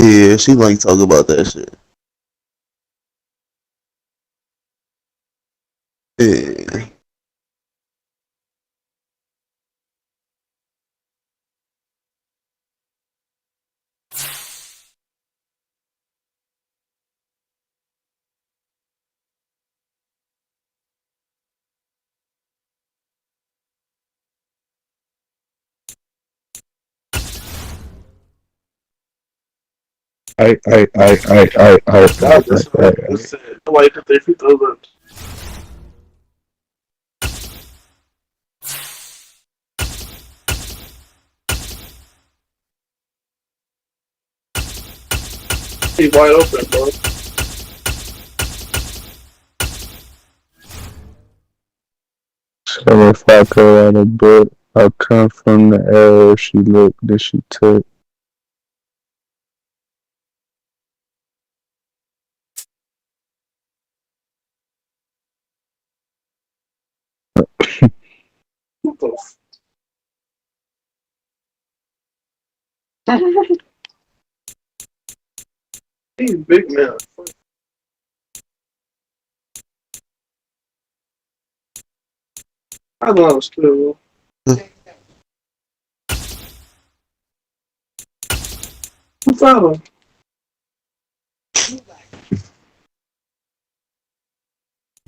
Yeah, she like talk about that shit. Yeah. That's it. Nobody could take it over. He's wide open, bro. So if I go out a bit, I'll come from the arrow she looked that she took. What the f- He's big man. I thought it was cool. What's that?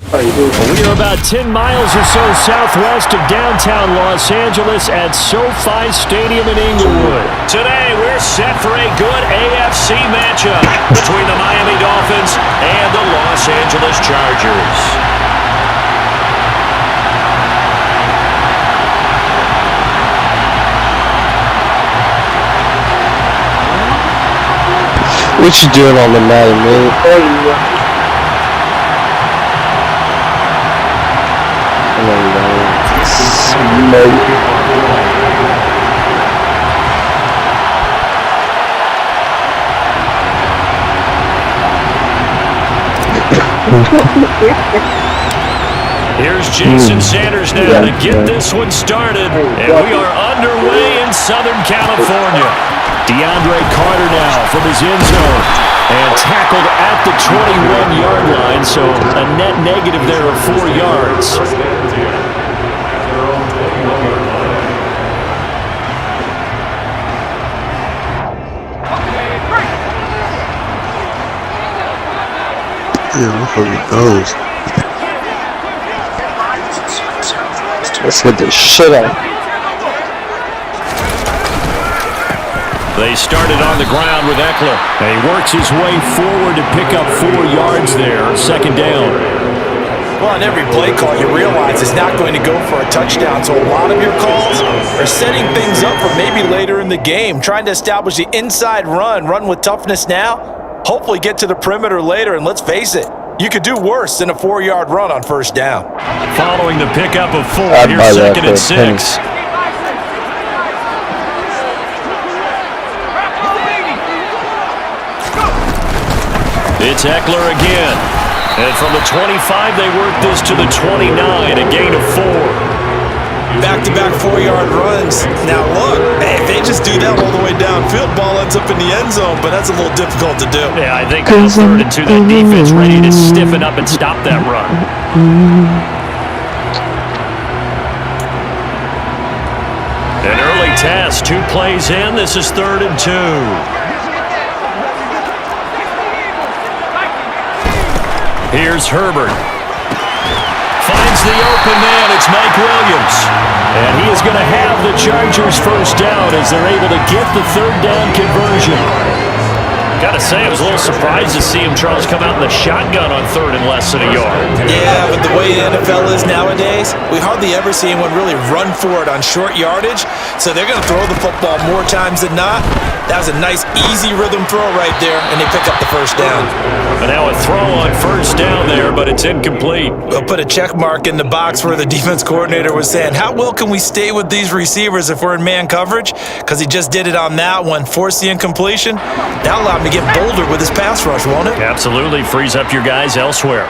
We are about 10 miles or so southwest of downtown Los Angeles at SoFi Stadium in Inglewood. Today, we're set for a good AFC matchup between the Miami Dolphins and the Los Angeles Chargers. What you doing on the night, man? Here's Jason Sanders now to get this one started. And we are underway in Southern California. DeAndre Carter now from his end zone. And tackled at the 21-yard line, so a net negative there of 4 yards. Yeah, what fucking those? Let's get this shit out. They started on the ground with Eckler. And he works his way forward to pick up 4 yards there, second down. Well, on every play call, you realize it's not going to go for a touchdown. So a lot of your calls are setting things up for maybe later in the game, trying to establish the inside run with toughness now, hopefully get to the perimeter later. And let's face it, you could do worse than a 4-yard run on first down. Following the pickup of 4, here's second and 6. It's Eckler again. And from the 25, they work this to the 29, a gain of 4. Back-to-back 4-yard runs. Now look, if they just do that all the way downfield, ball ends up in the end zone, but that's a little difficult to do. Yeah, I think on 3rd and 2, that defense ready to stiffen up and stop that run. An early test, 2 plays in. This is 3rd and 2. Here's Herbert. Finds the open man. It's Mike Williams. And he is going to have the Chargers first down as they're able to get the 3rd down conversion. Got to say, I was a little surprised to see him, Charles, come out in the shotgun on 3rd and less than a yard. Yeah, but the way the NFL is nowadays, we hardly ever see anyone really run for it on short yardage. So they're going to throw the football more times than not. That was a nice, easy rhythm throw right there, and they pick up the first down. And now a throw on first down there, but it's incomplete. We'll put a check mark in the box where the defense coordinator was saying, how well can we stay with these receivers if we're in man coverage? Because he just did it on that one, forced the incompletion. That allowed him to get bolder with his pass rush, won't it? Absolutely, frees up your guys elsewhere.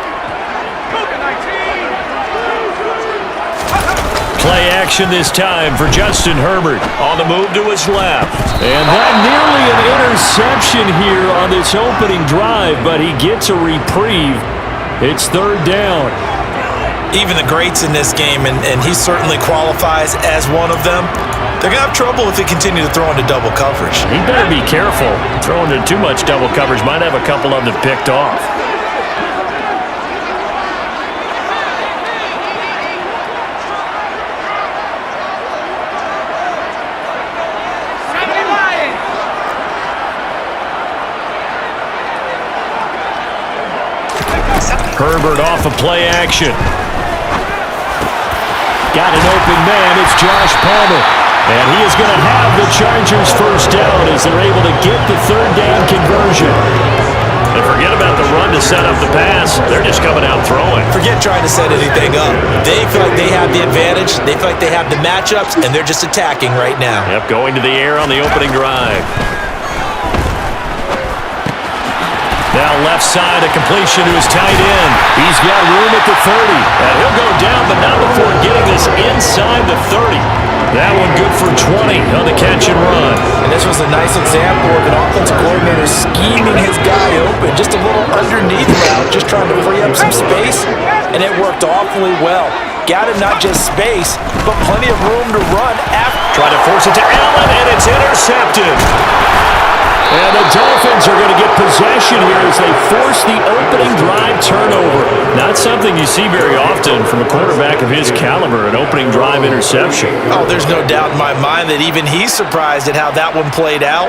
Play action this time for Justin Herbert on the move to his left. And that nearly an interception here on this opening drive, but he gets a reprieve. It's third down. Even the greats in this game, and he certainly qualifies as one of them, they're going to have trouble if they continue to throw into double coverage. He better be careful. Throwing into too much double coverage might have a couple of them picked off. Herbert off of play action. Got an open man. It's Josh Palmer. And he is going to have the Chargers first down as they're able to get the third down conversion. And forget about the run to set up the pass. They're just coming out throwing. Forget trying to set anything up. They feel like they have the advantage. They feel like they have the matchups, and they're just attacking right now. Yep, going to the air on the opening drive. Now left side, a completion to his tight end. He's got room at the 30. And he'll go down, but not before getting this inside the 30. That one good for 20 on the catch and run. And this was a nice example of an offensive coordinator scheming his guy open. Just a little underneath route, just trying to free up some space. And it worked awfully well. Got him not just space, but plenty of room to run after. Trying to force it to Allen, and it's intercepted. And the Dolphins are going to get possession here as they force the opening drive turnover. Not something you see very often from a quarterback of his caliber, an opening drive interception. Oh, there's no doubt in my mind that even he's surprised at how that one played out.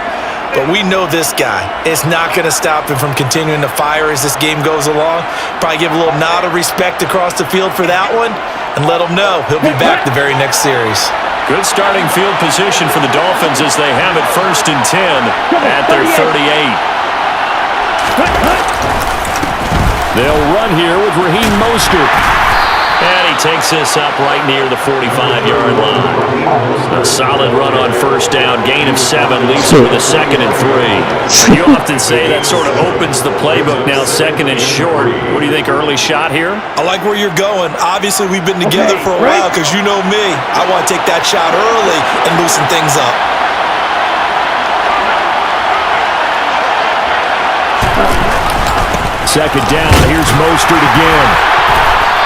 But we know this guy is not going to stop him from continuing to fire as this game goes along. Probably give a little nod of respect across the field for that one and let him know he'll be back the very next series. Good starting field position for the Dolphins as they have it 1st and 10 at their 38. They'll run here with Raheem Mostert. And he takes this up right near the 45-yard line. A solid run on first down. Gain of 7 leaves him with a 2nd and 3. You often say that sort of opens the playbook now, 2nd and short. What do you think, early shot here? I like where you're going. Obviously, we've been together for a while because you know me. I want to take that shot early and loosen things up. Second down. Here's Mostert again.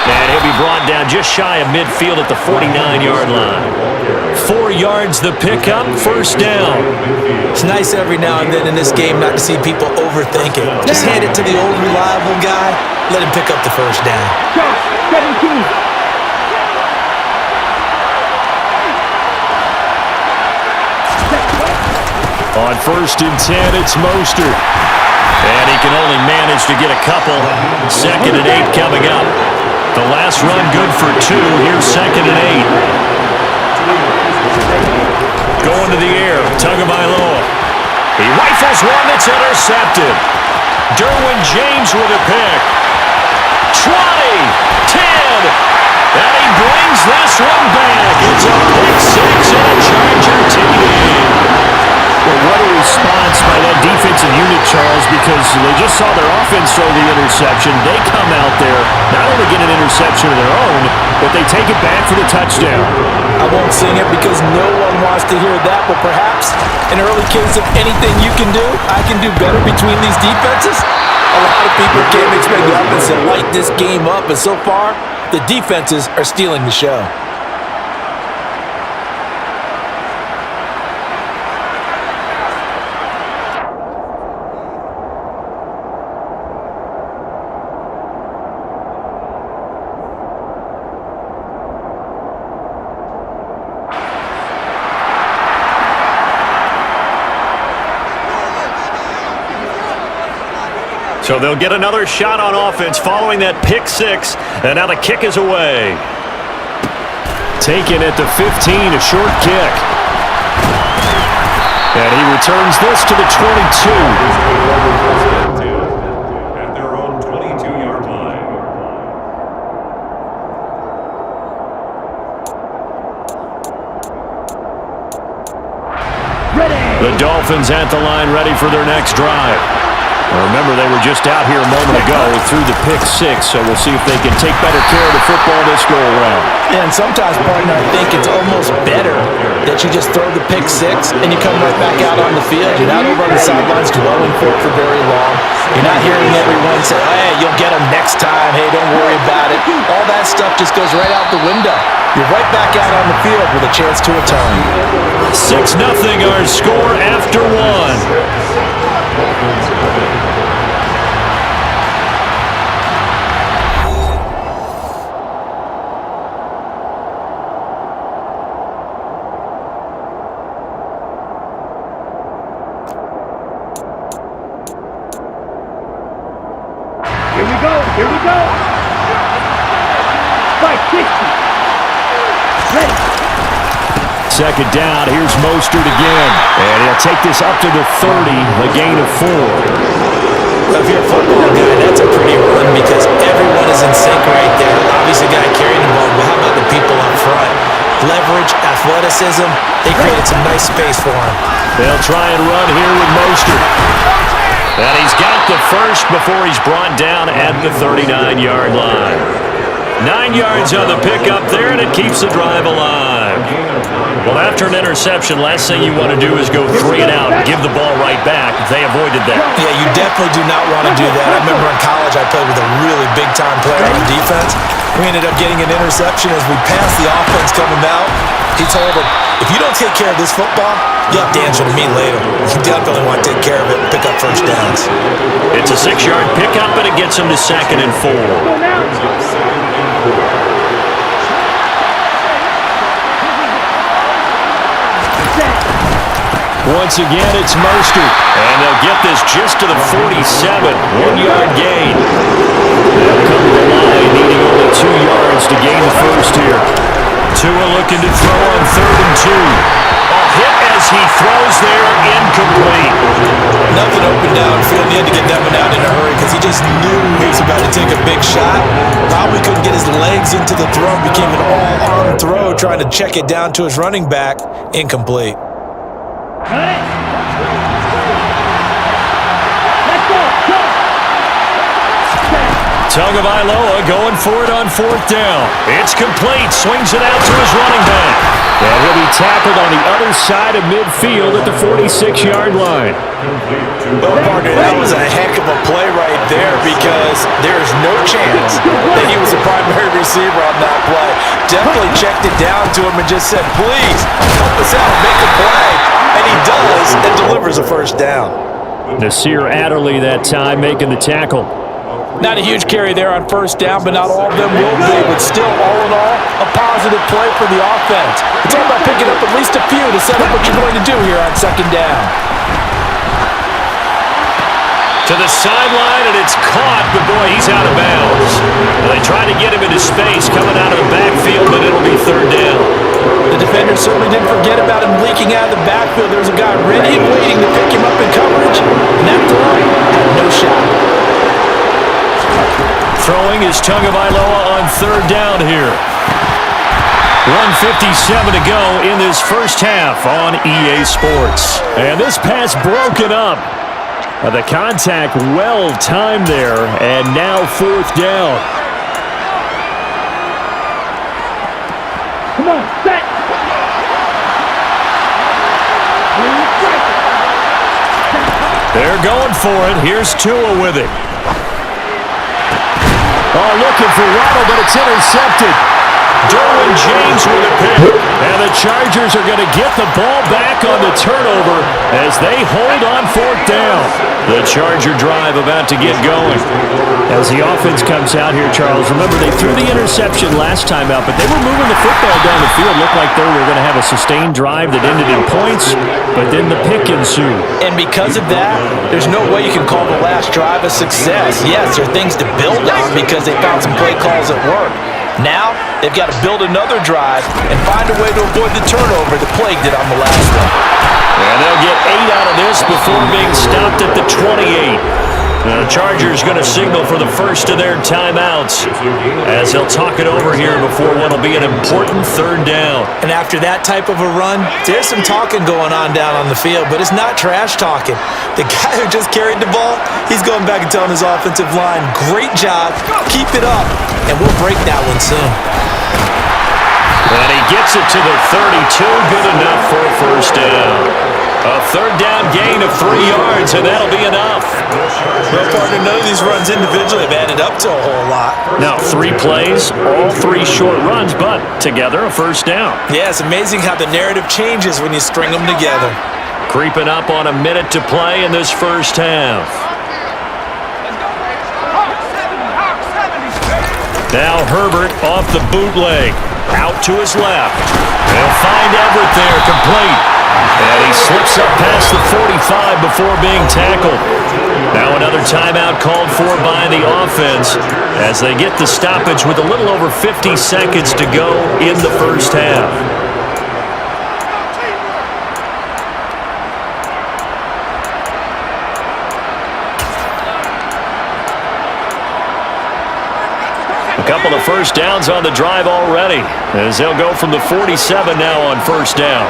And he'll be brought down just shy of midfield at the 49-yard line. 4 yards the pickup, first down. It's nice every now and then in this game not to see people overthink it. Just hand it to the old reliable guy, let him pick up the first down. 17. On 1st and 10, it's Mostert. And he can only manage to get a couple. 2nd and 8 coming up. The last run good for 2. Here's 2nd and 8. Going to the air. Tagovailoa. He rifles one that's intercepted. Derwin James with a pick. 20. 10. And he brings this one back. It's a pick 6 and a Charger TD. Well, what a response by that defensive unit, Charles, because they just saw their offense throw the interception. They come out there, not only get an interception of their own, but they take it back for the touchdown. I won't sing it because no one wants to hear that, but perhaps an early case of anything you can do, I can do better between these defenses. A lot of people can't expect the offense to light this game up, and so far, the defenses are stealing the show. So they'll get another shot on offense following that pick 6, and now the kick is away. Taken at the 15, a short kick. And he returns this to the 22. At their own 22-yard line. The Dolphins at the line ready for their next drive. Remember, they were just out here a moment ago through the pick six, so we'll see if they can take better care of the football this go-around. And sometimes, partner, I think it's almost better that you just throw the pick six and you come right back out on the field. You're not over on the sidelines dwelling for it for very long. You're not hearing everyone say, hey, you'll get them next time. Hey, don't worry about it. All that stuff just goes right out the window. You're right back out on the field with a chance to atone. 6-0 our score after one. Here we go. Strike 60. Ready. Second down, here's Mostert again. And he'll take this up to the 30, the gain of 4. Well, if you're a football guy, that's a pretty run because everyone is in sync right there. Obviously, got to carry the ball, but how about the people up front? Leverage, athleticism, they created some nice space for him. They'll try and run here with Mostert. And he's got the first before he's brought down at the 39-yard line. 9 yards on the pickup there, and it keeps the drive alive. Well, after an interception, last thing you want to do is go 3 and out and give the ball right back. They avoided that. Yeah, you definitely do not want to do that. I remember in college I played with a really big-time player on defense. We ended up getting an interception as we passed the offense coming out. He told him, if you don't take care of this football, you'll have to answer to me later. You definitely want to take care of it and pick up first downs. It's a 6-yard pickup, and it gets him to 2nd and 4. Once again, it's Mostert. And they'll get this just to the 47. 1-yard gain. They'll come to the line, needing only 2 yards to gain the first here. Tua looking to throw on 3rd and 2. A hit as he throws there, incomplete. Nothing open downfield. He had to get that one out in a hurry because he just knew he was about to take a big shot. Probably couldn't get his legs into the throw. Became an all-arm throw, trying to check it down to his running back. Incomplete. Tagovailoa going for it on 4th down. It's complete. Swings it out to his running back. And he'll be tackled on the other side of midfield at the 46-yard line. Well, partner, that was a heck of a play right there because there's no chance that he was a primary receiver on that play. Definitely checked it down to him and just said, please, help us out, make a play. And he does and delivers a first down. Nasir Adderley that time making the tackle. Not a huge carry there on first down, but not all of them will be. But still, all in all, a positive play for the offense. It's all about picking up at least a few to set up what you're going to do here on 2nd down. To the sideline, and it's caught, but boy, he's out of bounds. They try to get him into space coming out of the backfield, but it'll be 3rd down. The defender certainly didn't forget about him leaking out of the backfield. There's a guy ready and waiting to pick him up in coverage, and that throw had no shot. Throwing is Tagovailoa on 3rd down here. 1:57 to go in this first half on EA Sports. And this pass broken up. The contact well timed there, and now 4th down. Come on, set. They're going for it. Here's Tua with it. Oh, looking for Waddle, but it's intercepted. Derwin James with a pick. And the Chargers are going to get the ball back on the turnover as they hold on 4th down. The Charger drive about to get going. As the offense comes out here, Charles, remember they threw the interception last time out, but they were moving the football down the field. Looked like they were going to have a sustained drive that ended in points, but then the pick ensued. And because of that, there's no way you can call the last drive a success. Yes, there are things to build on because they found some play calls at work. Now, they've got to build another drive and find a way to avoid the turnover that plagued it on the last one. And they'll get 8 out of this before being stopped at the 28. The Chargers going to signal for the first of their timeouts as they'll talk it over here before what will be an important third down. And after that type of a run, there's some talking going on down on the field, but it's not trash talking. The guy who just carried the ball, he's going back and telling his offensive line, great job, keep it up, and we'll break that one soon. And he gets it to the 32, good enough for a first down. A third down gain of 3 yards, and that'll be enough. Well, partner, none of these runs individually have added up to a whole lot. Now, 3 plays, all 3 short runs, but together a first down. Yeah, it's amazing how the narrative changes when you string them together. Creeping up on a minute to play in this first half. Now Herbert off the bootleg. Out to his left. They'll find Everett there, complete. And he slips up past the 45 before being tackled. Now another timeout called for by the offense as they get the stoppage with a little over 50 seconds to go in the first half. A couple of first downs on the drive already as they'll go from the 47 now on first down.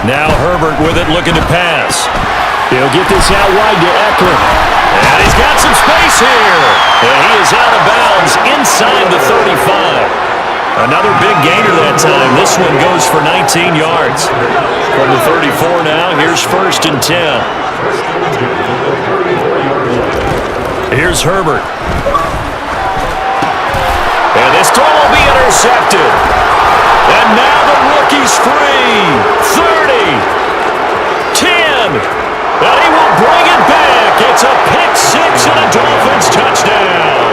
Now Herbert with it, looking to pass. He'll get this out wide to Eckler. And he's got some space here. And he is out of bounds inside the 35. Another big gainer that time. This one goes for 19 yards. From the 34 now, here's 1st and 10. Here's Herbert. And this throw will be intercepted. And now the rookie's free. 30. 10. And he will bring it back. It's a pick-6 and a Dolphins touchdown.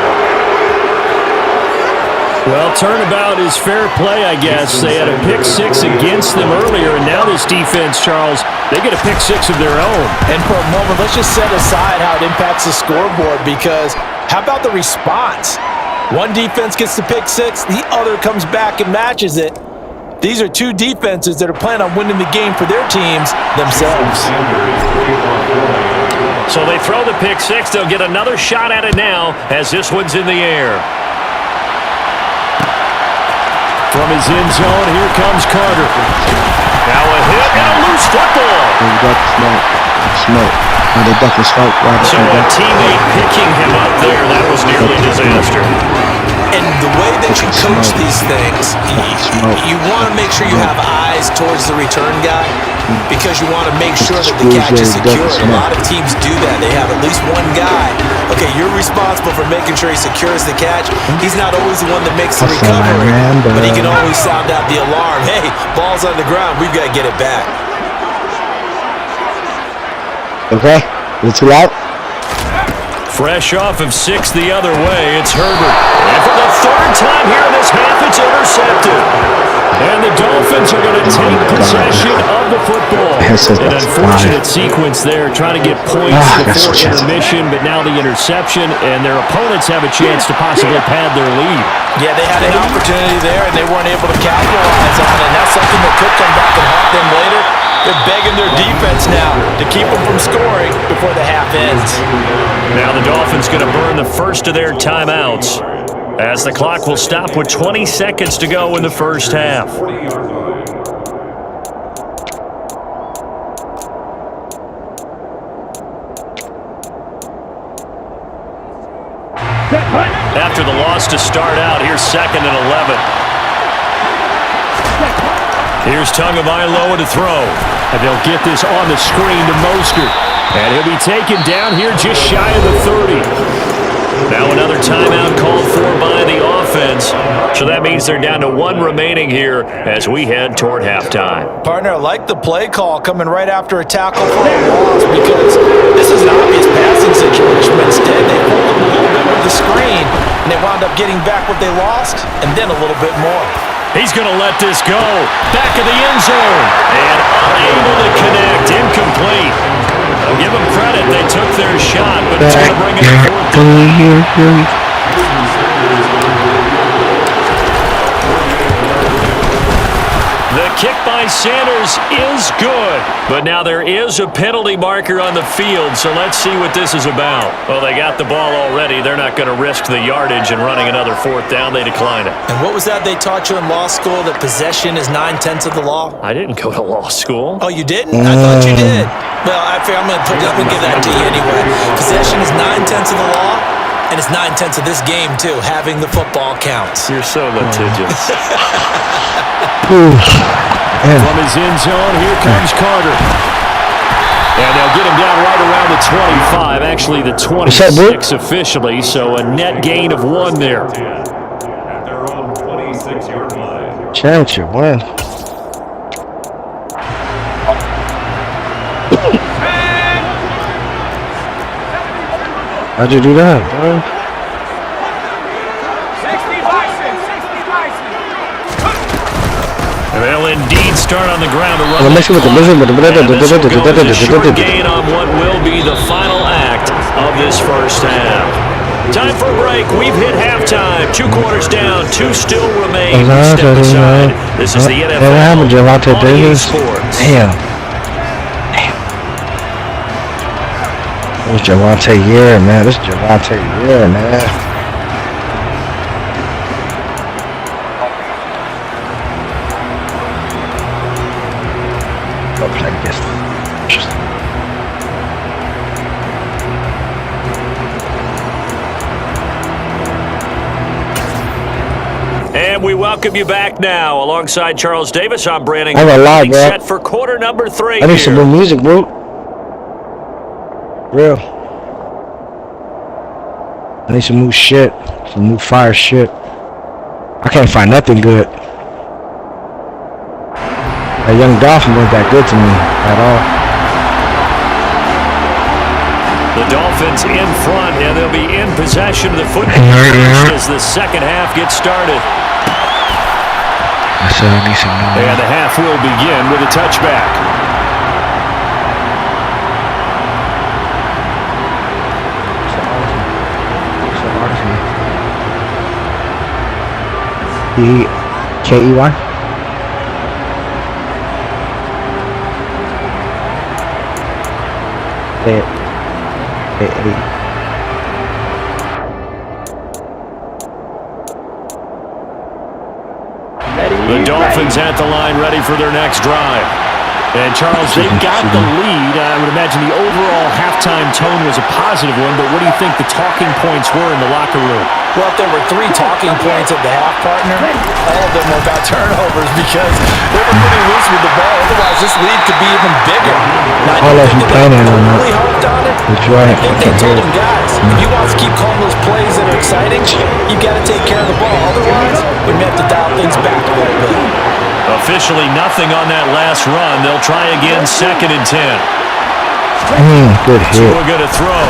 Well, turnabout is fair play, I guess. They had a pick-6 against them earlier, and now this defense, Charles, they get a pick-6 of their own. And for a moment, let's just set aside how it impacts the scoreboard, because how about the response? One defense gets the pick-6, the other comes back and matches it. These are 2 defenses that are planning on winning the game for their teams themselves. So they throw the pick-6. They'll get another shot at it now as this one's in the air. From his end zone, here comes Carter. Now a hit and a loose football. Smoke. So a teammate picking him up there, that was nearly a disaster. And the way that you coach these things, you want to make sure you have eyes towards the return guy because you want to make sure that the catch is secured. A lot of teams do that. They have at least one guy. Okay, you're responsible for making sure he secures the catch. He's not always the one that makes the recovery, but he can always sound out the alarm. Hey, ball's on the ground. We've got to get it back. Okay, it's too loud. Fresh off of 6 the other way, it's Herbert. And for the 3rd time here in this half, it's intercepted. And the Dolphins are going to take possession of the football. An unfortunate sequence there, trying to get points before intermission, but now the interception, and their opponents have a chance to possibly pad their lead. Yeah, they had an opportunity there, and they weren't able to capitalize on it. And that's something that could come back and haunt them later. They're begging their defense now to keep them from scoring before the half ends. Now the Dolphins going to burn the first of their timeouts as the clock will stop with 20 seconds to go in the first half. After the loss to start out, here's 2nd and 11. Here's Tagovailoa to throw. And they'll get this on the screen to Mostert. And he'll be taken down here just shy of the 30. Now another timeout called for by the offense. So that means they're down to 1 remaining here as we head toward halftime. Partner, I like the play call coming right after a tackle for a loss because this is an obvious passing situation. But instead, they pulled a little bit with the screen, and they wound up getting back what they lost, and then a little bit more. He's going to let this go. Back of the end zone. And unable to connect. Incomplete. I'll give them credit. They took their shot, but it's going to bring it forward. The kick by Sanders is good. But now there is a penalty marker on the field, so let's see what this is about. Well, they got the ball already. They're not going to risk the yardage and running another fourth down. They decline it. And what was that they taught you in law school, that possession is 9/10 of the law? I didn't go to law school. Oh, you didn't? I thought you did. Well, I figure I'm going to give that to you anyway. Possession is 9/10 of the law, and it's 9/10 of this game, too. Having the football counts. You're so litigious. Yeah. From his end zone, here comes Carter. And they'll get him down right around the 25, actually the 26 officially, so a net gain of 1 there. At their own 26-yard line. Chance you win. How'd you do that, bro? 60 Bison! 60 Bison! They'll indeed start on the ground to run. Well, This will go as a short gain on what will be the final act of this first half. Time for a break. We've hit halftime. 2 quarters down. 2 still remain. Step aside. This is the NFL on EA Sports. Damn. This is Javonte year, man. This is Javonte year, man. Like this. And we welcome you back now. Alongside Charles Davis, I'm Brandon. I'm alive, bro. Set for quarter number 3 I need some new music, bro. Real. I need some new shit. Some new fire shit. I can't find nothing good. That Young Dolphin wasn't that good to me at all. The Dolphins in front, and they'll be in possession of the football as the second half gets started. I said I need some new. And the half will begin with a touchback. K-E-Y? The Dolphins at the line, ready for their next drive. And Charles, they've got the lead. I would imagine the overall halftime tone was a positive one, but what do you think the talking points were in the locker room? Well, if there were 3 talking points at the half, partner, all of them were about turnovers because they were pretty loose with the ball. Otherwise, this lead could be even bigger. Now, All of them planning on that. really hoped on it. That's right. I think they told them, guys, if you want to keep calling those plays that are exciting, you got to take care of the ball. Otherwise, we may have to dial things back a little bit. Officially nothing on that last run. They'll try again, 2nd and 10. Good hit. We're going to throw.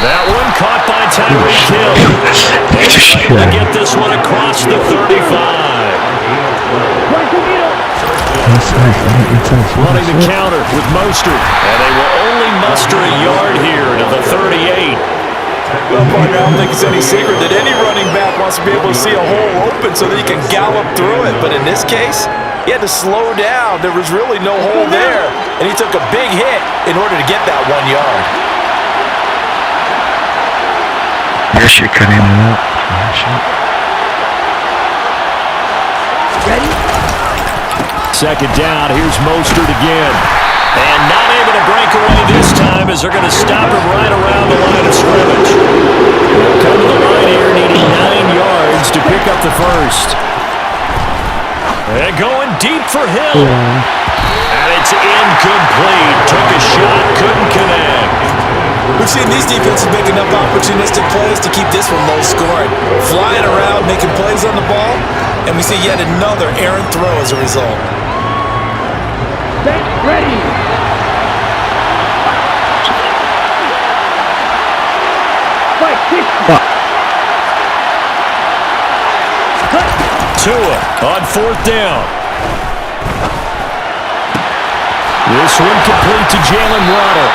That one caught by Tyreek Hill. Able to get this one across the 35. Running the counter with Mostert. And they will only muster a yard here to the 38. Well, partner, I don't think it's any secret that any running back wants to be able to see a hole open so that he can gallop through it. But in this case, he had to slow down. There was really no hole there. And he took a big hit in order to get that 1 yard. Your shit cut in and out. Ready? 2nd down. Here's Mostert again. And not able to break away this time as they're going to stop him right around the line of scrimmage. They'll come to the line here needing 9 yards to pick up the first. And going deep for Hill. And it's incomplete. Took a shot, couldn't connect. We've seen these defenses make enough opportunistic plays to keep this one low scoring. Flying around, making plays on the ball, and we see yet another errant throw as a result. Ready! Tua on 4th down. This one complete to Jalen Waddle.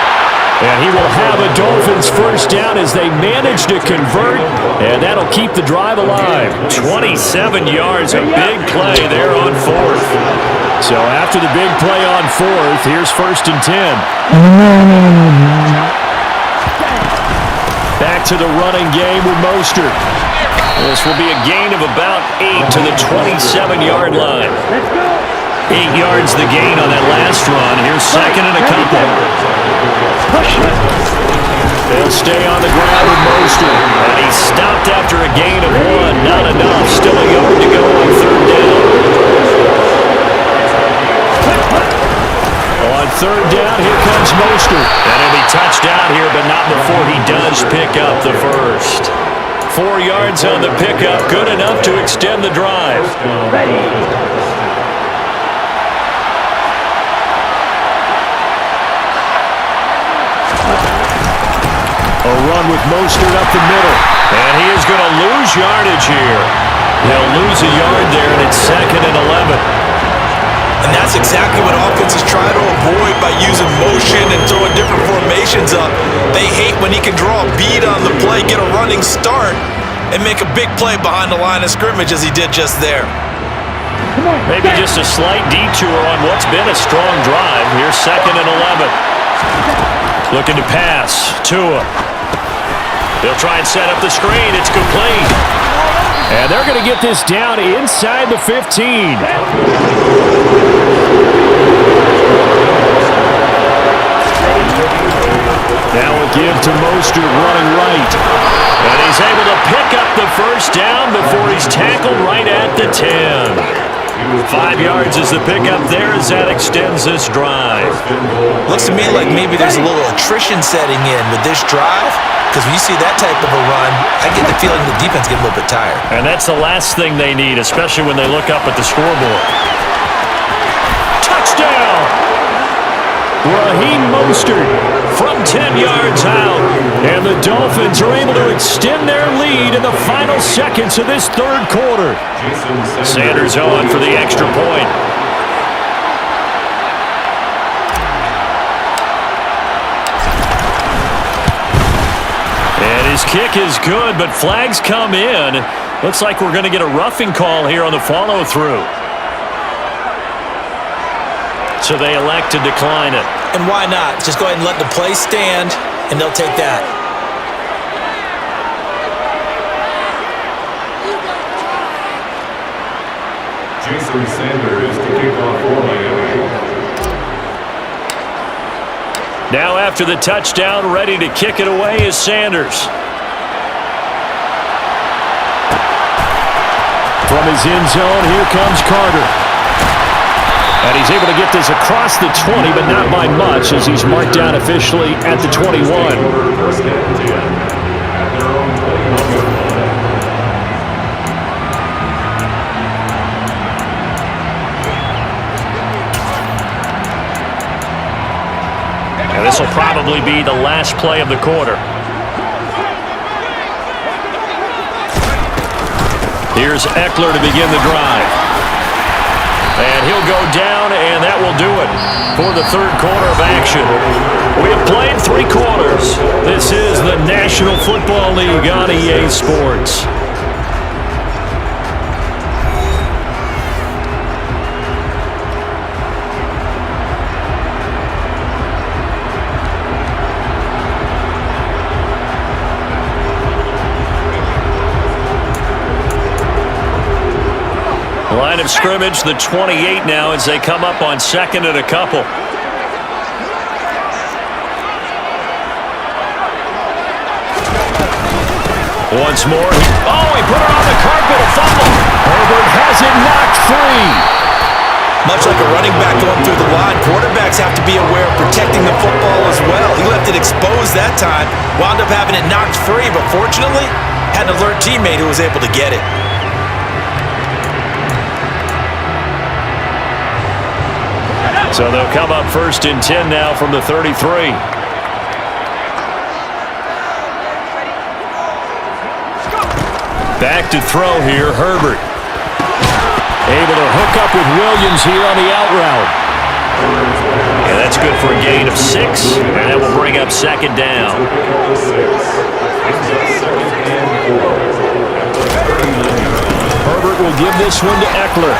And he will have a Dolphins first down as they manage to convert. And that'll keep the drive alive. 27 yards, a big play there on 4th. So after the big play on fourth, here's 1st and 10. Back to the running game with Mostert. This will be a gain of about 8 to the 27-yard line. 8 yards the gain on that last run. Here's 2nd and a couple. They'll stay on the ground with Mostert. And he's stopped after a gain of 1. Not enough. Still a yard to go on 3rd down. On 3rd down, here comes Mostert. And he'll be touched out here, but not before he does pick up the first. 4 yards on the pickup, good enough to extend the drive. A run with Mostert up the middle. And he is going to lose yardage here. He'll lose a yard there, and it's 2nd and 11. And that's exactly what offenses try to avoid by using motion and throwing different formations up. They hate when he can draw a bead on the play, get a running start, and make a big play behind the line of scrimmage as he did just there. Maybe just a slight detour on what's been a strong drive. Here's 2nd and 11. Looking to pass. Tua. They'll try and set up the screen. It's complete. And they're going to get this down inside the 15. Now a give to Mostert running right. And he's able to pick up the first down before he's tackled right at the 10. 5 yards is the pickup there as that extends this drive. Looks to me like maybe there's a little attrition setting in with this drive, because when you see that type of a run, I get the feeling the defense gets a little bit tired. And that's the last thing they need, especially when they look up at the scoreboard. Touchdown! Raheem Mostert from 10 yards out. And the Dolphins are able to extend their lead in the final seconds of this 3rd quarter. Sanders on for the extra point. And his kick is good, but flags come in. Looks like we're going to get a roughing call here on the follow-through. So they elect to decline it. And why not? Just go ahead and let the play stand, and they'll take that. Jason Sanders to kick off for Miami. Now after the touchdown, ready to kick it away is Sanders. From his end zone, here comes Carter. And he's able to get this across the 20, but not by much, as he's marked down officially at the 21. First and 10 at their own 21. And this will probably be the last play of the quarter. Here's Eckler to begin the drive. And he'll go down, and that will do it for the 3rd quarter of action. We have played 3 quarters. This is the National Football League on EA Sports. Line of scrimmage, the 28 now as they come up on 2nd and a couple. Once more. He put it on the carpet, a fumble. Herbert has it knocked free. Much like a running back going through the line, quarterbacks have to be aware of protecting the football as well. He left it exposed that time, wound up having it knocked free, but fortunately, had an alert teammate who was able to get it. So they'll come up 1st and 10 now from the 33. Back to throw here, Herbert. Able to hook up with Williams here on the out route. And that's good for a gain of 6, and that will bring up 2nd down. Herbert will give this one to Eckler.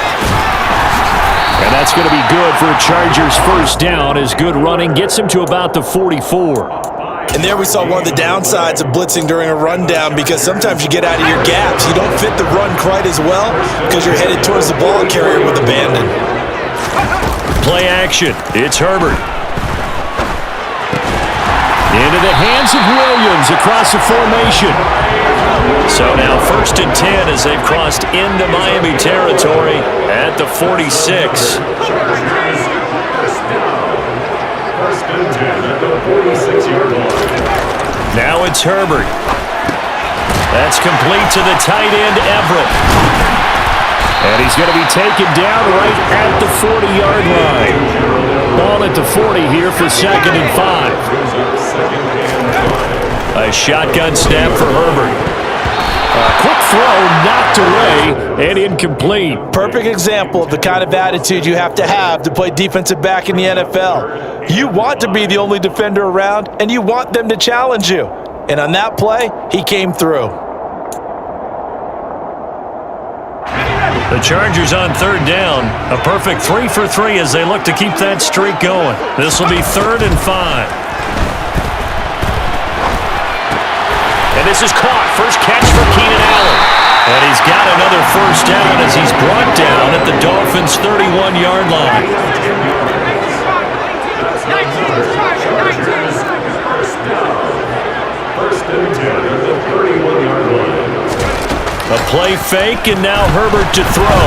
And that's going to be good for a Chargers first down as good running gets him to about the 44. And there we saw one of the downsides of blitzing during a rundown, because sometimes you get out of your gaps. You don't fit the run quite as well because you're headed towards the ball carrier with abandon. Play action. It's Herbert. Into the hands of Williams across the formation. So now 1st and 10 as they've crossed into Miami territory at the 46. First and 10 at the 46-yard line. Now it's Herbert. That's complete to the tight end, Everett. And he's going to be taken down right at the 40-yard line. Ball at the 40 here for 2nd and 5. A shotgun snap for Herbert. A quick throw knocked away and incomplete. Perfect example of the kind of attitude you have to play defensive back in the NFL. You want to be the only defender around, and you want them to challenge you. And on that play, he came through. The Chargers on 3rd down. A perfect 3 for 3 as they look to keep that streak going. This will be 3rd and 5. And this is caught. First catch for Keenan Allen. And he's got another first down as he's brought down at the Dolphins' 31-yard line. 19. First and 10 at the 31-yard line. A play fake, and now Herbert to throw.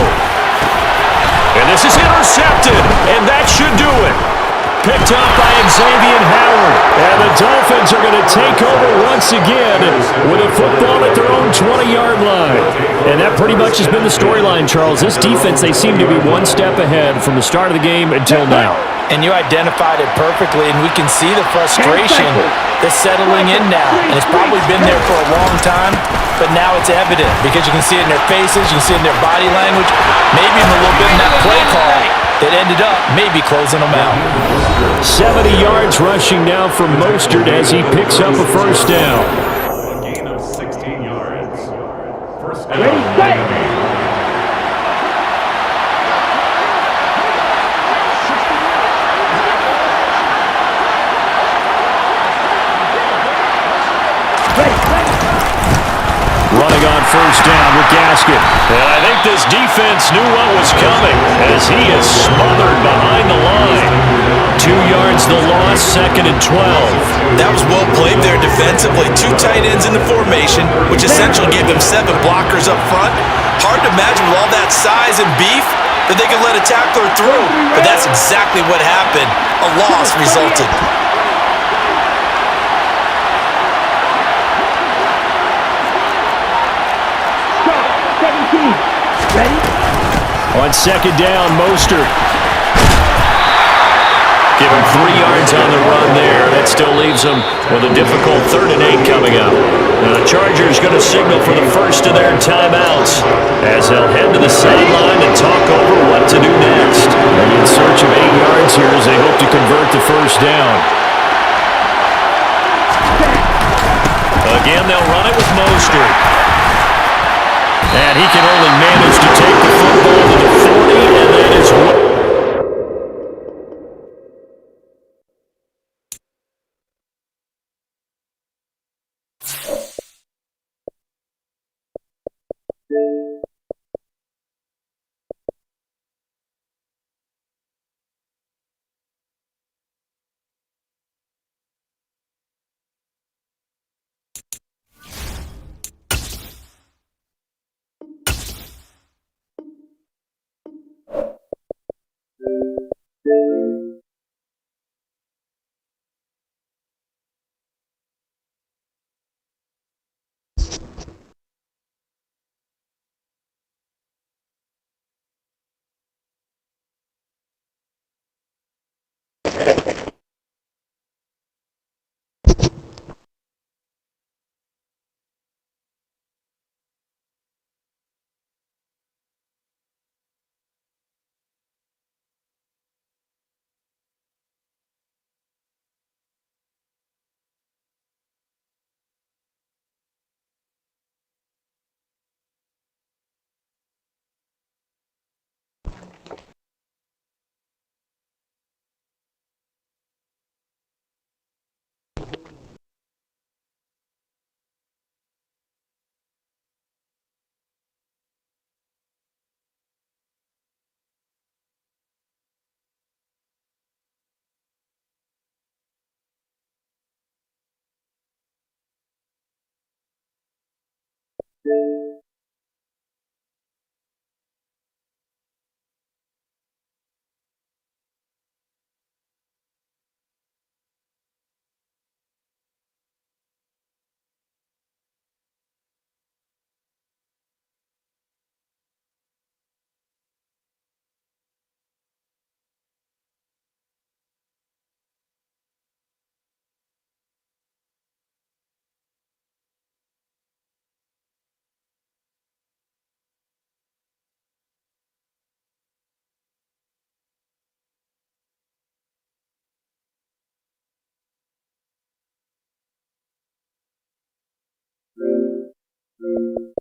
And this is intercepted, and that should do it. Picked up by Xavier Howard. And the Dolphins are going to take over once again with a football at their own 20-yard line. And that pretty much has been the storyline, Charles. This defense, they seem to be one step ahead from the start of the game until now. And you identified it perfectly, and we can see the frustration that's settling in now. And it's probably been there for a long time, but now it's evident because you can see it in their faces, you can see it in their body language, maybe in a little bit in that play call that ended up maybe closing them out. 70 yards rushing now from Mostert as he picks up a first down. A gain of 16 yards. First down. Running on first down with Gaskin. And I think this defense knew what was coming as he is smothered behind the line. 2 yards the loss, 2nd and 12. That was well played there defensively. 2 tight ends in the formation, which essentially gave them 7 blockers up front. Hard to imagine with all that size and beef that they could let a tackler through. But that's exactly what happened. A loss resulted. On 2nd down, Mostert. Give him 3 yards on the run there. That still leaves him with a difficult 3rd and 8 coming up. Now the Chargers going to signal for the first of their timeouts as they'll head to the sideline and talk over what to do next. In search of 8 yards here as they hope to convert the first down. Again, they'll run it with Mostert. And he can only manage to take the football to the 40, and that is what... Bruh.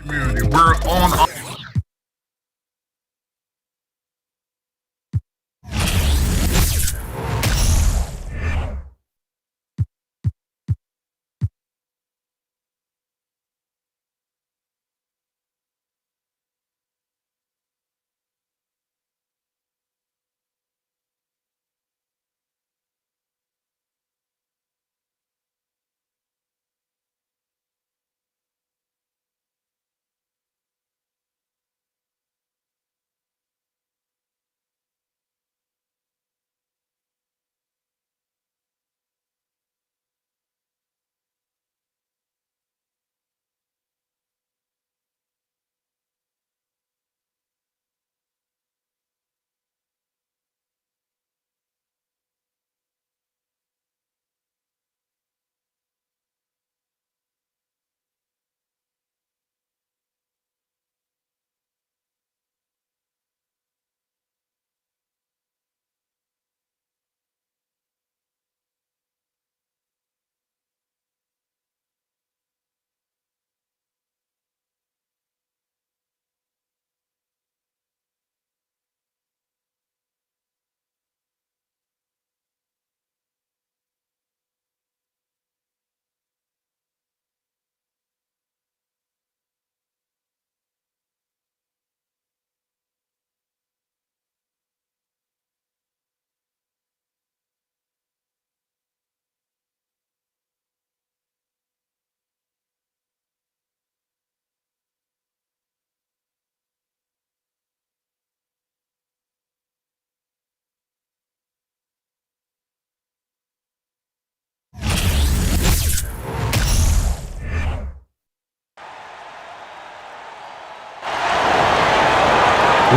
community. We're on.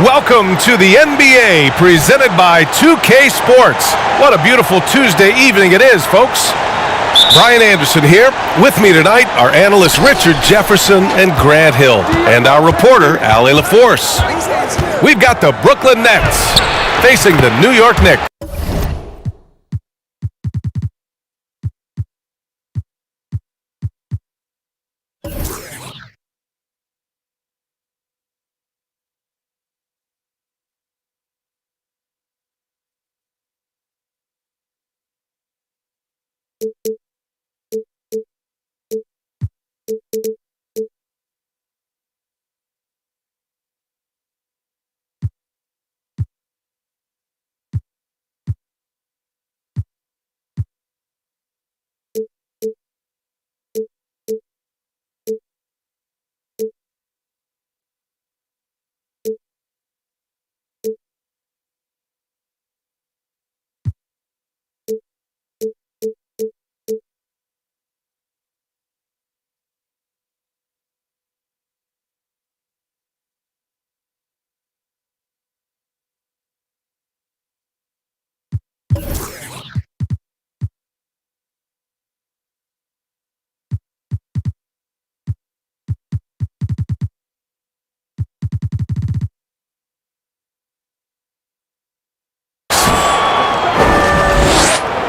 Welcome to the NBA, presented by 2K Sports. What a beautiful Tuesday evening it is, folks. Brian Anderson here. With me tonight are analysts Richard Jefferson and Grant Hill, and our reporter, Allie LaForce. We've got the Brooklyn Nets facing the New York Knicks.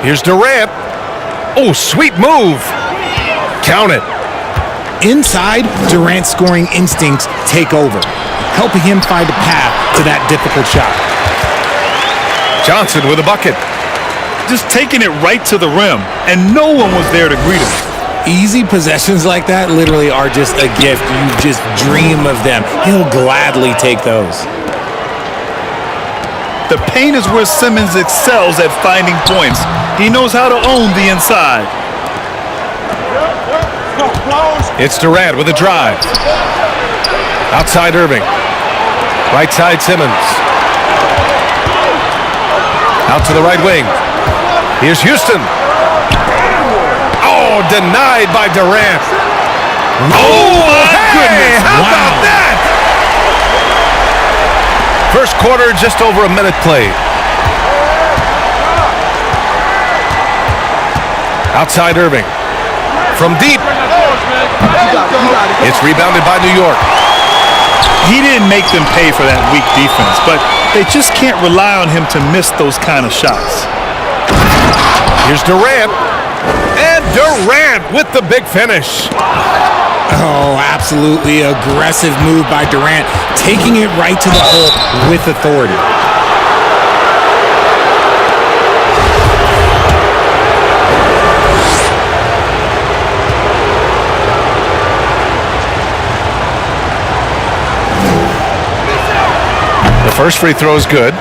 Here's Durant. Oh, sweet move. Count it. Inside, Durant's scoring instincts take over, helping him find a path to that difficult shot. Johnson with a bucket. Just taking it right to the rim, and no one was there to greet him. Easy possessions like that literally are just a gift. You just dream of them. He'll gladly take those. The paint is where Simmons excels at finding points. He knows how to own the inside. It's Durant with a drive. Outside Irving. Right side Simmons. Out to the right wing. Here's Houston. Oh, denied by Durant. Oh, my goodness. How about that? First quarter, just over a minute played. Outside Irving. From deep. It's rebounded by New York. He didn't make them pay for that weak defense, but they just can't rely on him to miss those kind of shots. Here's Durant. And Durant with the big finish. Oh, absolutely aggressive move by Durant, taking it right to the hole with authority. The first free throw is good.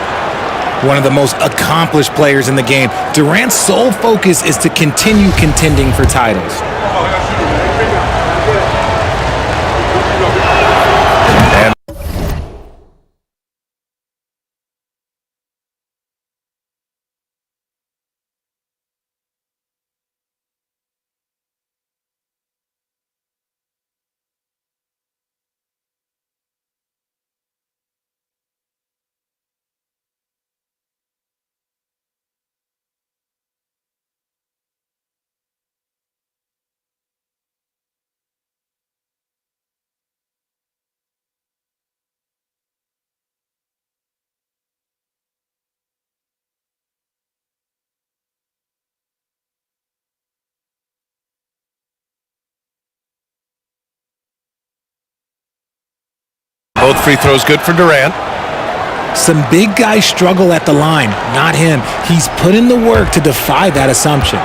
One of the most accomplished players in the game, Durant's sole focus is to continue contending for titles. And both free throws good for Durant. Some big guys struggle at the line, not him. He's put in the work to defy that assumption.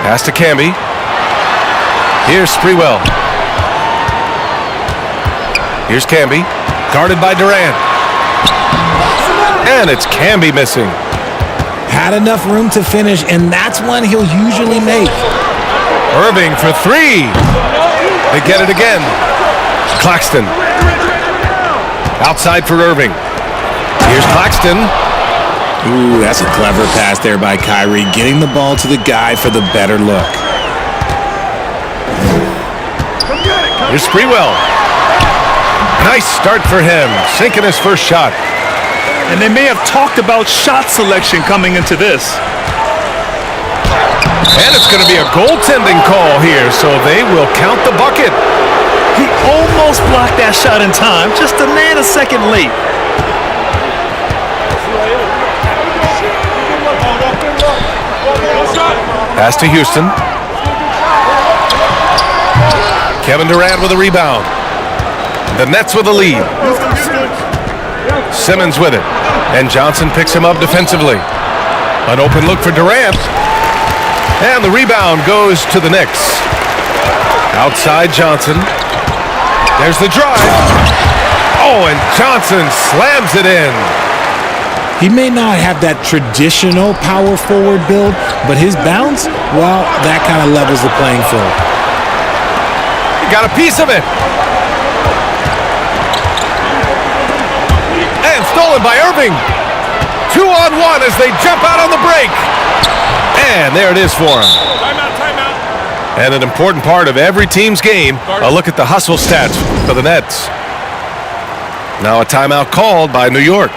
Pass to Camby. Here's Sprewell. Here's Camby, guarded by Durant. And it's Camby missing. Had enough room to finish, and that's one he'll usually make. Irving for three. They get it again. Claxton. Outside for Irving. Here's Claxton. Ooh, that's a clever pass there by Kyrie, getting the ball to the guy for the better look. Here's Sprewell. Nice start for him, sinking his first shot. And they may have talked about shot selection coming into this. And it's going to be a goaltending call here, so they will count the bucket. He almost blocked that shot in time, just a nanosecond late. Pass to Houston. Kevin Durant with a rebound. The Nets with a lead. Simmons with it. And Johnson picks him up defensively. An open look for Durant. And the rebound goes to the Knicks. Outside Johnson. There's the drive. Oh, and Johnson slams it in. He may not have that traditional power forward build, but his bounce, well, that kind of levels the playing field. He got a piece of it. And stolen by Irving. 2-on-1 as they jump out on the break. And there it is for him. Timeout. And an important part of every team's game, a look at the hustle stats for the Nets. Now a timeout called by New York.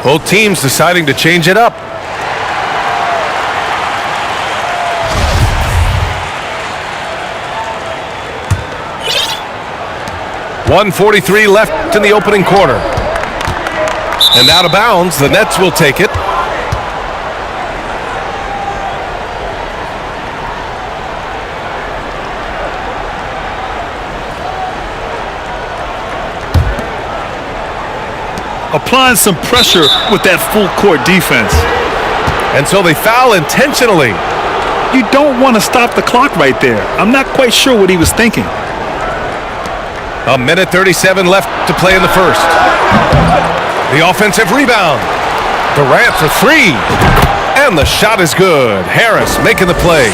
Both teams deciding to change it up. .143 left in the opening quarter. And out of bounds, the Nets will take it. applying some pressure with that full court defense. And so they foul intentionally. You don't want to stop the clock right there. I'm not quite sure what he was thinking. A minute 37 left to play in the first. The offensive rebound. Durant for three. And the shot is good. Harris making the play.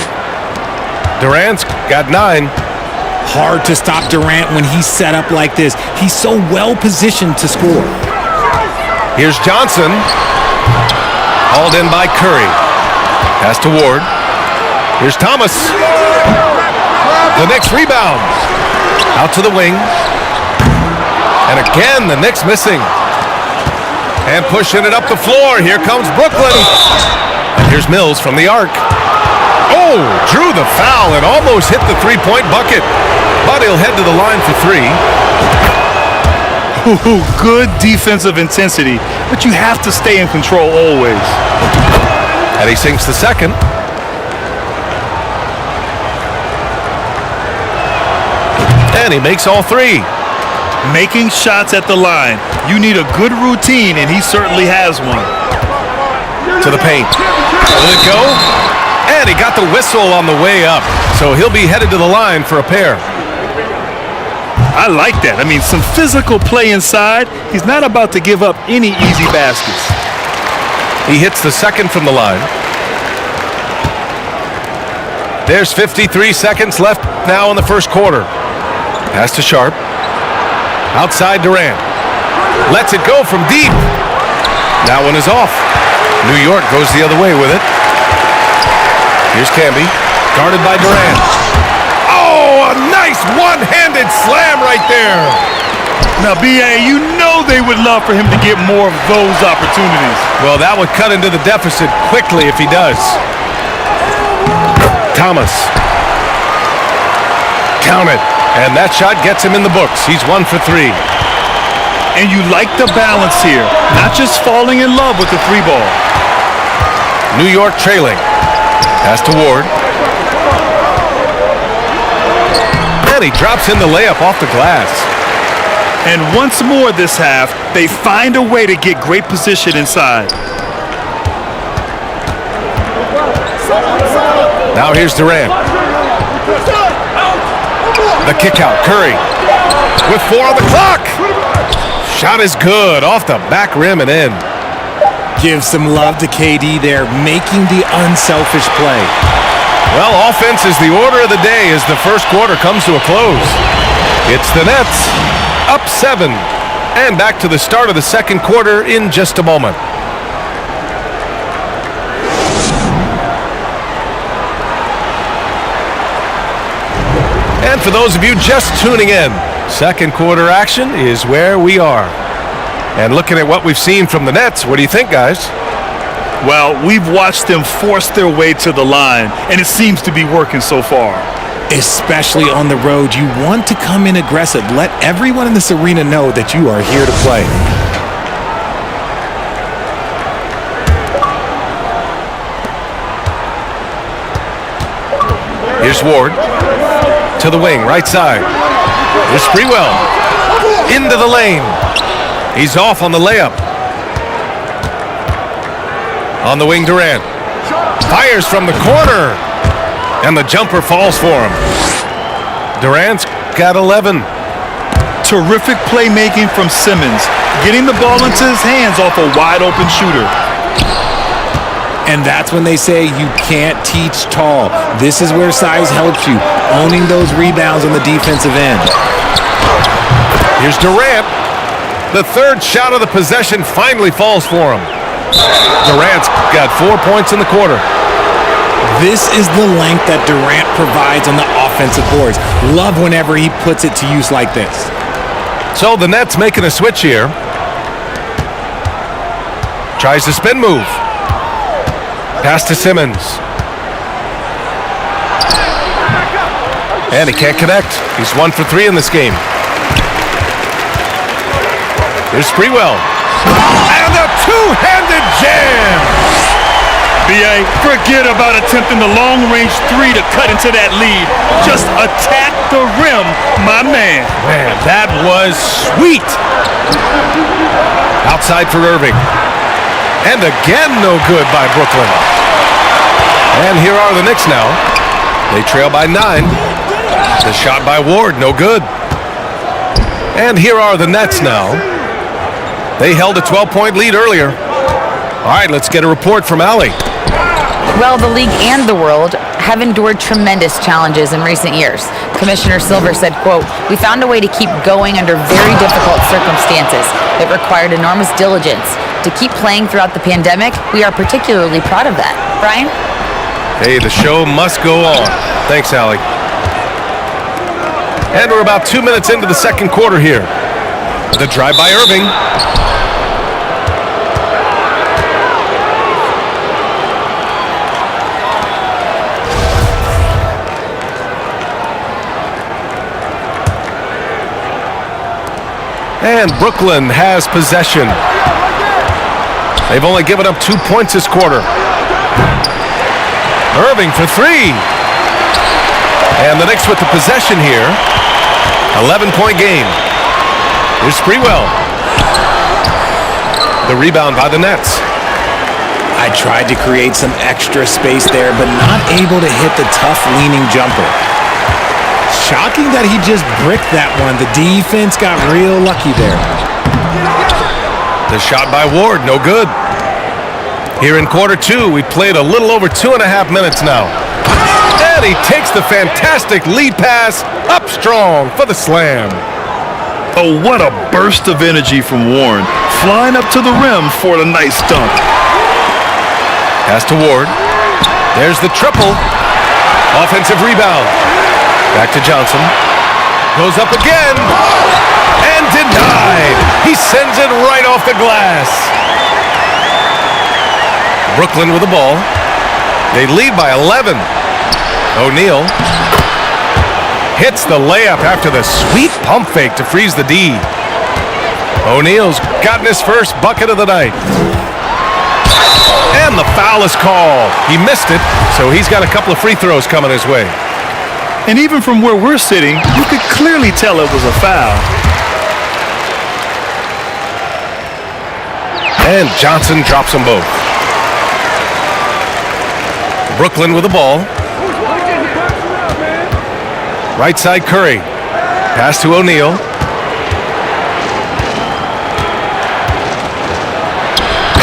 Durant's got 9. Hard to stop Durant when he's set up like this. He's so well positioned to score. Here's Johnson. Hauled in by Curry. Pass to Ward. Here's Thomas. The Knicks rebound. Out to the wing. And again, the Knicks missing. And pushing it up the floor. Here comes Brooklyn. And here's Mills from the arc. Oh, drew the foul and almost hit the three-point bucket. But he'll head to the line for 3. Ooh, good defensive intensity, but you have to stay in control always. And he sinks the second. And he makes all 3. Making shots at the line. You need a good routine, and he certainly has one. To the paint. Will it go? And he got the whistle on the way up. So he'll be headed to the line for a pair. I like that. I mean, some physical play inside. He's not about to give up any easy baskets. He hits the second from the line. There's 53 seconds left now in the first quarter. Pass to Sharp. Outside Durant. Lets it go from deep. That one is off. New York goes the other way with it. Here's Camby. Guarded by Durant. Oh, a nice one-handed slam right there. Now, B.A., you know they would love for him to get more of those opportunities. Well, that would cut into the deficit quickly if he does. Thomas. Count it. And that shot gets him in the books. He's 1 for 3. And you like the balance here. Not just falling in love with the 3 ball. New York trailing. Pass to Ward. And he drops in the layup off the glass. And once more this half, they find a way to get great position inside. Now here's Durant. The kick out, Curry. With 4 on the clock. Shot is good, off the back rim and in. Give some love to KD there, making the unselfish play. Well, offense is the order of the day as the first quarter comes to a close. It's the Nets, up 7. And back to the start of the second quarter in just a moment. And for those of you just tuning in, second quarter action is where we are. And looking at what we've seen from the Nets, what do you think, guys? Well, we've watched them force their way to the line, and it seems to be working so far. Especially on the road, you want to come in aggressive. Let everyone in this arena know that you are here to play. Here's Ward. To the wing, right side. Here's Sprewell. Into the lane. He's off on the layup. On the wing, Durant. Fires from the corner. And the jumper falls for him. Durant's got 11. Terrific playmaking from Simmons. Getting the ball into his hands off a wide-open shooter. And that's when they say you can't teach tall. This is where size helps you, owning those rebounds on the defensive end. Here's Durant. The third shot of the possession finally falls for him. Durant's got 4 points in the quarter. This is the length that Durant provides on the offensive boards. Love whenever he puts it to use like this. So the Nets making a switch here. Tries the spin move. Pass to Simmons. And he can't connect. He's 1 for 3 in this game. Here's Sprewell. And a two-handed jam. BA, NBA. Forget about attempting the long-range three to cut into that lead. Just attack the rim, my man. Man, that was sweet. Outside for Irving. And again, no good by Brooklyn. And here are the Knicks now. They trail by 9. The shot by Ward, no good. And here are the Nets now. They held a 12-point lead earlier. All right, let's get a report from Allie. Well, the league and the world have endured tremendous challenges in recent years. Commissioner Silver said, quote, "We found a way to keep going under very difficult circumstances. It required enormous diligence. To keep playing throughout the pandemic, we are particularly proud of that." Brian? Hey, the show must go on. Thanks, Allie. And we're about 2 minutes into the second quarter here. The drive by Irving. And Brooklyn has possession. They've only given up 2 points this quarter. Irving for 3. And the Knicks with the possession here. 11-point game. Here's Sprewell. The rebound by the Nets. I tried to create some extra space there, but not able to hit the tough leaning jumper. Shocking that he just bricked that one. The defense got real lucky there. The shot by Ward, no good. Here in quarter 2, we played a little over 2.5 minutes now. And he takes the fantastic lead pass up strong for the slam. Oh, what a burst of energy from Warren. Flying up to the rim for the nice dunk. Pass to Ward. There's the triple. Offensive rebound. Back to Johnson. Goes up again. And denied. He sends it right off the glass. Brooklyn with the ball. They lead by 11. O'Neal hits the layup after the sweet pump fake to freeze the D. O'Neal's gotten his first bucket of the night. And the foul is called. He missed it, so he's got a couple of free throws coming his way. And even from where we're sitting, you could clearly tell it was a foul. And Johnson drops them both. Brooklyn with the ball. Right side Curry. Pass to O'Neal.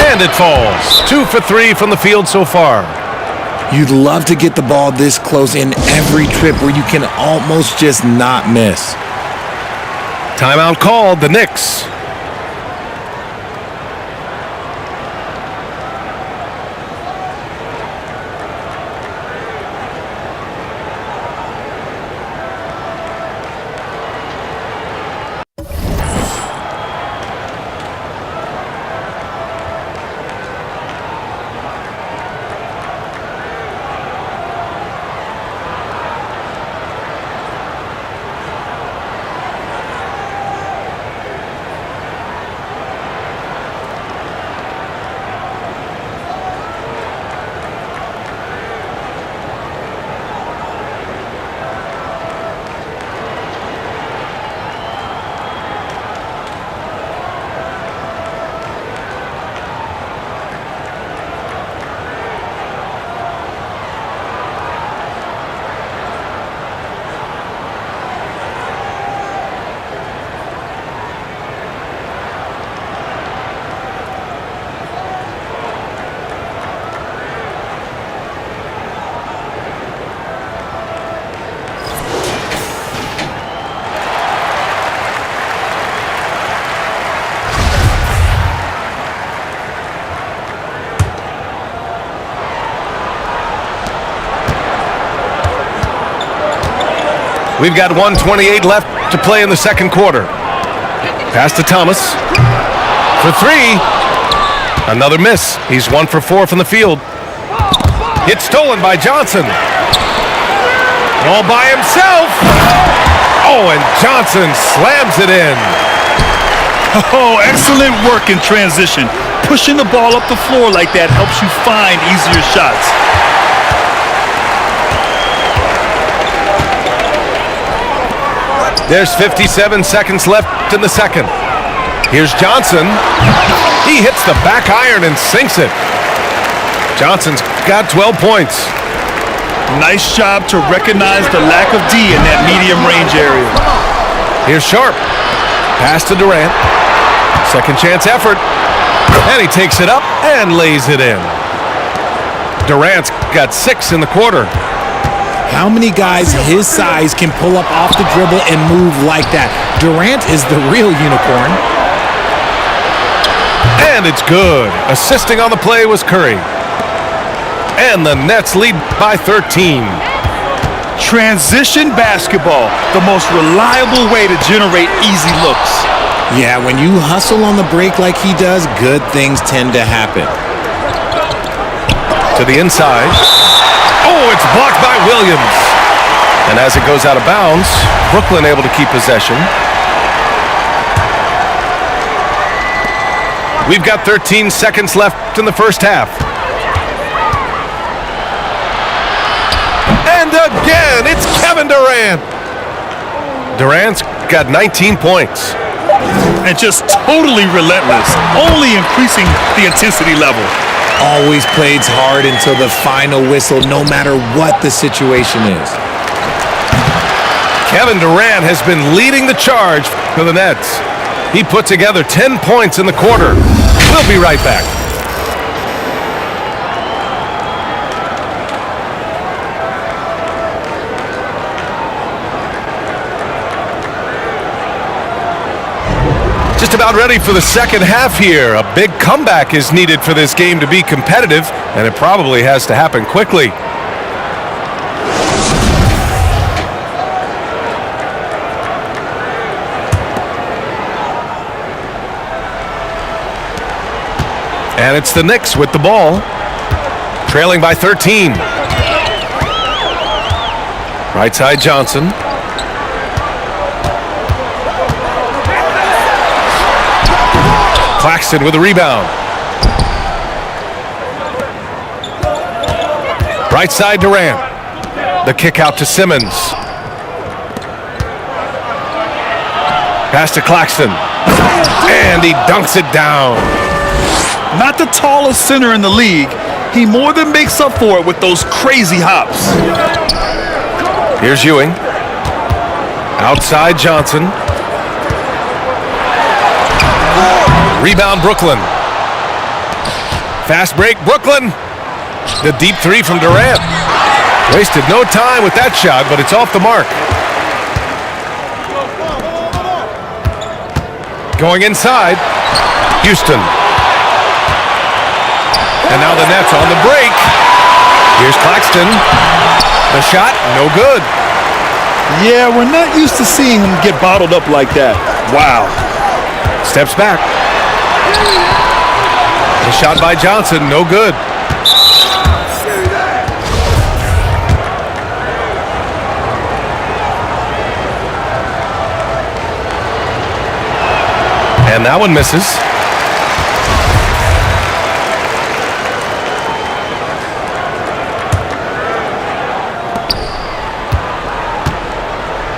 And it falls. 2 for 3 from the field so far. You'd love to get the ball this close in every trip where you can almost just not miss. Timeout called, the Knicks. We've got 1:28 left to play in the second quarter. Pass to Thomas. For 3. Another miss. He's 1 for 4 from the field. It's stolen by Johnson. All by himself. Oh, and Johnson slams it in. Oh, excellent work in transition. Pushing the ball up the floor like that helps you find easier shots. There's 57 seconds left in the second. Here's Johnson. He hits the back iron and sinks it. Johnson's got 12 points. Nice job to recognize the lack of D in that medium range area. Here's Sharp. Pass to Durant. Second chance effort. And he takes it up and lays it in. Durant's got 6 in the quarter. How many guys his size can pull up off the dribble and move like that? Durant is the real unicorn. And it's good. Assisting on the play was Curry. And the Nets lead by 13. Transition basketball, the most reliable way to generate easy looks. Yeah, when you hustle on the break like he does, good things tend to happen. To the inside. Oh, it's blocked by Williams. And as it goes out of bounds, Brooklyn able to keep possession. We've got 13 seconds left in the first half. And again, it's Kevin Durant. Durant's got 19 points. And just totally relentless, only increasing the intensity level. Always plays hard until the final whistle, no matter what the situation is. Kevin Durant has been leading the charge for the Nets. He put together 10 points in the quarter. We'll be right back. Just about ready for the second half here. A big comeback is needed for this game to be competitive, and it probably has to happen quickly. And it's the Knicks with the ball, trailing by 13. Right side Johnson. Claxton with a rebound. Right side Durant. The kick out to Simmons. Pass to Claxton. And he dunks it down. Not the tallest center in the league. He more than makes up for it with those crazy hops. Here's Ewing. Outside Johnson. Rebound Brooklyn. Fast break Brooklyn. The deep three from Durant. Wasted no time with that shot, but it's off the mark. Going inside. Houston. And now the Nets on the break. Here's Claxton. The shot, no good. Yeah, we're not used to seeing him get bottled up like that. Wow. Steps back. The shot by Johnson, no good. And that one misses.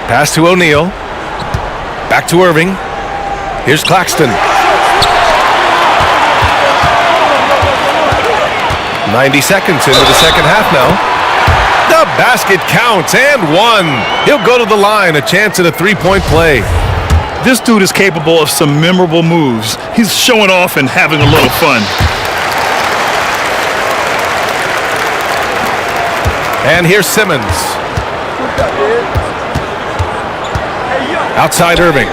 Pass to O'Neal. Back to Irving. Here's Claxton. 90 seconds into the second half now. The basket counts and one. He'll go to the line, a chance at a three-point play. This dude is capable of some memorable moves. He's showing off and having a little fun. And here's Simmons. Outside Irving.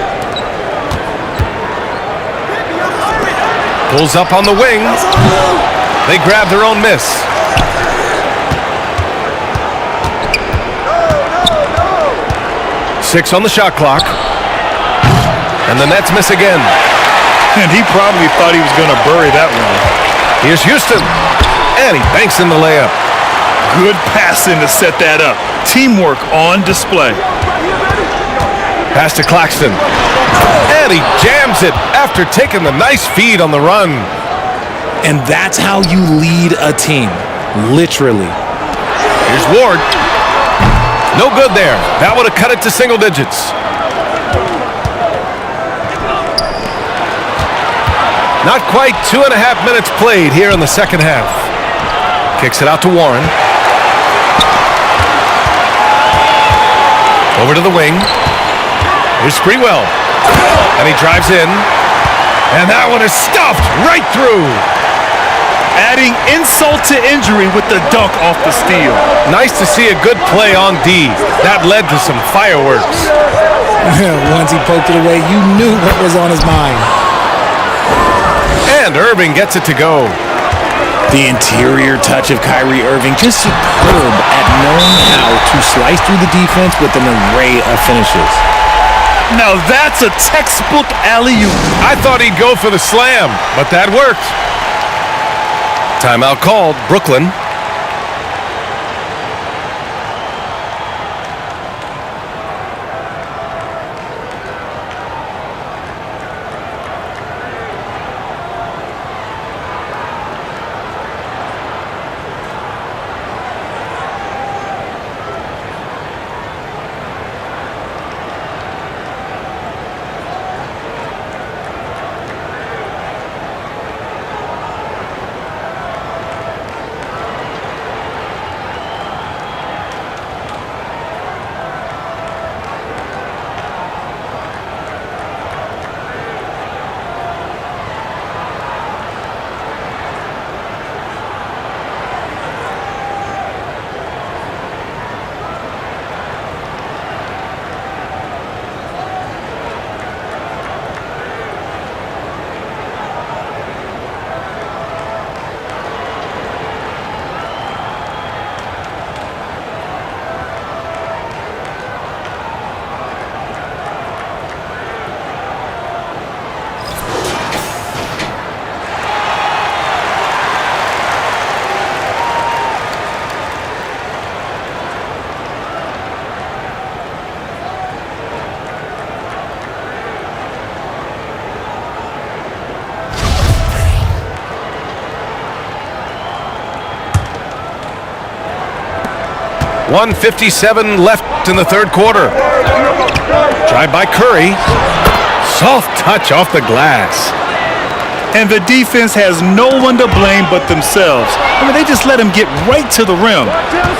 Pulls up on the wing. They grab their own miss. Six on the shot clock. And the Nets miss again. And he probably thought he was going to bury that one. Here's Houston. And he banks in the layup. Good passing to set that up. Teamwork on display. Pass to Claxton. And he jams it after taking the nice feed on the run. And that's how you lead a team, literally. Here's Ward. No good there. That would have cut it to single digits. Not quite 2.5 minutes played here in the second half. Kicks it out to Warren. Over to the wing. Here's Sprewell. And he drives in. And that one is stuffed right through. Adding insult to injury with the dunk off the steal. Nice to see a good play on D. That led to some fireworks. Once he poked it away, you knew what was on his mind. And Irving gets it to go. The interior touch of Kyrie Irving, just superb at knowing how to slice through the defense with an array of finishes. Now that's a textbook alley-oop. I thought he'd go for the slam, but that worked. Timeout called, Brooklyn. .157 left in the third quarter. Drive by Curry. Soft touch off the glass. And the defense has no one to blame but themselves. I mean, they just let him get right to the rim.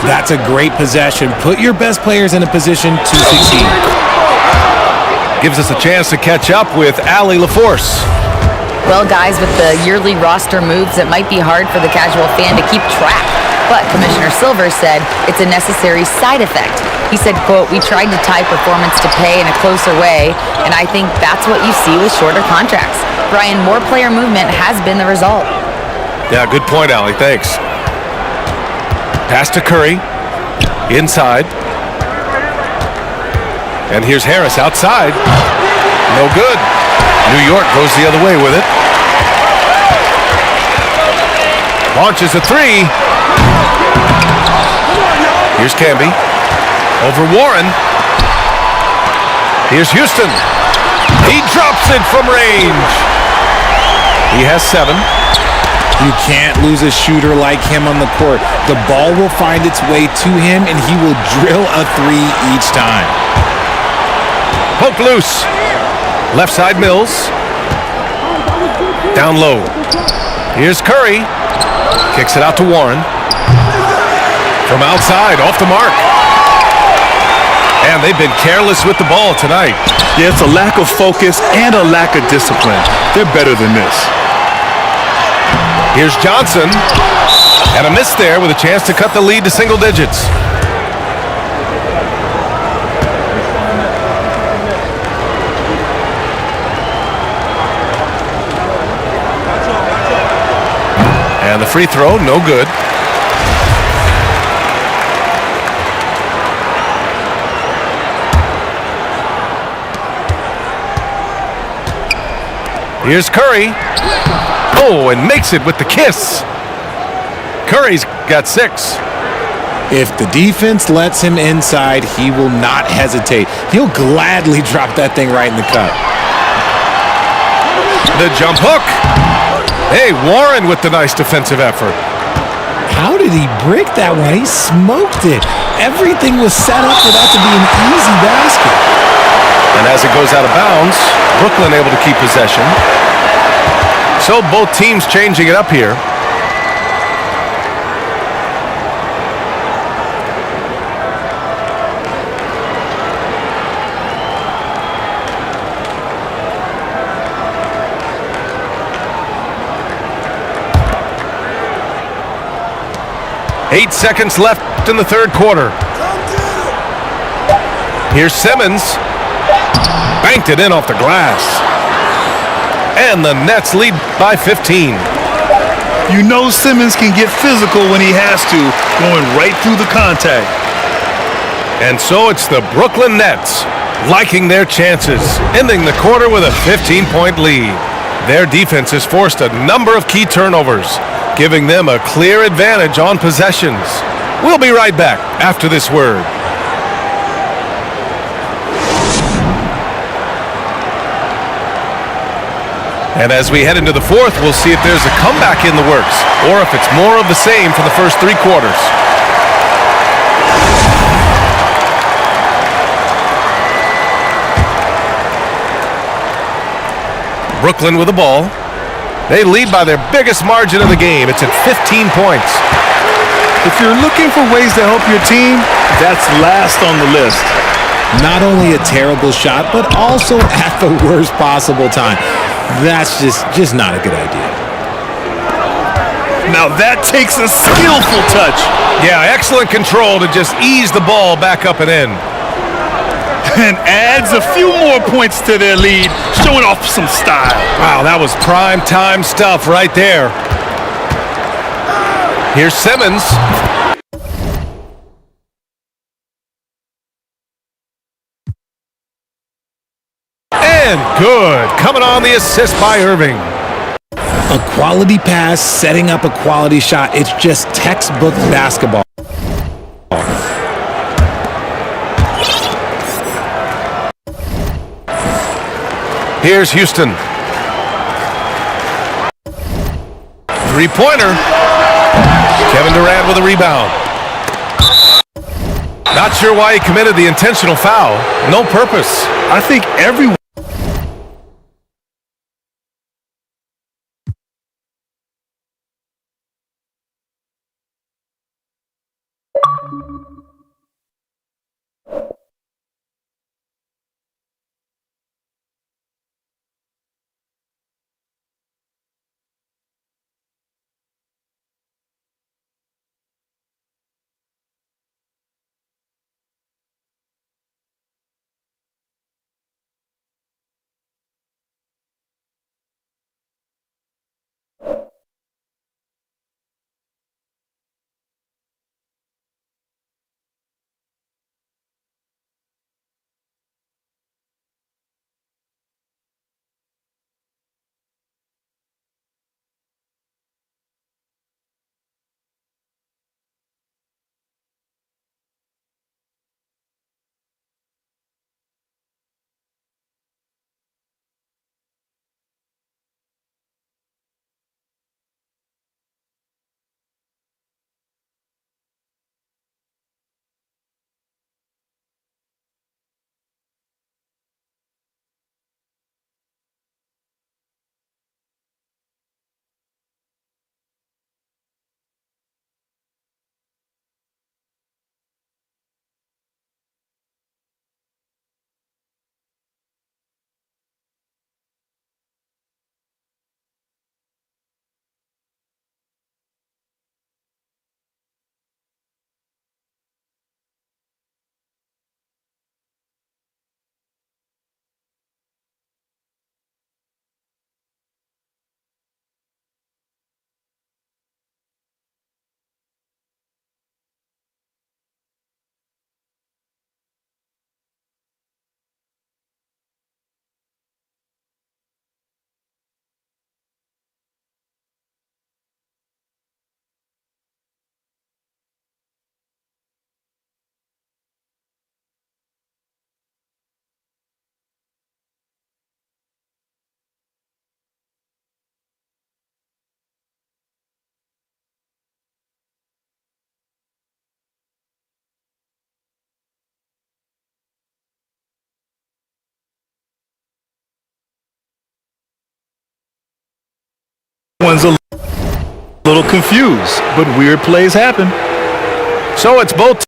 That's a great possession. Put your best players in a position to succeed. Gives us a chance to catch up with Allie LaForce. Well, guys, with the yearly roster moves, it might be hard for the casual fan to keep track. But Commissioner Silver said it's a necessary side effect. He said, quote, "We tried to tie performance to pay in a closer way, and I think that's what you see with shorter contracts." Brian, more player movement has been the result. Yeah, good point, Allie. Thanks. Pass to Curry. Inside. And here's Harris outside. No good. New York goes the other way with it. Launches a three. Here's Camby. Over Warren. Here's Houston. He drops it from range. He has 7. You can't lose a shooter like him on the court. The ball will find its way to him, and he will drill a 3 each time. Poke loose. Left side Mills. Down low. Here's Curry. Kicks it out to Warren. From outside, off the mark. And they've been careless with the ball tonight. Yeah, it's a lack of focus and a lack of discipline. They're better than this. Here's Johnson. And a miss there with a chance to cut the lead to single digits. And the free throw, no good. Here's Curry. Oh, and makes it with the kiss. Curry's got 6. If the defense lets him inside, he will not hesitate. He'll gladly drop that thing right in the cup. The jump hook. Hey, Warren with the nice defensive effort. How did he brick that one? He smoked it. Everything was set up for that to be an easy basket. And as it goes out of bounds, Brooklyn able to keep possession. So both teams changing it up here. Eight seconds left in the third quarter. Here's Simmons. Banked it in off the glass. And the Nets lead by 15. You know Simmons can get physical when he has to, going right through the contact. And so it's the Brooklyn Nets liking their chances, ending the quarter with a 15-point lead. Their defense has forced a number of key turnovers, giving them a clear advantage on possessions. We'll be right back after this word. And as we head into the fourth, we'll see if there's a comeback in the works or if it's more of the same for the first three quarters. Brooklyn with the ball. They lead by their biggest margin of the game. It's at 15 points. If you're looking for ways to help your team, that's last on the list. Not only a terrible shot, but also at the worst possible time. That's just not a good idea. Now that takes a skillful touch. Yeah, excellent control to just ease the ball back up and in. And adds a few more points to their lead, showing off some style. Wow, that was prime time stuff right there. Here's Simmons. And good. Coming on the assist by Irving. A quality pass, setting up a quality shot. It's just textbook basketball. Here's Houston. Three-pointer. Kevin Durant with a rebound. Not sure why he committed the intentional foul. No purpose. I think everyone one's a little confused, but weird plays happen. So it's both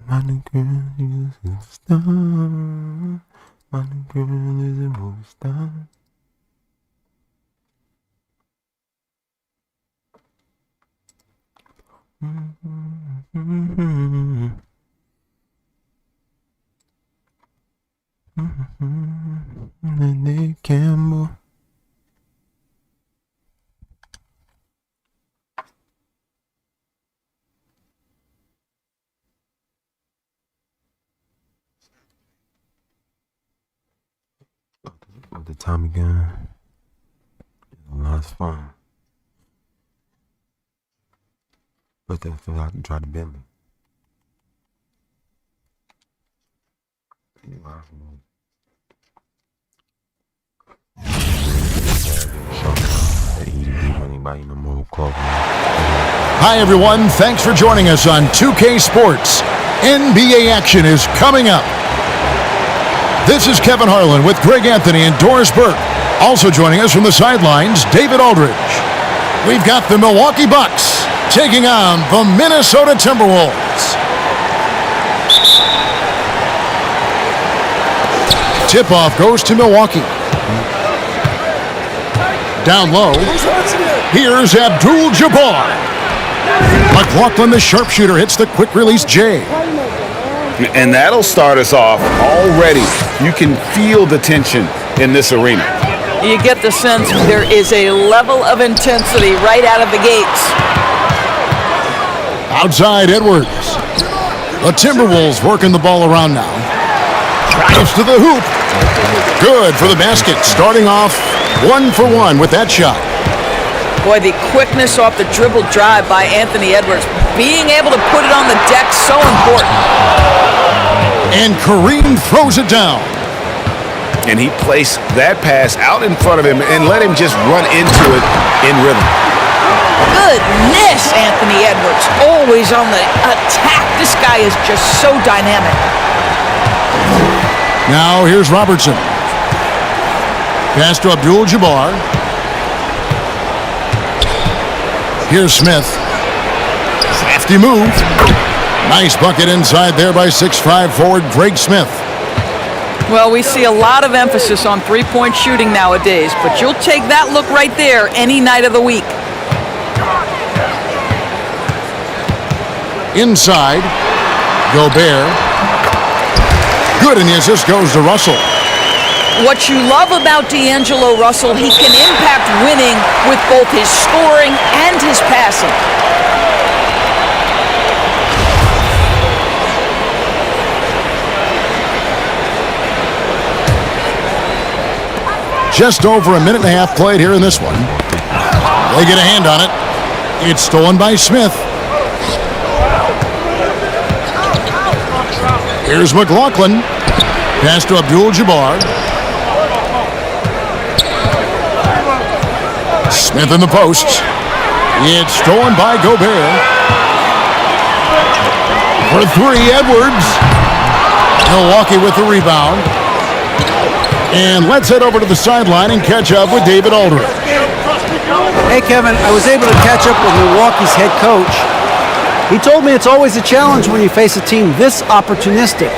My girl is a star. My girl is a movie star. Nick Campbell. With the Tommy gun, a lot of fun. But they feel I can try to bend me. Hi, everyone. Thanks for joining us on 2K Sports. NBA action is coming up. This is Kevin Harlan with Greg Anthony and Doris Burke. Also joining us from the sidelines, David Aldridge. We've got the Milwaukee Bucks taking on the Minnesota Timberwolves. Tip-off goes to Milwaukee. Down low, here's Abdul-Jabbar. McLaughlin, the sharpshooter, hits the quick-release J. And that'll start us off already. You can feel the tension in this arena. You get the sense there is a level of intensity right out of the gates. Outside Edwards. The Timberwolves working the ball around now. Drives to the hoop. Good for the basket. Starting off 1 for 1 with that shot. Boy, the quickness off the dribble drive by Anthony Edwards. Being able to put it on the deck, so important. And Kareem throws it down. And he placed that pass out in front of him and let him just run into it in rhythm. Goodness, Anthony Edwards. Always on the attack. This guy is just so dynamic. Now here's Robertson. Pass to Abdul-Jabbar. Here's Smith. Crafty move. Nice bucket inside there by 6'5" forward Greg Smith. Well, we see a lot of emphasis on three-point shooting nowadays, but you'll take that look right there any night of the week. Inside, Gobert. Good, and the assist goes to Russell. What you love about D'Angelo Russell, he can impact winning with both his scoring and his passing. Just over a minute and a half played here in this one. They get a hand on it. It's stolen by Smith. Here's McLaughlin. Pass to Abdul-Jabbar. Smith in the post. It's stolen by Gobert. For three, Edwards. Milwaukee with the rebound. And let's head over to the sideline and catch up with David Aldridge. Hey, Kevin, I was able to catch up with Milwaukee's head coach. He told me it's always a challenge when you face a team this opportunistic.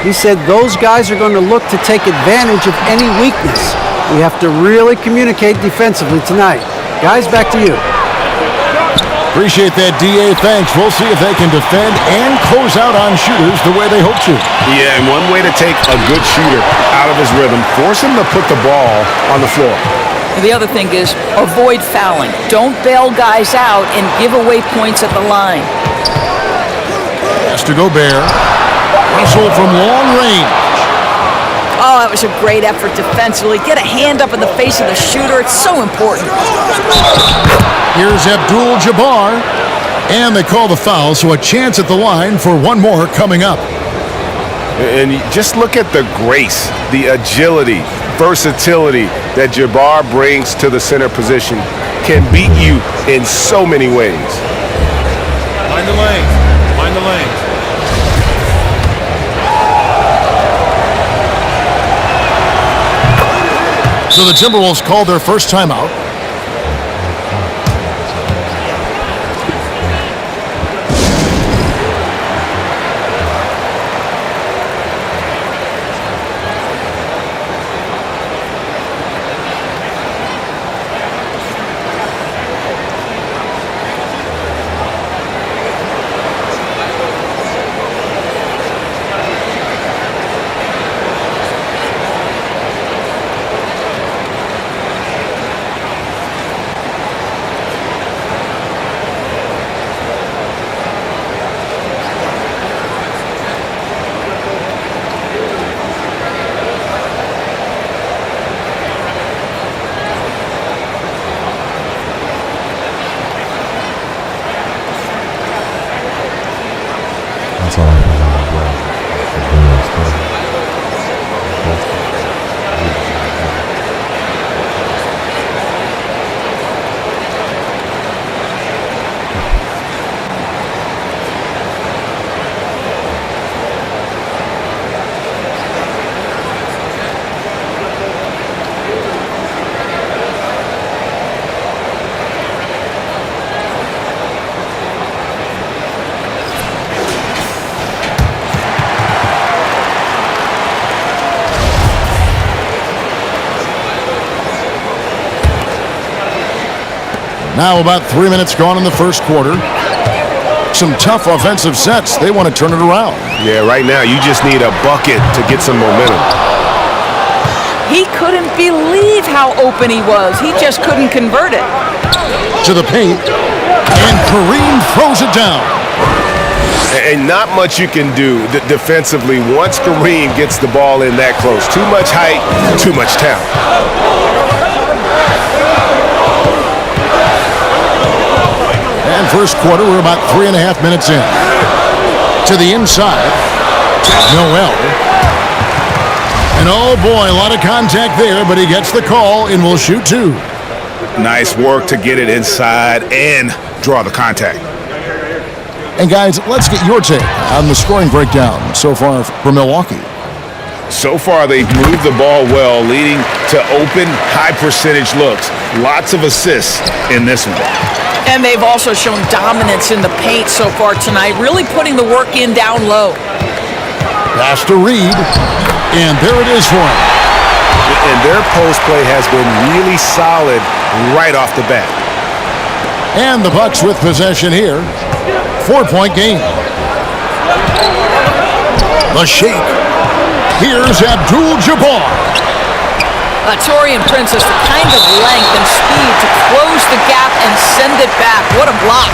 He said those guys are going to look to take advantage of any weakness. We have to really communicate defensively tonight. Guys, back to you. Appreciate that, D.A. Thanks. We'll see if they can defend and close out on shooters the way they hope to. Yeah, and one way to take a good shooter out of his rhythm, force him to put the ball on the floor. The other thing is avoid fouling. Don't bail guys out and give away points at the line. Pass to Gobert. Russell from long range. Oh, that was a great effort defensively. Get a hand up in the face of the shooter. It's so important. Here's Abdul-Jabbar. And they call the foul, so a chance at the line for one more coming up. And just look at the grace, the agility, versatility that Jabbar brings to the center position. Can beat you in so many ways. Mind the lanes. Mind the lanes. So the Timberwolves called their first timeout. That's all I can do as well. Now about 3 minutes gone in the first quarter. Some tough offensive sets. They want to turn it around. Yeah, right now you just need a bucket to get some momentum. He couldn't believe how open he was. He just couldn't convert it. To the paint, and Kareem throws it down. And not much you can do defensively once Kareem gets the ball in that close. Too much height, too much talent. And first quarter, we're about 3.5 minutes in. To the inside, Noel. And oh boy, a lot of contact there, but he gets the call and will shoot two. Nice work to get it inside and draw the contact. And guys, let's get your take on the scoring breakdown so far for Milwaukee. So far, they've moved the ball well, leading to open, high-percentage looks. Lots of assists in this one. And they've also shown dominance in the paint so far tonight, really putting the work in down low. Pass to Reed, and there it is for him. And their post play has been really solid right off the bat. And the Bucks with possession here. 4-point game. The shake. Here's Abdul-Jabbar. Taurean Prince has the kind of length and speed to close the gap and send it back. What a block.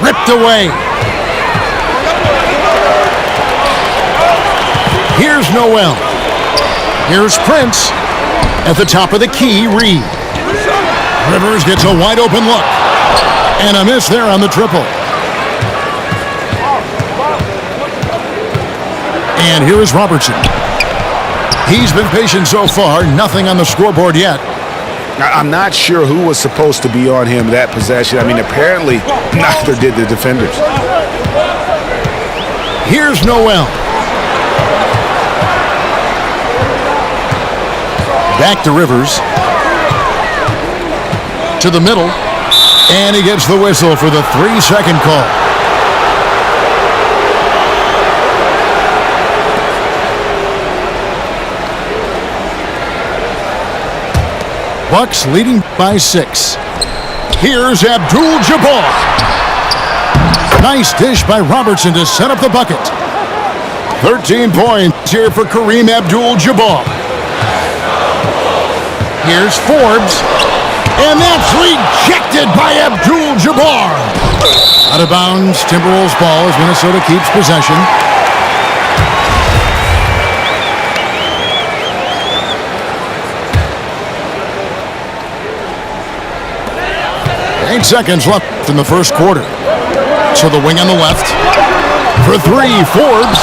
Ripped away. Here's Noel. Here's Prince. At the top of the key, Reed. Rivers gets a wide open look. And a miss there on the triple. And here is Robertson. He's been patient so far. Nothing on the scoreboard yet. I'm not sure who was supposed to be on him that possession. I mean, apparently neither did the defenders. Here's Noel. Back to Rivers. To the middle. And he gets the whistle for the 3-second call. Bucks leading by 6. Here's Abdul-Jabbar. Nice dish by Robertson to set up the bucket. 13 points here for Kareem Abdul-Jabbar. Here's Forbes. And that's rejected by Abdul-Jabbar. Out of bounds, Timberwolves ball as Minnesota keeps possession. Eight seconds left in the first quarter. So the wing on the left. For three, Forbes.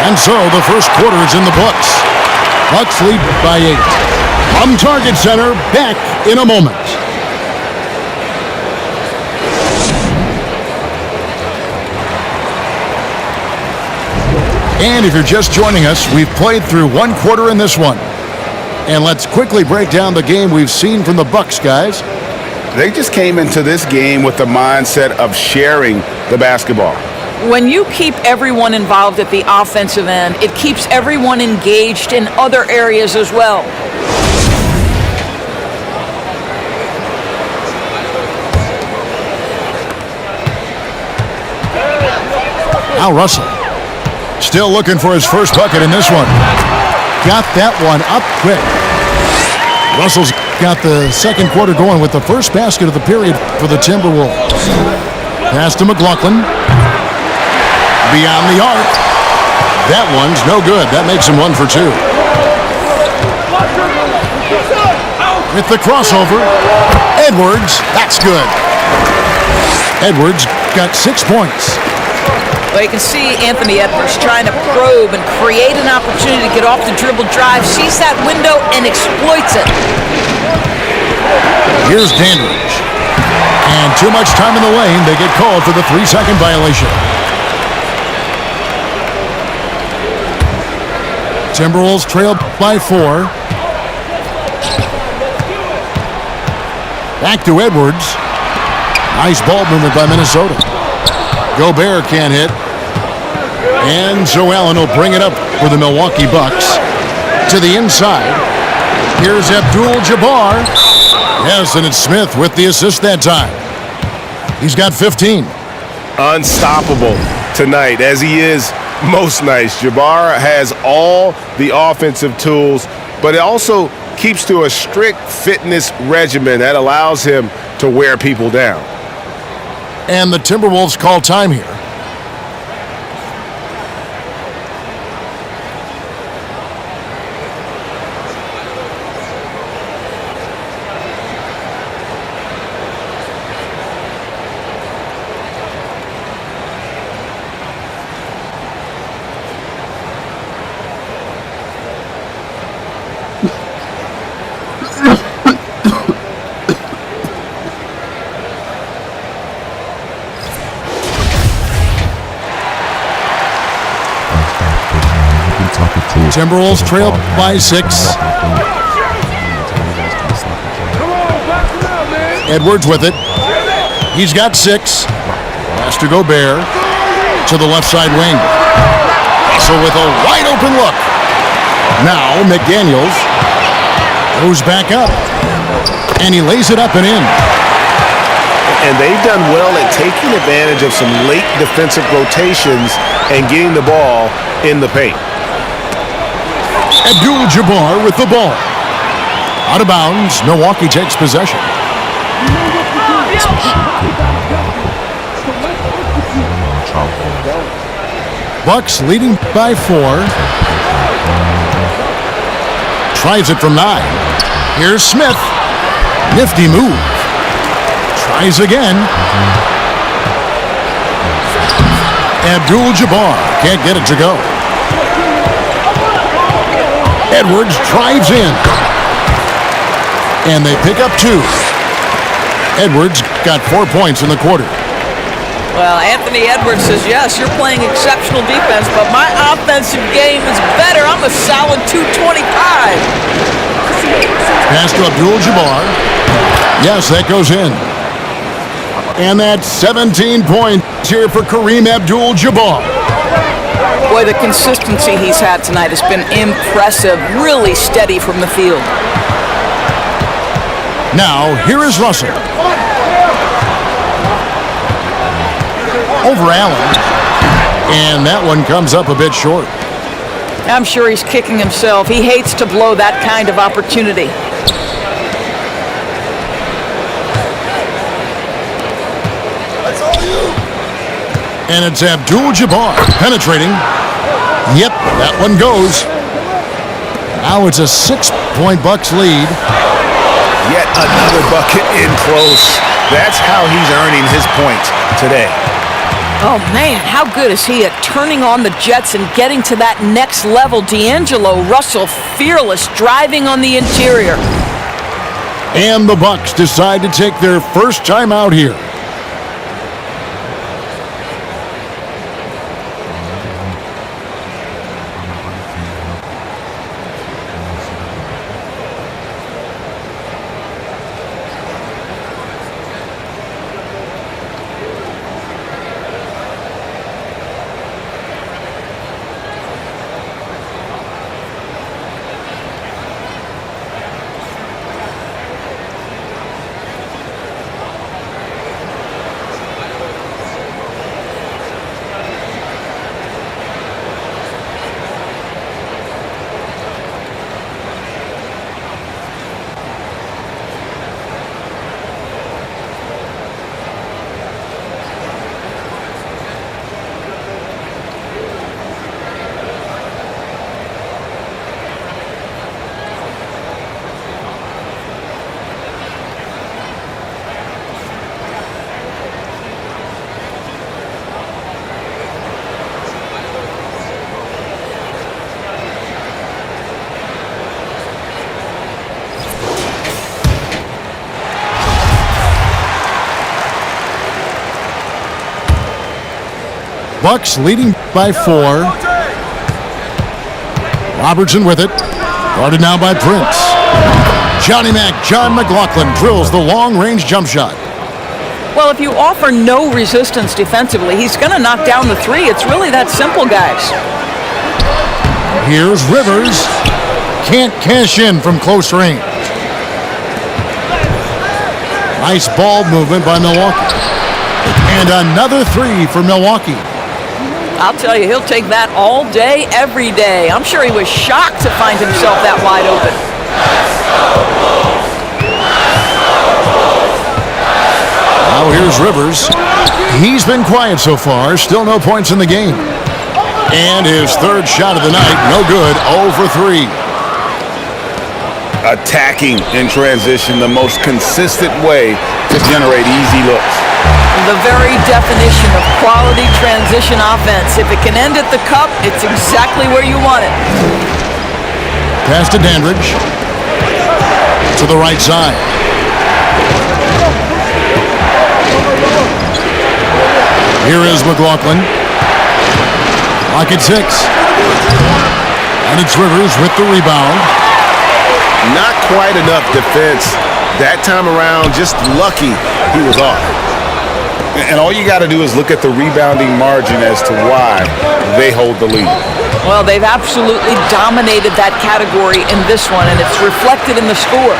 And so the first quarter is in the books. Bucks lead by 8. From Target Center, back in a moment. And if you're just joining us, we've played through one quarter in this one. And let's quickly break down the game we've seen from the Bucks, guys. They just came into this game with the mindset of sharing the basketball. When you keep everyone involved at the offensive end, it keeps everyone engaged in other areas as well. Now Russell. Still looking for his first bucket in this one. Got that one up quick. Russell's got the second quarter going with the first basket of the period for the Timberwolves. Pass to McLaughlin. Beyond the arc. That one's no good. That makes him 1 for 2. with the crossover. Edwards, that's good. Edwards got 6 points. Well, you can see Anthony Edwards trying to probe and create an opportunity to get off the dribble drive, sees that window and exploits it. Here's Dandridge. And too much time in the lane. They get called for the 3-second violation. Timberwolves trail by 4. Back to Edwards. Nice ball movement by Minnesota. Gobert can't hit. And Joe Allen will bring it up for the Milwaukee Bucks. To the inside. Here's Abdul-Jabbar. Yes, and it's Smith with the assist that time. He's got 15. Unstoppable tonight, as he is most nights. Jabbar has all the offensive tools, but it also keeps to a strict fitness regimen that allows him to wear people down. And the Timberwolves call time here. Timberwolves trail by 6. Edwards with it. He's got 6. Pass to Gobert. To the left side wing. Russell with a wide open look. Now McDaniels goes back up. And he lays it up and in. And they've done well at taking advantage of some late defensive rotations and getting the ball in the paint. Abdul-Jabbar with the ball. Out of bounds, Milwaukee takes possession. Bucks leading by 4. Tries it from 9. Here's Smith. Nifty move. Tries again. Abdul-Jabbar can't get it to go. Edwards drives in. And they pick up 2. Edwards got 4 points in the quarter. Well, Anthony Edwards says, yes, you're playing exceptional defense, but my offensive game is better. I'm a solid 225. Pass to Abdul-Jabbar. Yes, that goes in. And that's 17 points here for Kareem Abdul-Jabbar. Boy, the consistency he's had tonight has been impressive. Really steady from the field. Now, here is Russell. Over Allen. And that one comes up a bit short. I'm sure he's kicking himself. He hates to blow that kind of opportunity. And it's Abdul-Jabbar penetrating. Yep, that one goes. Now it's a 6-point Bucks lead. Yet another bucket in close. That's how he's earning his points today. Oh, man, how good is he at turning on the Jets and getting to that next level? D'Angelo Russell, fearless, driving on the interior. And the Bucks decide to take their first time out here. Bucks leading by 4. Robertson with it. Guarded now by Prince. John McLaughlin drills the long-range jump shot. Well, if you offer no resistance defensively, he's going to knock down the three. It's really that simple, guys. Here's Rivers. Can't cash in from close range. Nice ball movement by Milwaukee. And another three for Milwaukee. I'll tell you, he'll take that all day, every day. I'm sure he was shocked to find himself that wide open. Now here's Rivers. He's been quiet so far. Still no points in the game. And his third shot of the night, no good, 0 for 3. Attacking in transition, the most consistent way to generate easy looks. The very definition of quality transition offense. If it can end at the cup, it's exactly where you want it. Pass to Dandridge. To the right side. Here is McLaughlin. Lock at 6. And it's Rivers with the rebound. Not quite enough defense that time around. Just lucky he was off. And all you got to do is look at the rebounding margin as to why they hold the lead. Well, they've absolutely dominated that category in this one, and it's reflected in the score.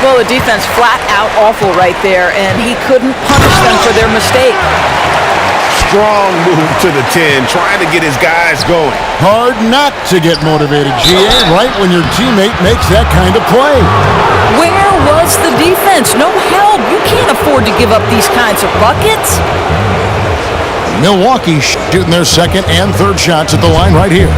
Well, the defense flat out awful right there, and he couldn't punish them for their mistake. Strong move to the 10, trying to get his guys going. Hard not to get motivated, GA, right when your teammate makes that kind of play. Where was the defense? No help. You can't afford to give up these kinds of buckets. Milwaukee shooting their second and third shots at the line right here.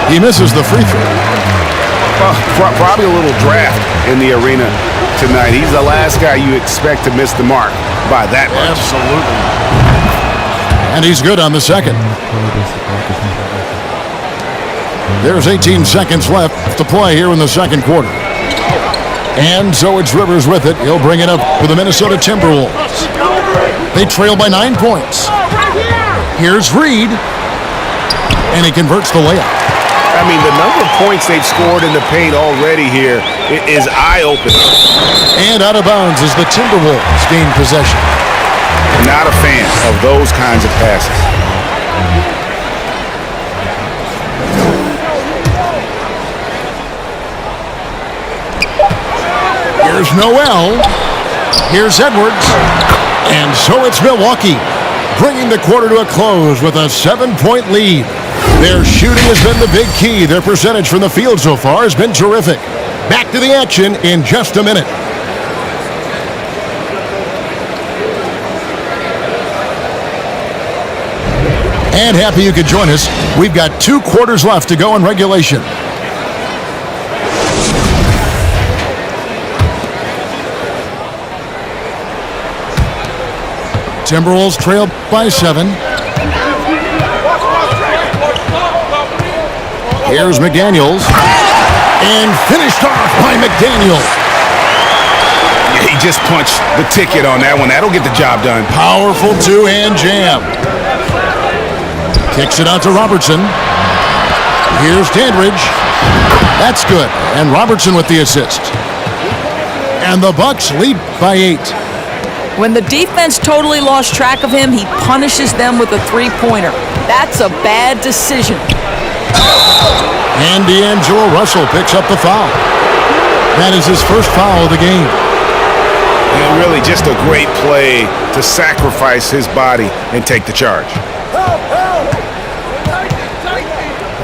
He misses the free throw. Probably a little draft in the arena tonight. He's the last guy you expect to miss the mark by that much. Absolutely. And he's good on the second. There's 18 seconds left to play here in the second quarter. And so it's Rivers with it. He'll bring it up for the Minnesota Timberwolves. They trail by 9 points. Here's Reed. And he converts the layup. I mean, the number of points they've scored in the paint already here is eye-opening. And out of bounds as the Timberwolves gain possession. Not a fan of those kinds of passes. Here's Noel. Here's Edwards. And so it's Milwaukee, bringing the quarter to a close with a 7-point lead. Their shooting has been the big key. Their percentage from the field so far has been terrific. Back to the action in just a minute. And happy you could join us. We've got 2 quarters left to go in regulation. Timberwolves trail by 7. Here's McDaniels. And finished off by McDaniels. He just punched the ticket on that one. That'll get the job done. Powerful two-hand jam. Kicks it out to Robertson. Here's Dandridge. That's good. And Robertson with the assist. And the Bucks lead by 8. When the defense totally lost track of him, he punishes them with a three-pointer. That's a bad decision. And D'Angelo Russell picks up the foul. That is his first foul of the game. And really just a great play to sacrifice his body and take the charge.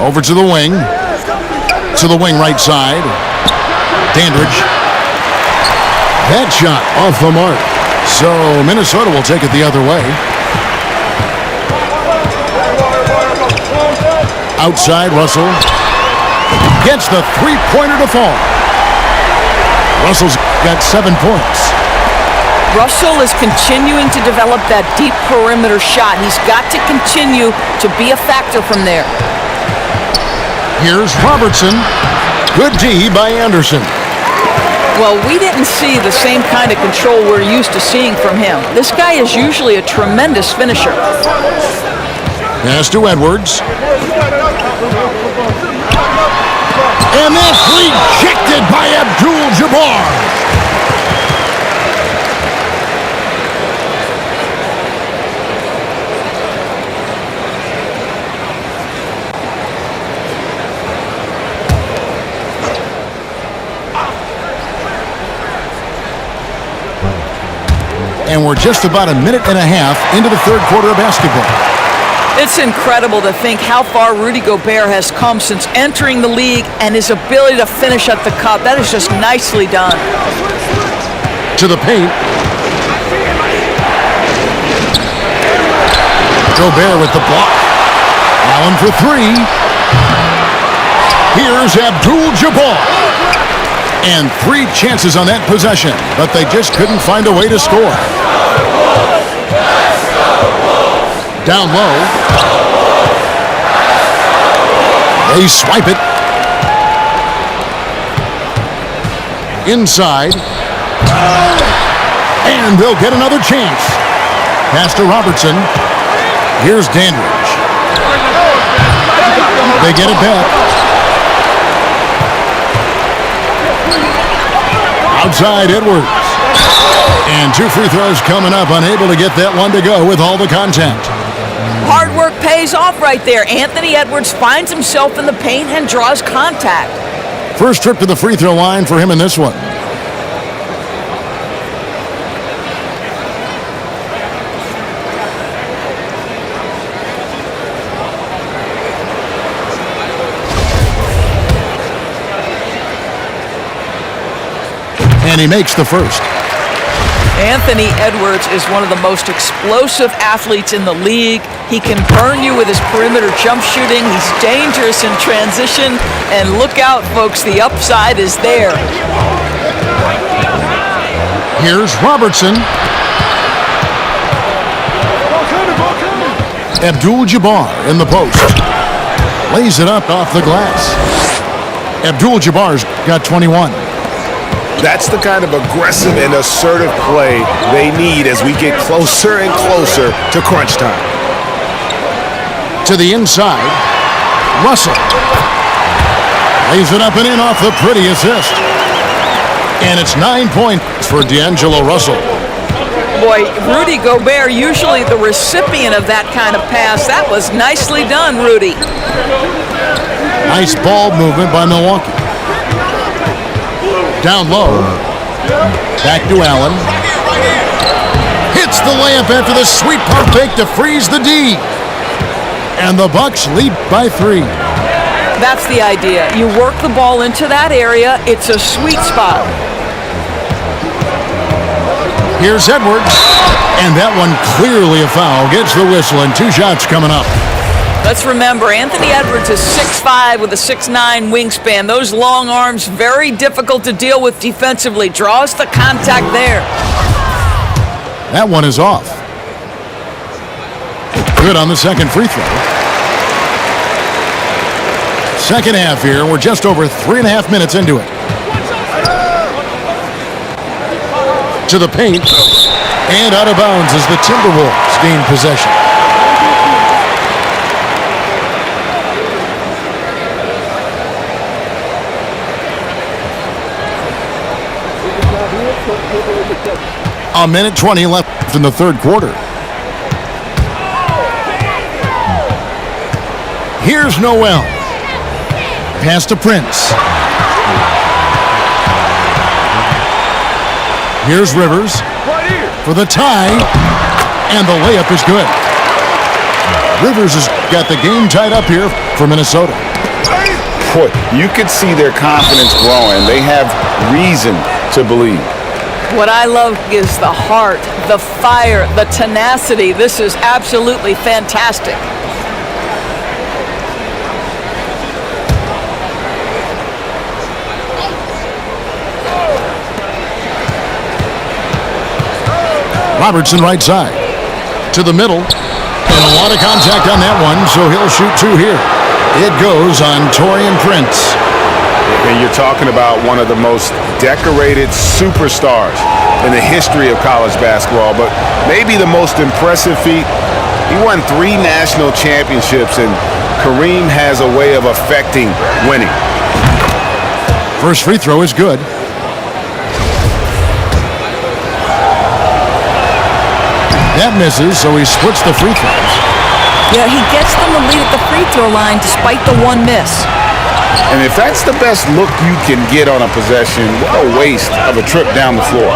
Over to the wing. To the wing right side. Dandridge. That shot off the mark. So Minnesota will take it the other way. Outside, Russell gets the three-pointer to fall. Russell's got 7 points. Russell is continuing to develop that deep perimeter shot. He's got to continue to be a factor from there. Here's Robertson. Good D by Anderson. Well, we didn't see the same kind of control we're used to seeing from him. This guy is usually a tremendous finisher. Pass to Edwards. And that's rejected by Abdul-Jabbar. And we're just about a minute and a half into the third quarter of basketball. It's incredible to think how far Rudy Gobert has come since entering the league and his ability to finish at the cup. That is just nicely done. To the paint. Gobert with the block. Allen for three. Here's Abdul-Jabbar. And 3 chances on that possession, but they just couldn't find a way to score. Down low. They swipe it. Inside. And they'll get another chance. Pass to Robertson. Here's Dandridge. They get it back. Outside Edwards. And 2 free throws coming up. Unable to get that one to go with all the contact. Hard work pays off right there. Anthony Edwards finds himself in the paint and draws contact. First trip to the free throw line for him in this one. And he makes the first. Anthony Edwards is one of the most explosive athletes in the league. He can burn you with his perimeter jump shooting. He's dangerous in transition. And look out, folks, the upside is there. Here's Robertson. Abdul-Jabbar in the post. Lays it up off the glass. Abdul-Jabbar's got 21. That's the kind of aggressive and assertive play they need as we get closer and closer to crunch time. To the inside, Russell. Lays it up and in off the pretty assist. And it's 9 points for D'Angelo Russell. Boy, Rudy Gobert, usually the recipient of that kind of pass. That was nicely done, Rudy. Nice ball movement by Milwaukee. Down low. Back to Allen. Hits the layup after the sweet pump fake to freeze the D. And the Bucks lead by 3. That's the idea. You work the ball into that area. It's a sweet spot. Here's Edwards. And that one clearly a foul. Gets the whistle and 2 shots coming up. Let's remember, Anthony Edwards is 6'5" with a 6'9" wingspan. Those long arms, very difficult to deal with defensively. Draws the contact there. That one is off. Good on the second free throw. Second half here. We're just over 3.5 minutes into it. To the paint. And out of bounds as the Timberwolves gain possession. A minute 20 left in the third quarter. Here's Noel. Pass to Prince. Here's Rivers for the tie, and the layup is good. Rivers has got the game tied up here for Minnesota. Boy, you could see their confidence growing. They have reason to believe. What I love is the heart, the fire, the tenacity. This is absolutely fantastic. Robertson right side. To the middle. And a lot of contact on that one, so he'll shoot 2 here. It goes on Taurean Prince. And you're talking about one of the most decorated superstars in the history of college basketball, but maybe the most impressive feat. He won 3 national championships, and Kareem has a way of affecting winning. First free throw is good. That misses, so he splits the free throws. Yeah, he gets them the lead at the free throw line despite the 1 miss. And if that's the best look you can get on a possession, what a waste of a trip down the floor.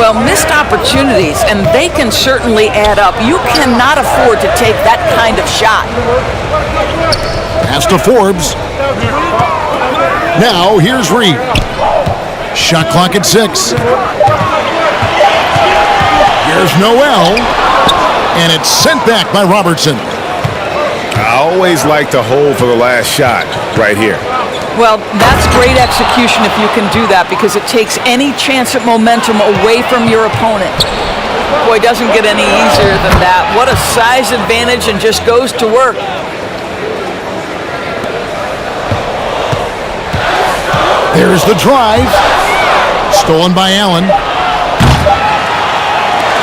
Well, missed opportunities, and they can certainly add up. You cannot afford to take that kind of shot. Pass to Forbes. Now, here's Reed. Shot clock at 6. Here's Noel. And it's sent back by Robertson. I always like to hold for the last shot right here. Well, that's great execution if you can do that, because it takes any chance at momentum away from your opponent. Boy, it doesn't get any easier than that. What a size advantage, and just goes to work. There's the drive. Stolen by Allen.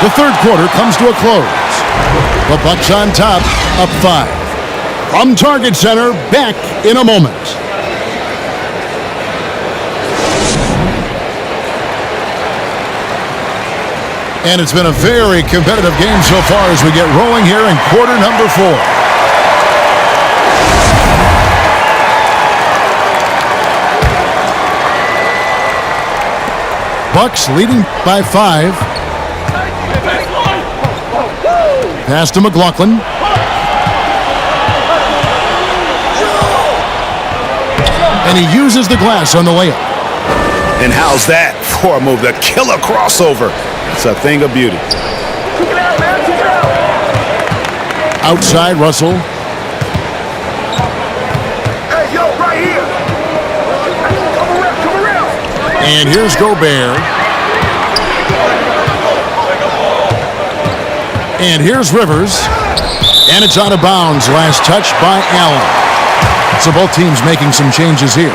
The third quarter comes to a close. The Bucks on top, up 5. From Target Center, back in a moment. And it's been a very competitive game so far as we get rolling here in quarter number 4. Bucks leading by 5. Pass to McLaughlin. And he uses the glass on the layup. And how's that for a move? The killer crossover. It's a thing of beauty. Outside, Russell. Hey, yo, right here. Come around. And here's Gobert. And here's Rivers. And it's out of bounds. Last touch by Allen. So both teams making some changes here.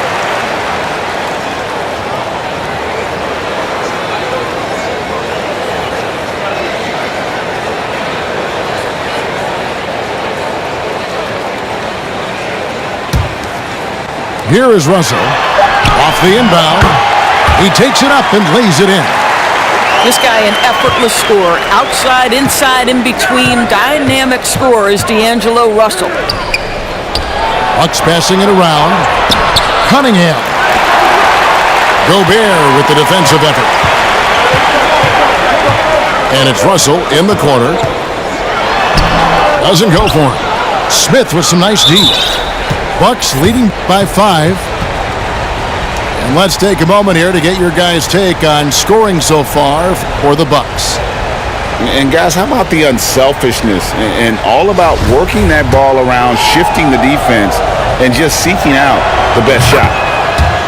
Here is Russell. Off the inbound. He takes it up and lays it in. This guy, an effortless scorer. Outside, inside, in between. Dynamic scorer is D'Angelo Russell. Bucks passing it around. Cunningham. Gobert with the defensive effort. And it's Russell in the corner. Doesn't go for him. Smith with some nice D. Bucks leading by 5. And let's take a moment here to get your guys' take on scoring so far for the Bucks. And guys, how about the unselfishness and all about working that ball around, shifting the defense, and just seeking out the best shot?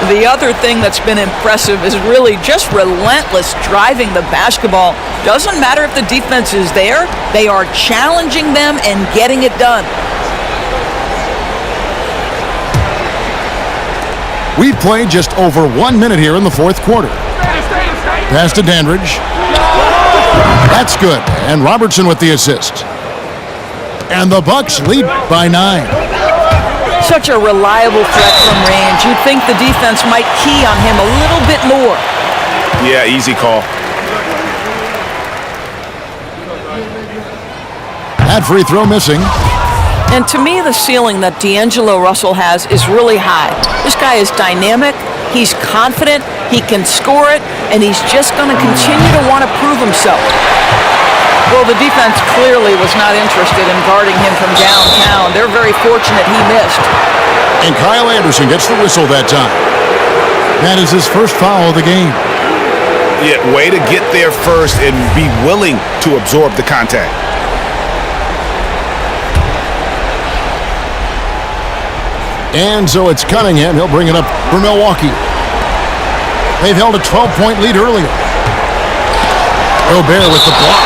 The other thing that's been impressive is really just relentless driving the basketball. Doesn't matter if the defense is there, they are challenging them and getting it done. We've played just over 1 minute here in the fourth quarter. Pass to Dandridge. That's good. And Robertson with the assist. And the Bucks lead by 9. Such a reliable threat from range. You'd think the defense might key on him a little bit more. Yeah, easy call. That free throw missing. And to me, the ceiling that D'Angelo Russell has is really high. This guy is dynamic, he's confident, he can score it, and he's just going to continue to want to prove himself. Well, the defense clearly was not interested in guarding him from downtown. They're very fortunate he missed. And Kyle Anderson gets the whistle that time. That is his first foul of the game. Yeah, way to get there first and be willing to absorb the contact. And so it's Cunningham. He'll bring it up for Milwaukee. They've held a 12-point lead earlier. Gobert with the block.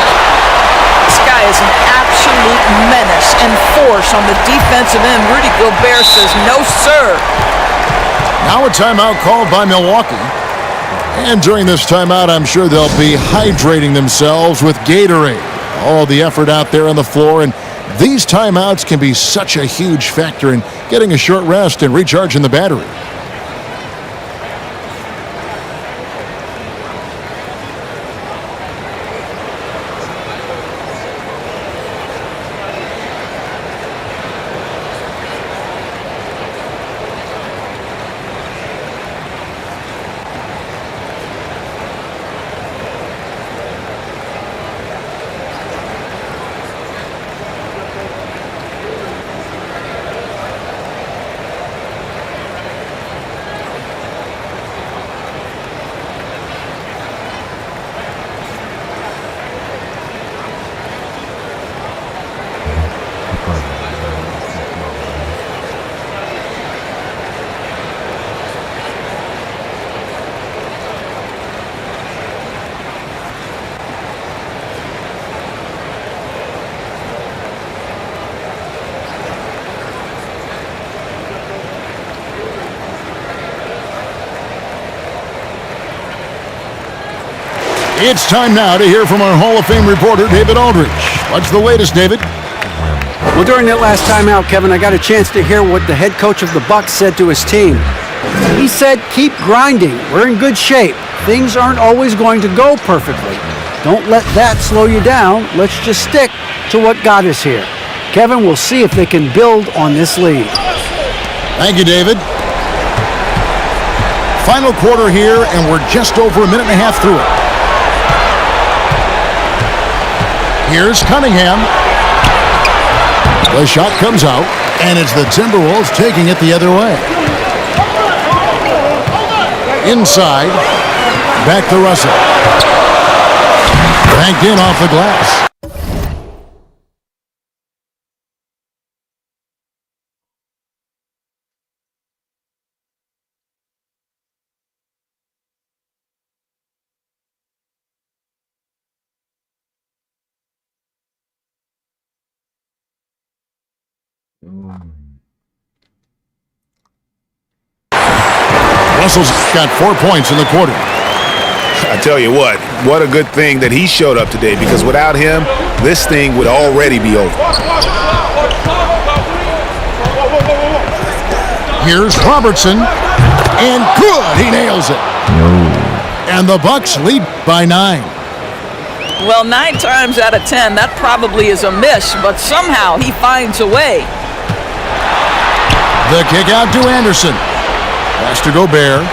is an absolute menace and force on the defensive end. Rudy Gobert says, no, sir. Now a timeout called by Milwaukee. And during this timeout, I'm sure they'll be hydrating themselves with Gatorade. All the effort out there on the floor, and these timeouts can be such a huge factor in getting a short rest and recharging the battery. It's time now to hear from our Hall of Fame reporter, David Aldridge. What's the latest, David? Well, during that last timeout, Kevin, I got a chance to hear what the head coach of the Bucks said to his team. He said, keep grinding. We're in good shape. Things aren't always going to go perfectly. Don't let that slow you down. Let's just stick to what got us here. Kevin, we'll see if they can build on this lead. Thank you, David. Final quarter here, and we're just over a minute and a half through it. Here's Cunningham. The shot comes out, and it's the Timberwolves taking it the other way. Inside, back to Russell. Banked in off the glass. Russell's got 4 points in the quarter. I tell you what a good thing that he showed up today, because without him, this thing would already be over. Here's Robertson, and good, he nails it. And the Bucks lead by 9. Well, 9 times out of 10, that probably is a miss, but somehow he finds a way. The kick out to Anderson. Pass to Gobert.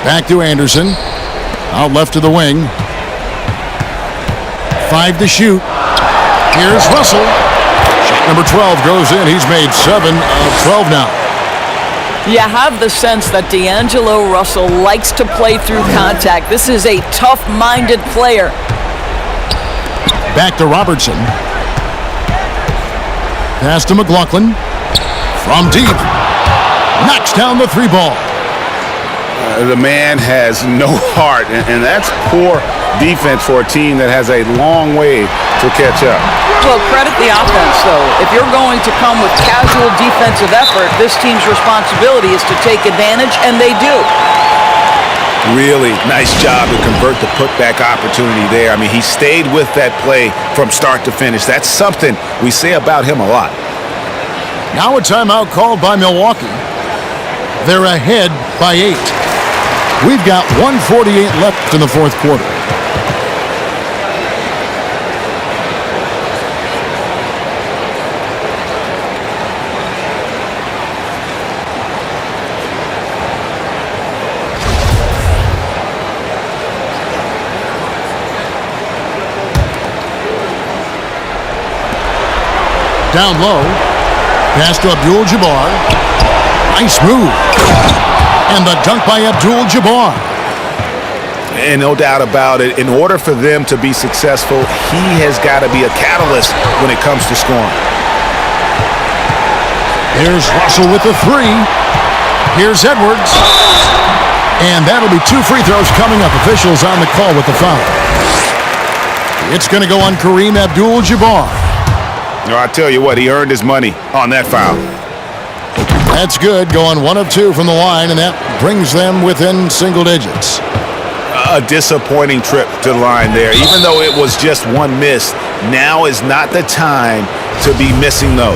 Back to Anderson. Out left to the wing. 5 to shoot. Here's Russell. Shot number 12 goes in. He's made 7 of 12 now. You have the sense that D'Angelo Russell likes to play through contact. This is a tough-minded player. Back to Robertson. Pass to McLaughlin. From deep. Knocks down the 3 ball. The man has no heart, and that's poor defense for a team that has a long way to catch up. Well, credit the offense, though. If you're going to come with casual defensive effort, this team's responsibility is to take advantage, and they do. Really nice job to convert the putback opportunity there. I mean, he stayed with that play from start to finish. That's something we say about him a lot. Now a timeout called by Milwaukee. They're ahead by 8. We've got 1:48 left in the fourth quarter. Down low. Pass to Abdul-Jabbar. Nice move. And the dunk by Abdul-Jabbar. And no doubt about it, in order for them to be successful, he has got to be a catalyst when it comes to scoring. Here's Russell with the 3. Here's Edwards. And that'll be 2 free throws coming up. Officials on the call with the foul. It's going to go on Kareem Abdul-Jabbar. No, I tell you what, he earned his money on that foul. That's good, going 1 of 2 from the line, and that brings them within single digits. A disappointing trip to the line there. Even though it was just one miss, now is not the time to be missing those.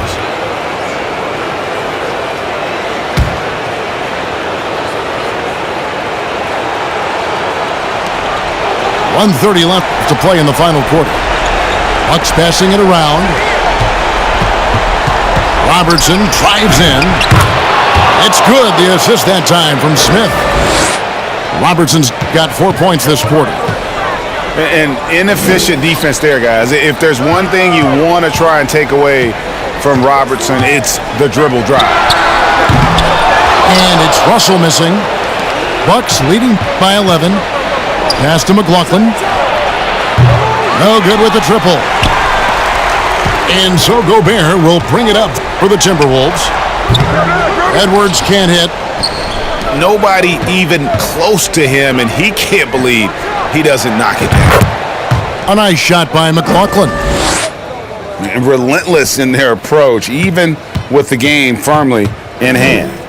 .130 left to play in the final quarter. Bucks passing it around. Robertson drives in. It's good, the assist that time from Smith. Robertson's got 4 points this quarter. And inefficient defense there, guys. If there's one thing you want to try and take away from Robertson, it's the dribble drive. And it's Russell missing. Bucks leading by 11. Pass to McLaughlin. No good with the triple. And so Gobert will bring it up for the Timberwolves. Edwards can't hit. Nobody even close to him, and he can't believe he doesn't knock it down. A nice shot by McLaughlin. And relentless in their approach, even with the game firmly in hand.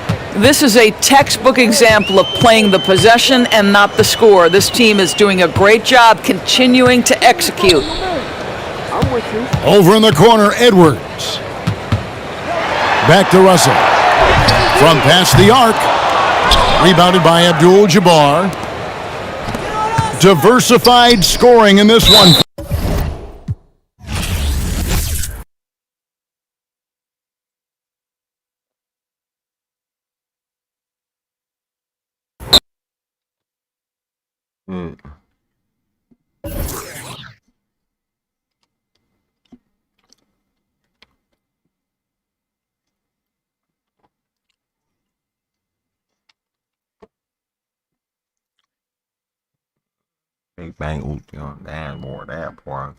This is a textbook example of playing the possession and not the score. This team is doing a great job continuing to execute. I'm with you. Over in the corner, Edwards. Back to Russell. From past the arc. Rebounded by Abdul-Jabbar. Diversified scoring in this one. Big bang Uchi on that board, that part.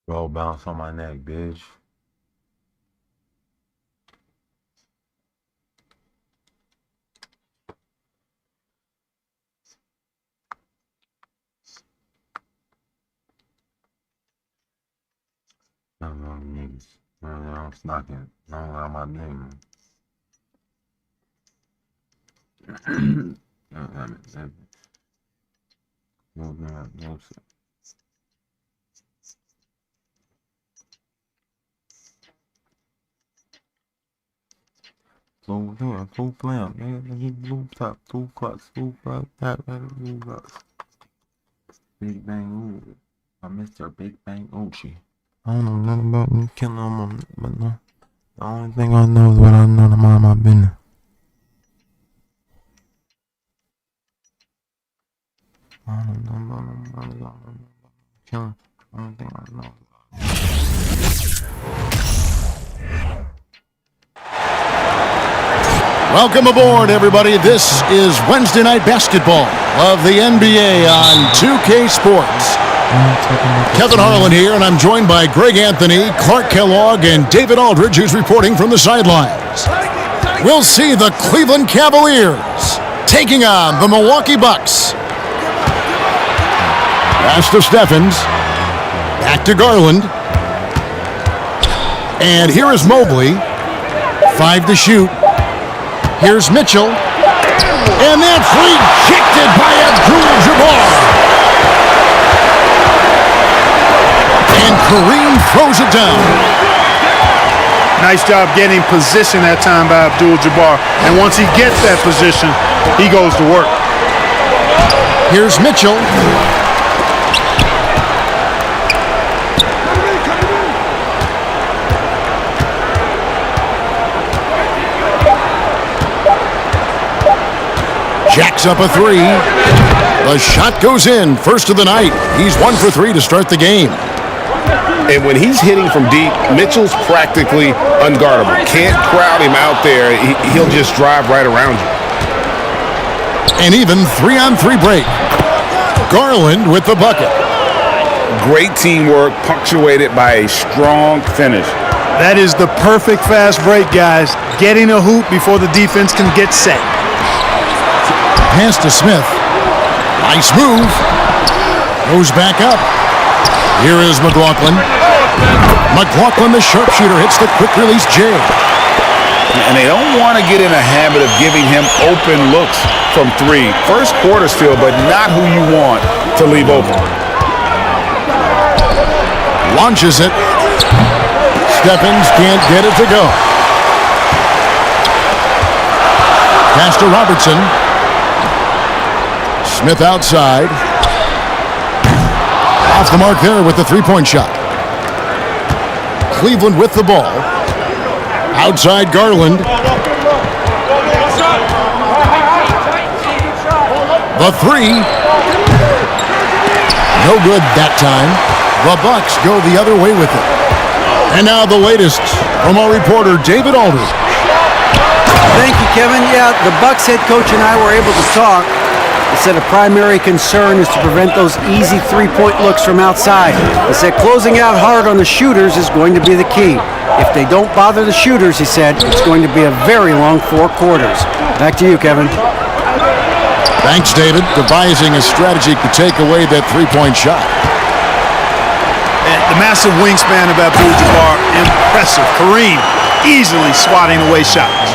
Roll bounce on my neck, bitch. No, niggas. No, I'm snocking. No, I'm my nigga. No, full plan, nigga, blue top, full clutch, full clutch, blue clutch. Big Bang Uchi. I'm Mr. Big Bang Uchi. I don't know nothing about me killing them, but no. The only thing I know is what I know to mind my business. I don't know about them, killing. The only thing I know. Welcome aboard, everybody. This is Wednesday Night Basketball of the NBA on 2K Sports. Kevin Harlan here, and I'm joined by Greg Anthony, Clark Kellogg, and David Aldridge, who's reporting from the sidelines. We'll see the Cleveland Cavaliers taking on the Milwaukee Bucks. Pass to Steffens. Back to Garland. And here is Mobley. 5 to shoot. Here's Mitchell. And that's rejected by Abdul-Jabbar. And Kareem throws it down. Nice job getting position that time by Abdul-Jabbar. And once he gets that position, he goes to work. Here's Mitchell. Jacks up a 3. The shot goes in. First of the night. He's 1 for 3 to start the game. And when he's hitting from deep, Mitchell's practically unguardable. Can't crowd him out there. He'll just drive right around you. An even 3-on-3 break. Garland with the bucket. Great teamwork, punctuated by a strong finish. That is the perfect fast break, guys. Getting a hoop before the defense can get set. Pass to Smith. Nice move. Goes back up. Here is McLaughlin. McLaughlin, the sharpshooter, hits the quick release J. And they don't want to get in a habit of giving him open looks from 3. First quarter still, but not who you want to leave open. Launches it. Steffens can't get it to go. Pass to Robertson. Smith outside. Off the mark there with the three-point shot. Cleveland with the ball. Outside Garland. The 3. No good that time. The Bucks go the other way with it. And now the latest from our reporter, David Aldridge. Thank you, Kevin. Yeah, the Bucks head coach and I were able to talk. He said a primary concern is to prevent those easy three-point looks from outside. He said closing out hard on the shooters is going to be the key. If they don't bother the shooters, he said, it's going to be a very long 4 quarters. Back to you, Kevin. Thanks, David. Devising a strategy to take away that three-point shot. And the massive wingspan of Abdul-Jabbar, impressive. Kareem easily swatting away shots.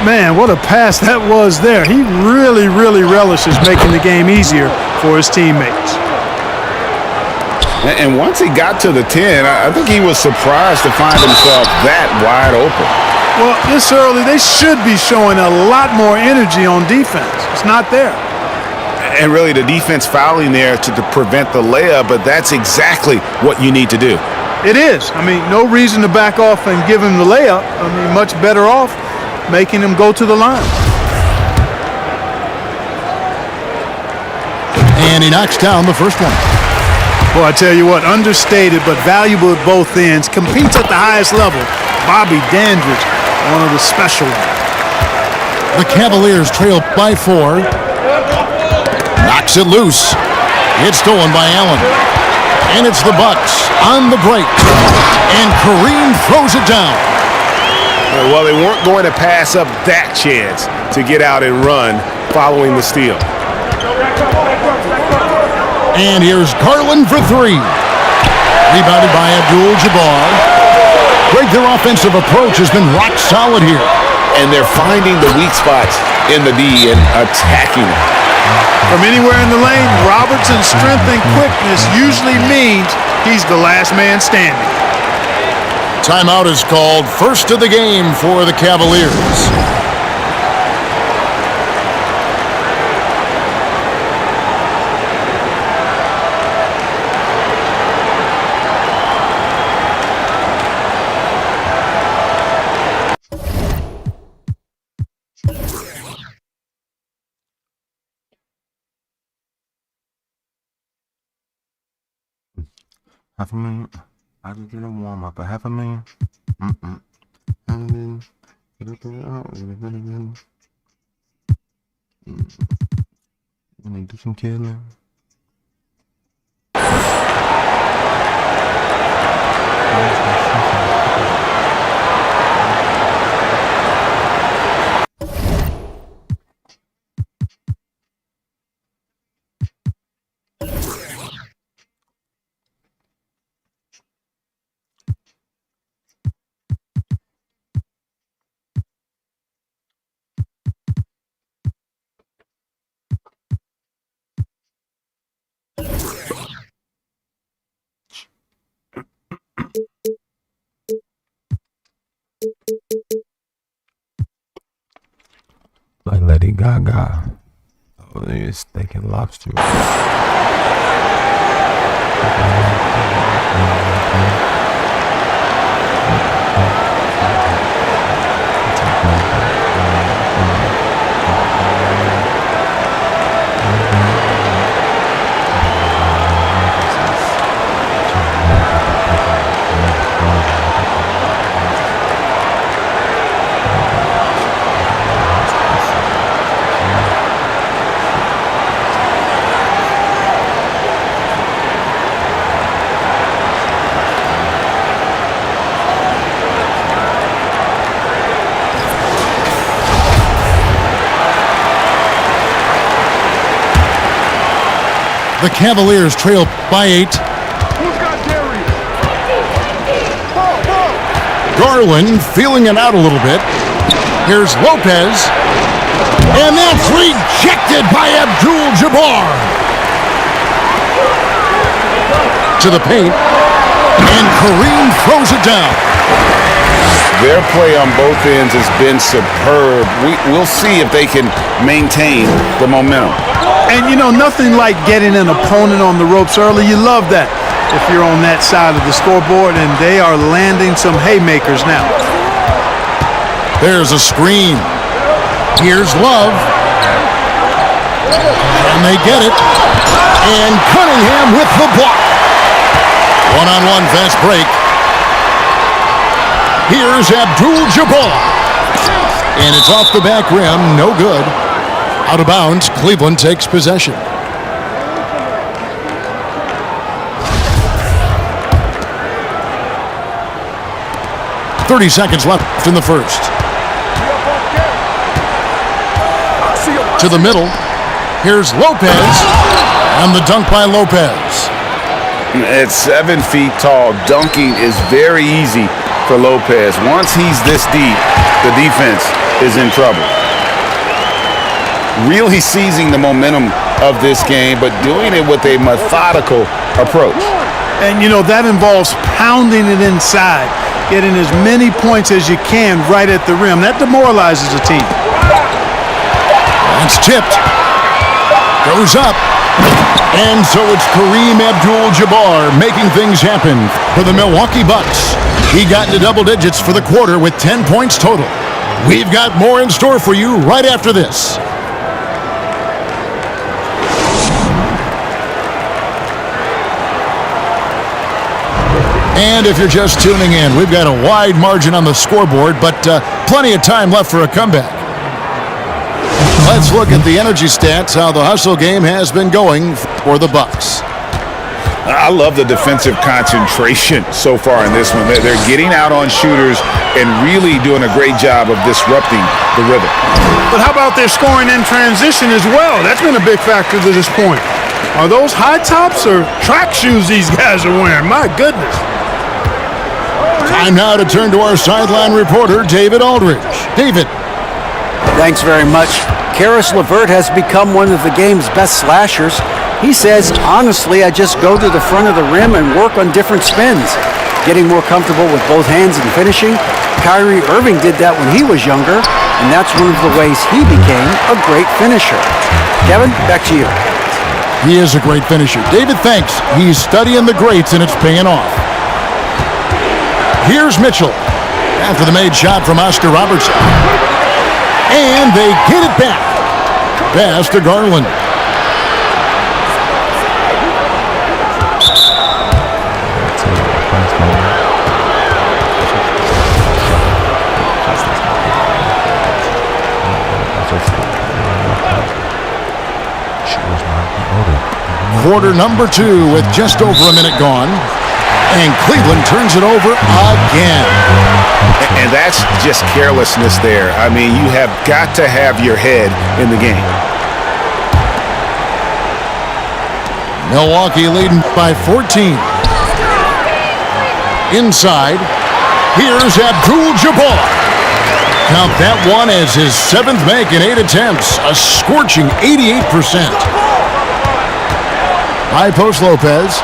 Man, what a pass that was there. He really, really relishes making the game easier for his teammates. And once he got to the 10, I think he was surprised to find himself that wide open. Well, this early, they should be showing a lot more energy on defense. It's not there. And really, the defense fouling there to prevent the layup, but that's exactly what you need to do. It is. I mean, no reason to back off and give him the layup. I mean, much better off making him go to the line. And he knocks down the first one. Well, I tell you what, understated but valuable at both ends. Competes at the highest level. Bobby Dandridge, one of the special ones. The Cavaliers trail by 4. Knocks it loose. It's stolen by Allen. And it's the Bucks on the break. And Kareem throws it down. Well, they weren't going to pass up that chance to get out and run following the steal. And here's Garland for 3. Rebounded by Abdul-Jabbar. Greg, their offensive approach has been rock solid here. And they're finding the weak spots in the D and attacking it. From anywhere in the lane, Robertson's strength and quickness usually means he's the last man standing. Timeout is called. First of the game for the Cavaliers. $500,000. I just did a warm up. $500,000. $500,000. When they do some killing. Like Lady Gaga. Oh, they're steak and lobster. The Cavaliers trail by 8. Garland feeling it out a little bit. Here's Lopez. And that's rejected by Abdul-Jabbar. To the paint. And Kareem throws it down. Their play on both ends has been superb. We'll see if they can maintain the momentum. And, you know, nothing like getting an opponent on the ropes early. You love that if you're on that side of the scoreboard, and they are landing some haymakers now. There's a screen. Here's Love. And they get it. And Cunningham with the block. One-on-one fast break. Here's Abdul-Jabbar. And it's off the back rim. No good. Out of bounds, Cleveland takes possession. .30 seconds left in the first. To the middle. Here's Lopez. And the dunk by Lopez. At 7 feet tall, dunking is very easy for Lopez. Once he's this deep, the defense is in trouble. Really seizing the momentum of this game, but doing it with a methodical approach. And, you know, that involves pounding it inside, getting as many points as you can right at the rim. That demoralizes a team. It's tipped. Goes up. And so it's Kareem Abdul-Jabbar making things happen for the Milwaukee Bucks. He got into double digits for the quarter with 10 points total. We've got more in store for you right after this. And if you're just tuning in, we've got a wide margin on the scoreboard, but plenty of time left for a comeback. Let's look at the energy stats, how the hustle game has been going for the Bucks. I love the defensive concentration so far in this one. They're getting out on shooters and really doing a great job of disrupting the rhythm. But how about their scoring in transition as well? That's been a big factor to this point. Are those high tops or track shoes these guys are wearing? My goodness. Time now to turn to our sideline reporter, David Aldridge. David. Thanks very much. Karis LeVert has become one of the game's best slashers. He says, honestly, I just go to the front of the rim and work on different spins. Getting more comfortable with both hands and finishing. Kyrie Irving did that when he was younger, and that's one of the ways he became a great finisher. Kevin, back to you. He is a great finisher. David, thanks. He's studying the greats, and it's paying off. Here's Mitchell. After the made shot from Oscar Robertson. And they get it back. Pass to Garland. Quarter number 2 with just over a minute gone. And Cleveland turns it over again. And that's just carelessness there. I mean, you have got to have your head in the game. Milwaukee leading by 14. Inside, here's Abdul-Jabbar. Count that one as his 7th make in 8 attempts, a scorching 88%. High post Lopez,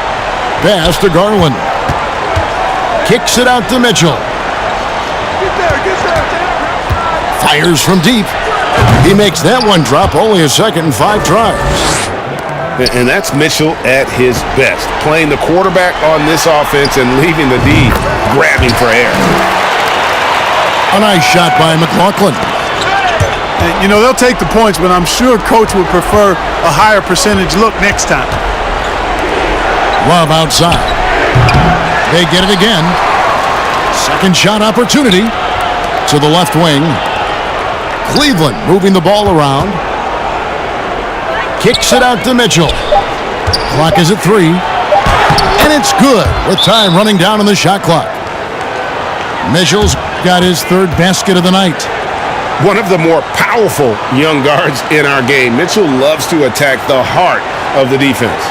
pass to Garland. Kicks it out to Mitchell. Fires from deep. He makes that one drop, only a second and 5 tries. And that's Mitchell at his best, playing the quarterback on this offense and leaving the D grabbing for air. A nice shot by McLaughlin. And, you know, they'll take the points, but I'm sure Coach would prefer a higher percentage look next time. Love outside. They get it again. Second shot opportunity to the left wing. Cleveland moving the ball around. Kicks it out to Mitchell. Clock is at 3. And it's good with time running down on the shot clock. Mitchell's got his 3rd basket of the night. One of the more powerful young guards in our game. Mitchell loves to attack the heart of the defense.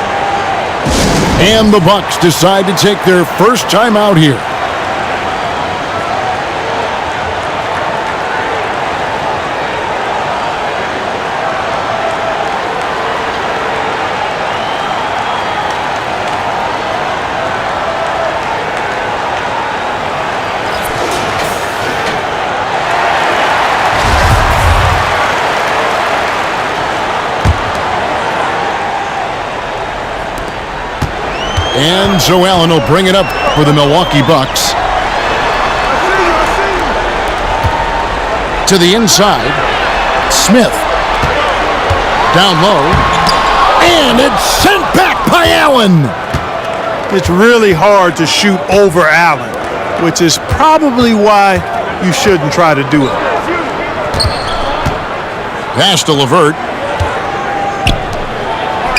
And the Bucks decide to take their first time out here. And so Allen will bring it up for the Milwaukee Bucks. To the inside. Smith. Down low. And it's sent back by Allen. It's really hard to shoot over Allen, which is probably why you shouldn't try to do it. Pass to LeVert.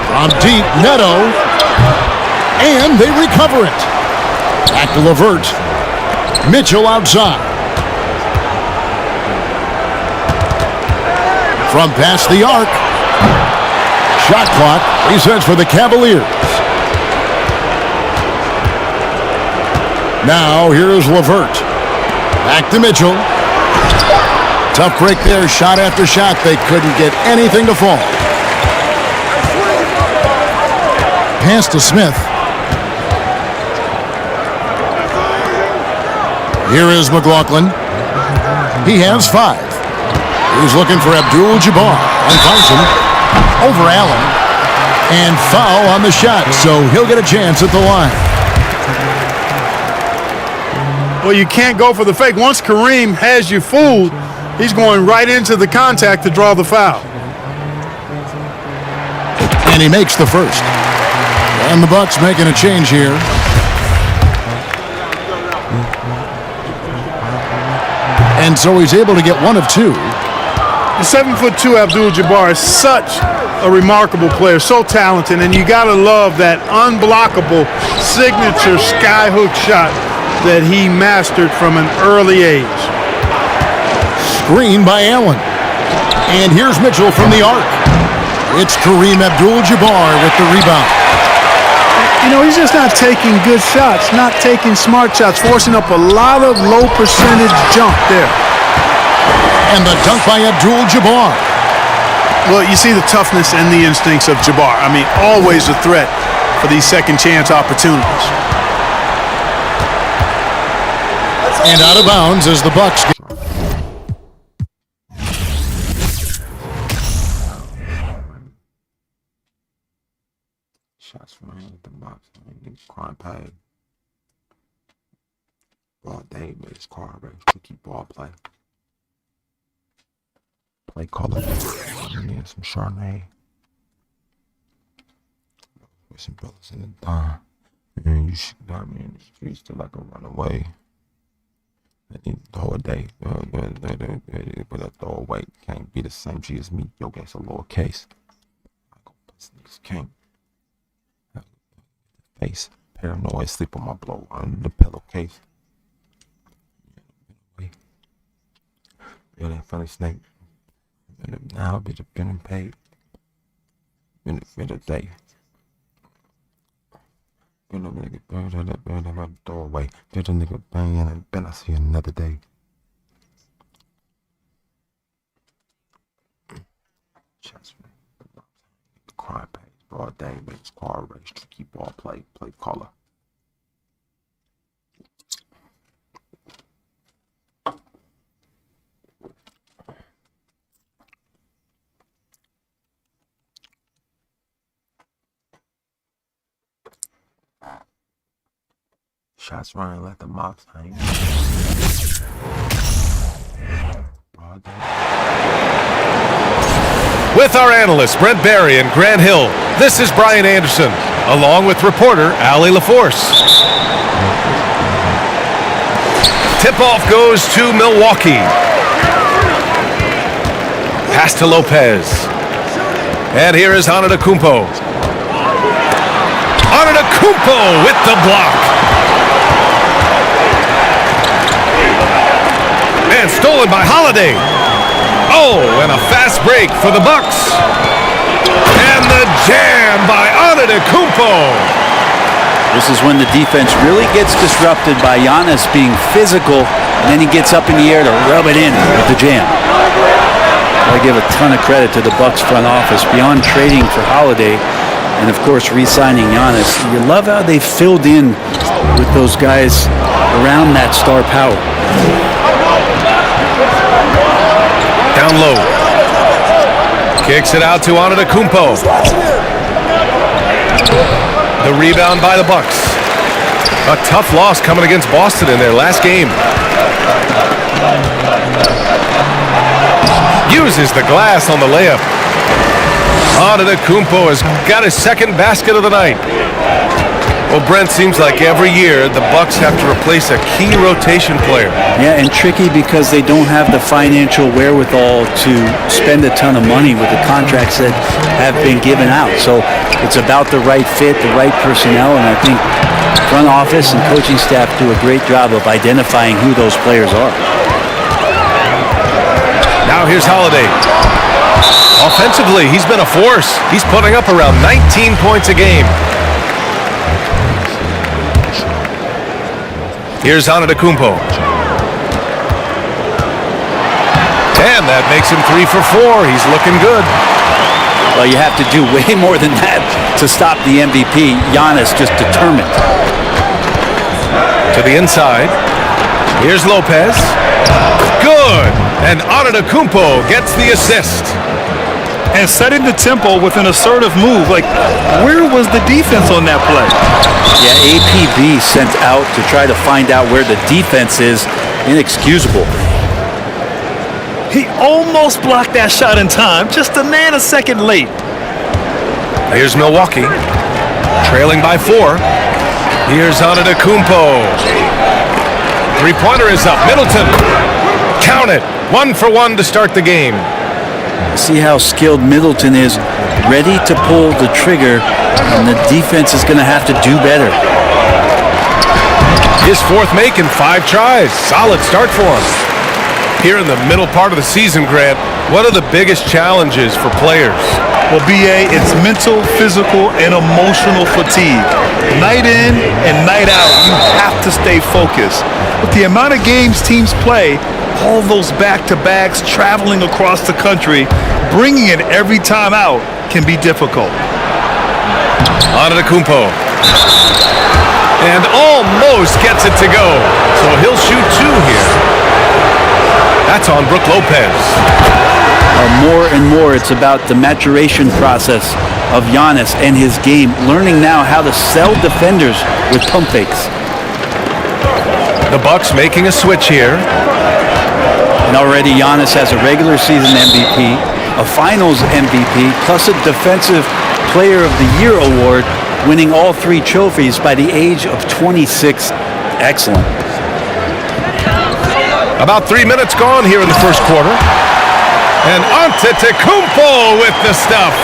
From deep, Neto. And they recover it. Back to LeVert. Mitchell outside. From past the arc. Shot clock resets for the Cavaliers. Now here's LeVert. Back to Mitchell. Tough break there. Shot after shot. They couldn't get anything to fall. Pass to Smith. Here is McLaughlin. He has 5. He's looking for Abdul-Jabbar and finds him over Allen. And foul on the shot, so he'll get a chance at the line. Well, you can't go for the fake. Once Kareem has you fooled, he's going right into the contact to draw the foul. And he makes the first. And the Bucks making a change here. And so he's able to get 1 of 2. The 7'2" Abdul-Jabbar is such a remarkable player, so talented, and you gotta love that unblockable signature skyhook shot that he mastered from an early age. Screen by Allen. And here's Mitchell from the arc. It's Kareem Abdul-Jabbar with the rebound. You know, he's just not taking good shots, not taking smart shots, forcing up a lot of low percentage jump there. And the dunk by Abdul-Jabbar. Well, you see the toughness and the instincts of Jabbar. I mean, always a threat for these second chance opportunities. And out of bounds as the Bucks get. Shots from the box. I mean, crime paid. Ball Davis, his car race to keep ball play. Play color. And some Chardonnay. With some brothers in the dawn. And you should got me in the streets to like a runaway. The whole day, but a throwaway can't be the same G as me. Yo, that's a lowercase. This niggas can't. Face paranoid, sleep on my blow under the pillowcase. Yeah, that funny snake. Now, bitch, been paid. Been a day. Been a nigga burn my doorway. Been a nigga bang and then I see another day. Chest crime page, broad day, makes car race, tricky ball play caller. Shots running, let the mops hang. With our analysts Brent Barry and Grant Hill, this is Brian Anderson, along with reporter Allie LaForce. Tip-off goes to Milwaukee. Pass to Lopez. And here is Antetokounmpo. Antetokounmpo with the block. And stolen by Holiday. Oh, and a fast break for the Bucks. And the jam by Antetokounmpo. This is when the defense really gets disrupted by Giannis being physical, and then he gets up in the air to rub it in with the jam. I give a ton of credit to the Bucks front office beyond trading for Holiday and, of course, re-signing Giannis. You love how they filled in with those guys around that star power. Down low. Kicks it out to Antetokounmpo. The rebound by the Bucks. A tough loss coming against Boston in their last game. Uses the glass on the layup. Antetokounmpo has got his second basket of the night. Well, Brent, seems like every year the Bucks have to replace a key rotation player. Yeah, and tricky because they don't have the financial wherewithal to spend a ton of money with the contracts that have been given out. So it's about the right fit, the right personnel, and I think front office and coaching staff do a great job of identifying who those players are. Now here's Holiday. Offensively, he's been a force. He's putting up around 19 points a game. Here's Antetokounmpo. And that makes him 3 for 4. He's looking good. Well, you have to do way more than that to stop the MVP. Giannis just determined. To the inside. Here's Lopez. Good. And Antetokounmpo gets the assist. And setting the tempo with an assertive move. Like, where was the defense on that play? Yeah, APB sent out to try to find out where the defense is. Inexcusable. He almost blocked that shot in time, just a nanosecond late. Here's Milwaukee, trailing by 4. Here's Antetokounmpo. Three-pointer is up. Middleton. Count it. 1 for 1 to start the game. See how skilled Middleton is, ready to pull the trigger, and the defense is going to have to do better. His fourth make in 5 tries. Solid start for him. Here in the middle part of the season, Grant, what are the biggest challenges for players? Well, BA, it's mental, physical, and emotional fatigue. Night in and night out, you have to stay focused. With the amount of games teams play, all those back-to-backs, traveling across the country, bringing it every time out can be difficult. Antetokounmpo. And almost gets it to go. So he'll shoot 2 here. That's on Brook Lopez. More and more, it's about the maturation process of Giannis and his game, learning now how to sell defenders with pump fakes. The Bucks making a switch here. And already Giannis has a regular season MVP, a finals MVP, plus a Defensive Player of the Year award, winning all 3 trophies by the age of 26. Excellent. About 3 minutes gone here in the first quarter. And Antetokounmpo with the stuff.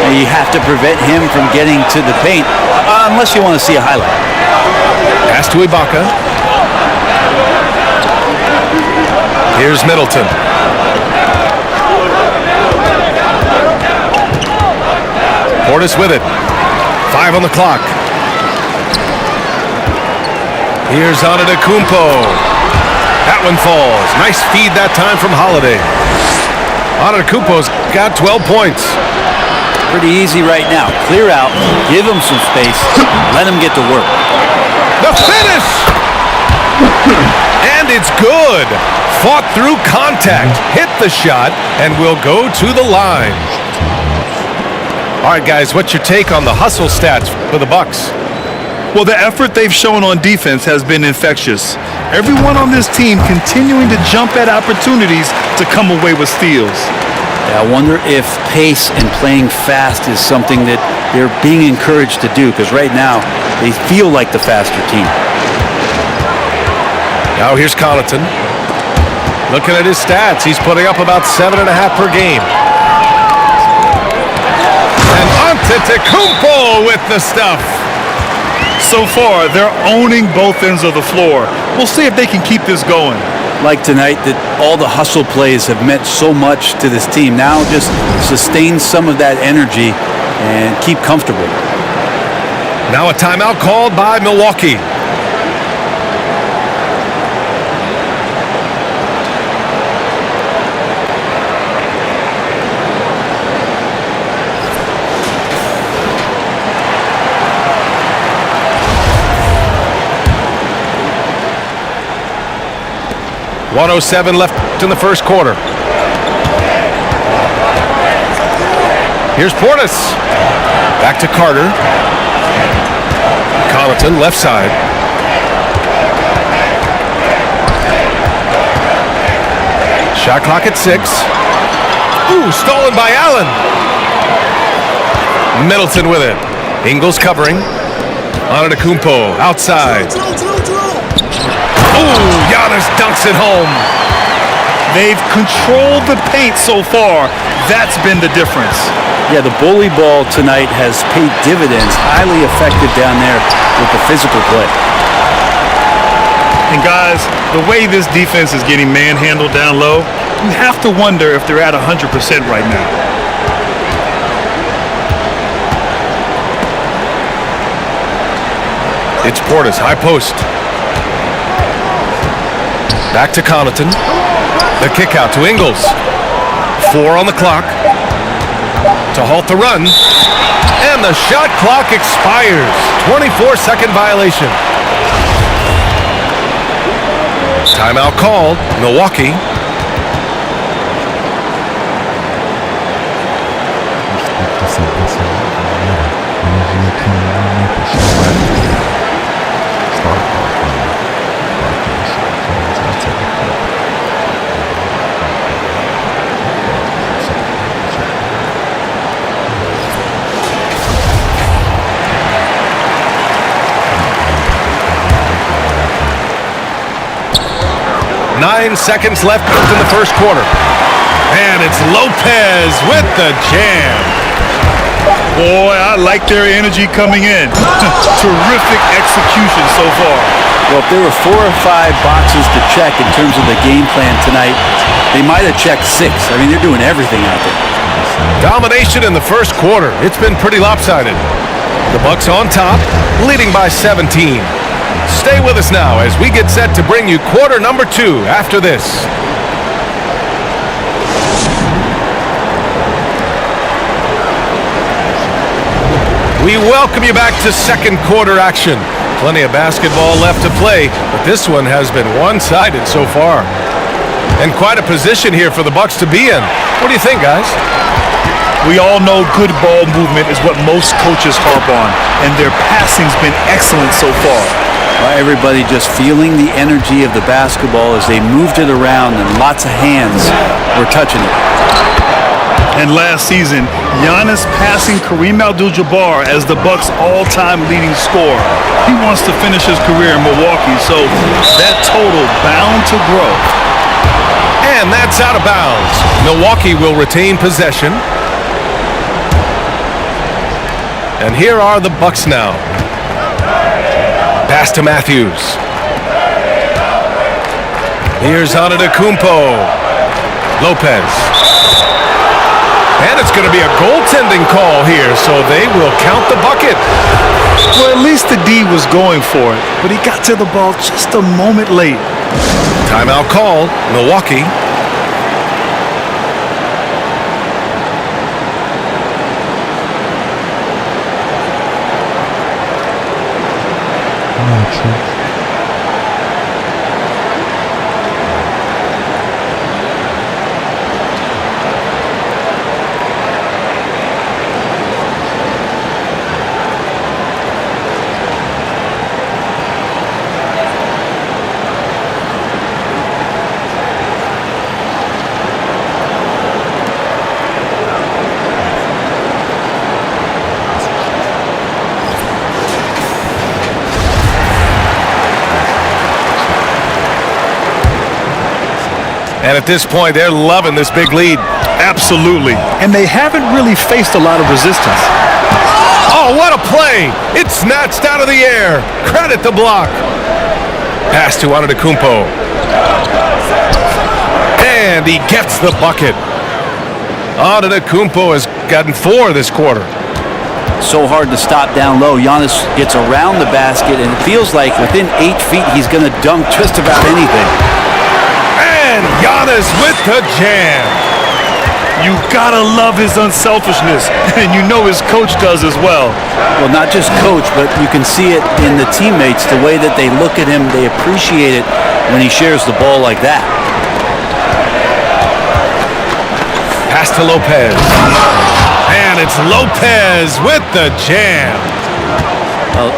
And you have to prevent him from getting to the paint, unless you want to see a highlight. Pass to Ibaka. Here's Middleton. Portis with it. 5 on the clock. Here's Antetokounmpo. That one falls. Nice feed that time from Holiday. Antetokounmpo's got 12 points. Pretty easy right now. Clear out, give him some space, let him get to work. The finish! And it's good. Fought through contact, hit the shot, and will go to the line. All right, guys, what's your take on the hustle stats for the Bucks? Well, the effort they've shown on defense has been infectious. Everyone on this team continuing to jump at opportunities to come away with steals. Yeah, I wonder if pace and playing fast is something that they're being encouraged to do, because right now they feel like the faster team. Now here's Connaughton. Looking at his stats, he's putting up about 7.5 per game. And Antetokounmpo with the stuff. So far, they're owning both ends of the floor. We'll see if they can keep this going. Like tonight, that all the hustle plays have meant so much to this team. Now just sustain some of that energy and keep comfortable. Now a timeout called by Milwaukee. .107 left in the first quarter. Here's Portis. Back to Carter. Connaughton, left side. Shot clock at 6. Ooh, stolen by Allen. Middleton with it. Ingles covering. Antetokounmpo outside. Ooh, Giannis dunks it home. They've controlled the paint so far. That's been the difference. Yeah, the bully ball tonight has paid dividends. Highly effective down there with the physical play. And guys, the way this defense is getting manhandled down low, you have to wonder if they're at 100% right now. It's Portis, high post. Back to Connaughton. The kick out to Ingles. 4 on the clock. To halt the run. And the shot clock expires. 24-second violation. Timeout called. Milwaukee. Nine seconds left in the first quarter. And it's Lopez with the jam. Boy, I like their energy coming in. Terrific execution so far. Well, if there were 4 or 5 boxes to check in terms of the game plan tonight, they might have checked 6. I mean, they're doing everything out there. Domination in the first quarter. It's been pretty lopsided. The Bucks on top, leading by 17. Stay with us now as we get set to bring you quarter number 2 after this. We welcome you back to second quarter action. Plenty of basketball left to play, but this one has been one-sided so far. And quite a position here for the Bucks to be in. What do you think, guys? We all know good ball movement is what most coaches harp on, and their passing's been excellent so far. Everybody just feeling the energy of the basketball as they moved it around, and lots of hands were touching it. And last season, Giannis passing Kareem Abdul-Jabbar as the Bucks' all-time leading scorer. He wants to finish his career in Milwaukee, so that total bound to grow. And that's out of bounds. Milwaukee will retain possession. And here are the Bucks now. Pass to Matthews. Here's Antetokounmpo. Lopez. And it's going to be a goaltending call here, so they will count the bucket. Well, at least the D was going for it, but he got to the ball just a moment late. Timeout call, Milwaukee. And at this point, they're loving this big lead. Absolutely. And they haven't really faced a lot of resistance. Oh, what a play! It's snatched out of the air. Credit the block. Pass to Antetokounmpo. And he gets the bucket. Antetokounmpo has gotten 4 this quarter. So hard to stop down low. Giannis gets around the basket, and it feels like within 8 feet he's going to dunk just about anything. And Giannis with the jam. You gotta love his unselfishness, and you know his coach does as well. Well, not just coach, but you can see it in the teammates, the way that they look at him. They appreciate it when he shares the ball like that. Pass to Lopez. And it's Lopez with the jam.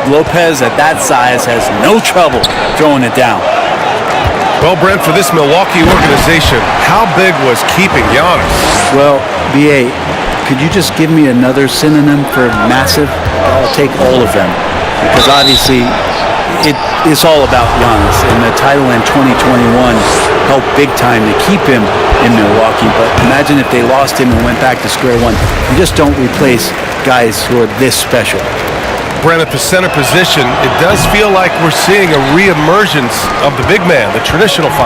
Lopez at that size has no trouble throwing it down. Well, Brent, for this Milwaukee organization, how big was keeping Giannis? Well, B.A., could you just give me another synonym for massive? I'll take all of them. Because obviously, it's all about Giannis. And the title in 2021 helped big time to keep him in Milwaukee. But imagine if they lost him and went back to square one. You just don't replace guys who are this special. Brent, at the center position, it does feel like we're seeing a re-emergence of the big man, the traditional 5.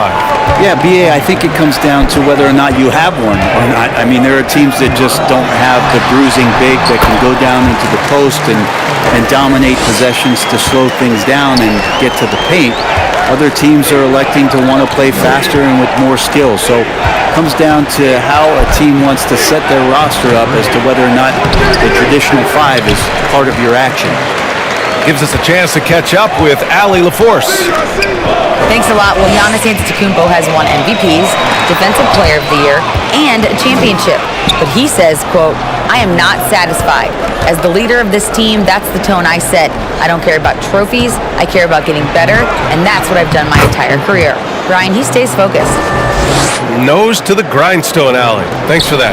Yeah, B.A., I think it comes down to whether or not you have one or not. I mean, there are teams that just don't have the bruising big that can go down into the post and dominate possessions to slow things down and get to the paint. Other teams are electing to want to play faster and with more skill. So it comes down to how a team wants to set their roster up as to whether or not the traditional 5 is part of your action. Gives us a chance to catch up with Allie LaForce. Thanks a lot. Well, Giannis Antetokounmpo has won MVPs, Defensive Player of the Year, and a championship. But he says, quote, I am not satisfied. As the leader of this team, that's the tone I set. I don't care about trophies. I care about getting better, and that's what I've done my entire career. Brian, he stays focused. Nose to the grindstone, Allie. Thanks for that.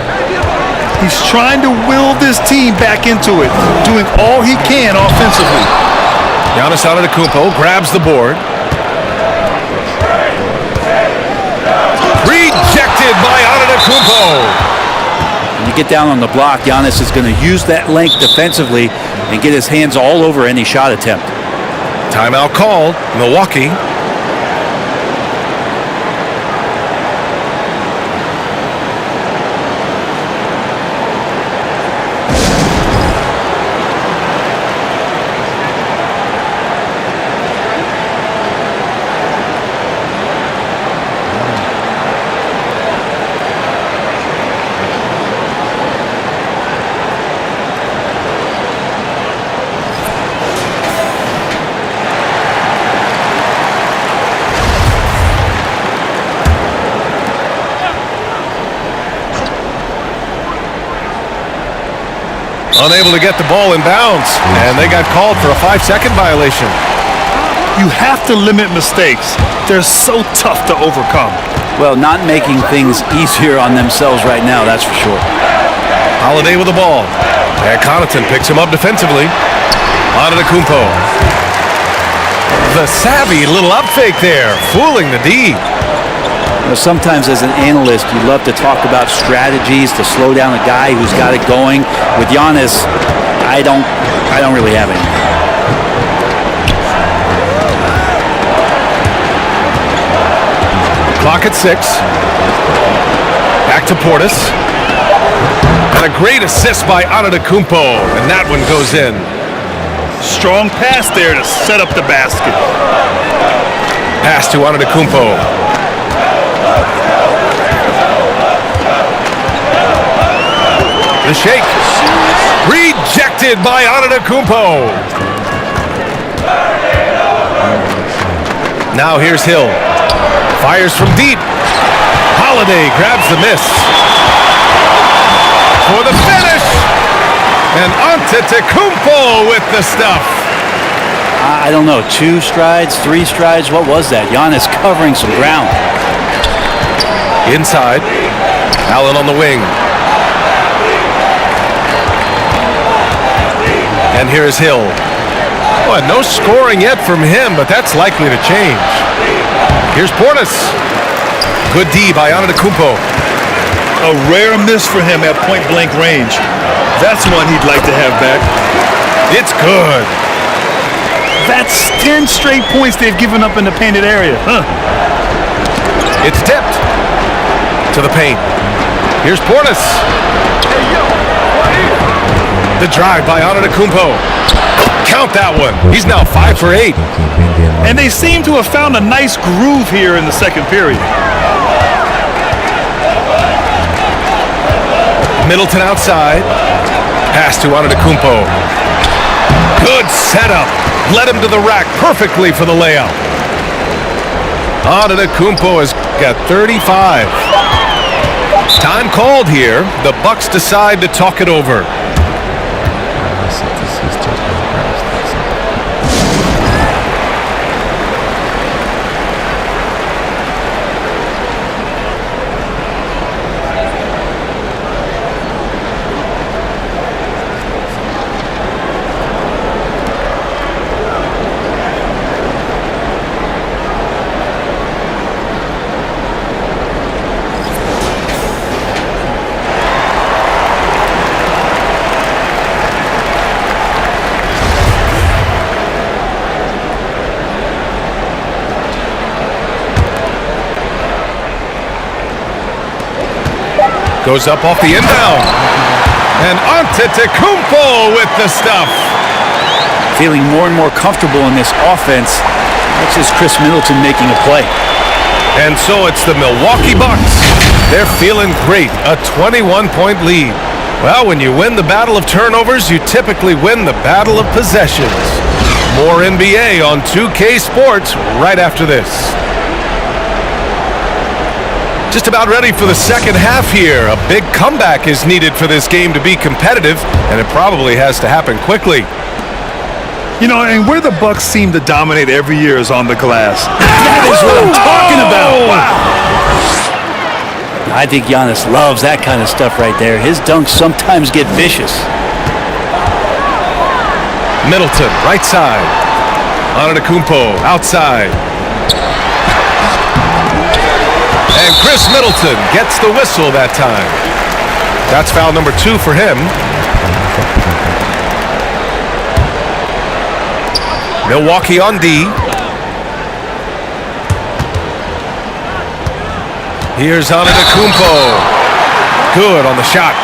He's trying to will this team back into it, doing all he can offensively. Giannis Antetokounmpo grabs the board. Rejected by Antetokounmpo. When you get down on the block, Giannis is going to use that length defensively and get his hands all over any shot attempt. Timeout called, Milwaukee. Unable to get the ball in bounds, and they got called for a 5-second violation. You have to limit mistakes. They're so tough to overcome. Well, not making things easier on themselves right now, that's for sure. Holiday with the ball. And Connaughton picks him up defensively. Antetokounmpo. The savvy little up fake there, fooling the D. Sometimes as an analyst, you love to talk about strategies to slow down a guy who's got it going. With Giannis, I don't really have any. Clock at 6. Back to Portis. And a great assist by Antetokounmpo, and that one goes in. Strong pass there to set up the basket. Pass to Antetokounmpo. The shake. Rejected by Antetokounmpo. Now here's Hill. Fires from deep. Holiday grabs the miss. For the finish. And Antetokounmpo with the stuff. I don't know, 2 strides, 3 strides, what was that? Giannis covering some ground. Inside. Allen on the wing. And here's Hill. Boy, no scoring yet from him, but that's likely to change. Here's Portis. Good D by Antetokounmpo. A rare miss for him at point-blank range. That's one he'd like to have back. It's good. That's 10 straight points they've given up in the painted area. It's tipped to the paint. Here's Portis. The drive by Antetokounmpo. Count that one. He's now 5 for 8. And they seem to have found a nice groove here in the second period. Middleton outside. Pass to Antetokounmpo. Good setup. Led him to the rack perfectly for the layup. Antetokounmpo has got 35. Time called here. The Bucks decide to talk it over. Goes up off the inbound. And Antetokounmpo with the stuff. Feeling more and more comfortable in this offense. That's just Chris Middleton making a play. And so it's the Milwaukee Bucks. They're feeling great. A 21-point lead. Well, when you win the battle of turnovers, you typically win the battle of possessions. More NBA on 2K Sports right after this. Just about ready for the second half here. A big comeback is needed for this game to be competitive, and it probably has to happen quickly. You know, and where the Bucks seem to dominate every year is on the glass. That is what I'm talking about. Wow. I think Giannis loves that kind of stuff right there. His dunks sometimes get vicious. Middleton, right side. Antetokounmpo, outside. And Chris Middleton gets the whistle that time. That's foul number 2 for him. Milwaukee on D. Here's Antetokounmpo. Good on the shot.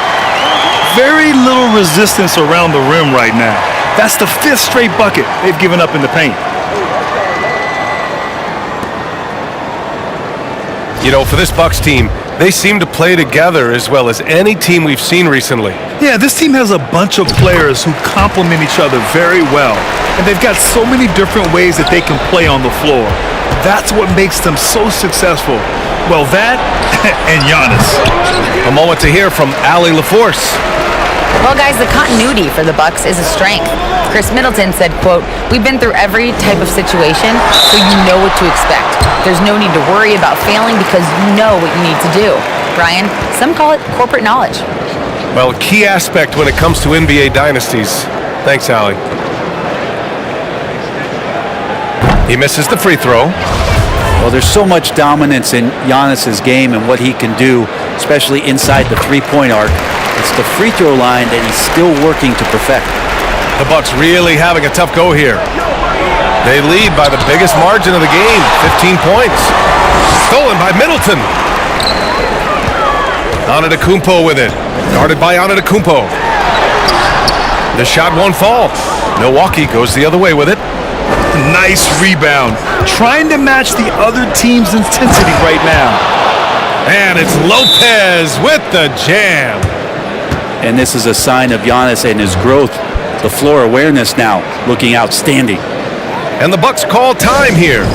Very little resistance around the rim right now. That's the 5th straight bucket they've given up in the paint. You know, for this Bucks team, they seem to play together as well as any team we've seen recently. Yeah, this team has a bunch of players who complement each other very well. And they've got so many different ways that they can play on the floor. That's what makes them so successful. Well, that and Giannis. A moment to hear from Allie LaForce. Well, guys, the continuity for the Bucks is a strength. Chris Middleton said, quote, "We've been through every type of situation, so you know what to expect. There's no need to worry about failing because you know what you need to do." Brian, some call it corporate knowledge. Well, a key aspect when it comes to NBA dynasties. Thanks, Allie. He misses the free throw. Well, there's so much dominance in Giannis's game and what he can do, especially inside the three-point arc. It's the free throw line that he's still working to perfect. The Bucks really having a tough go here. They lead by the biggest margin of the game, 15 points. Stolen by Middleton. Antetokounmpo with it. Guarded by Antetokounmpo. The shot won't fall. Milwaukee goes the other way with it. Nice rebound. Trying to match the other team's intensity right now. And it's Lopez with the jam. And this is a sign of Giannis and his growth. The floor awareness now looking outstanding. And the Bucks call time here.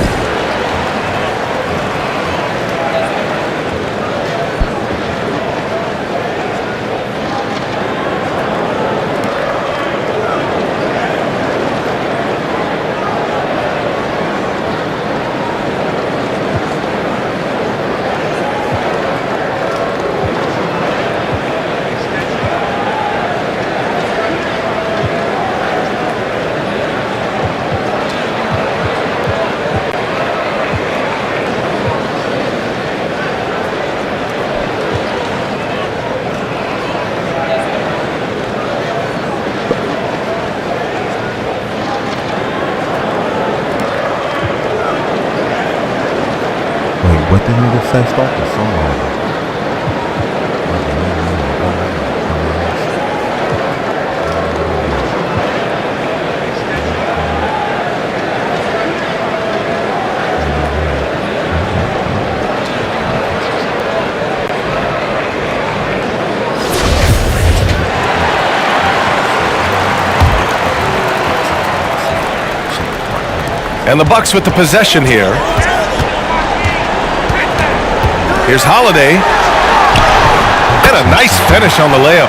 What did he just say? Start the song. And the Bucks with the possession here. Here's Holiday. And a nice finish on the layup.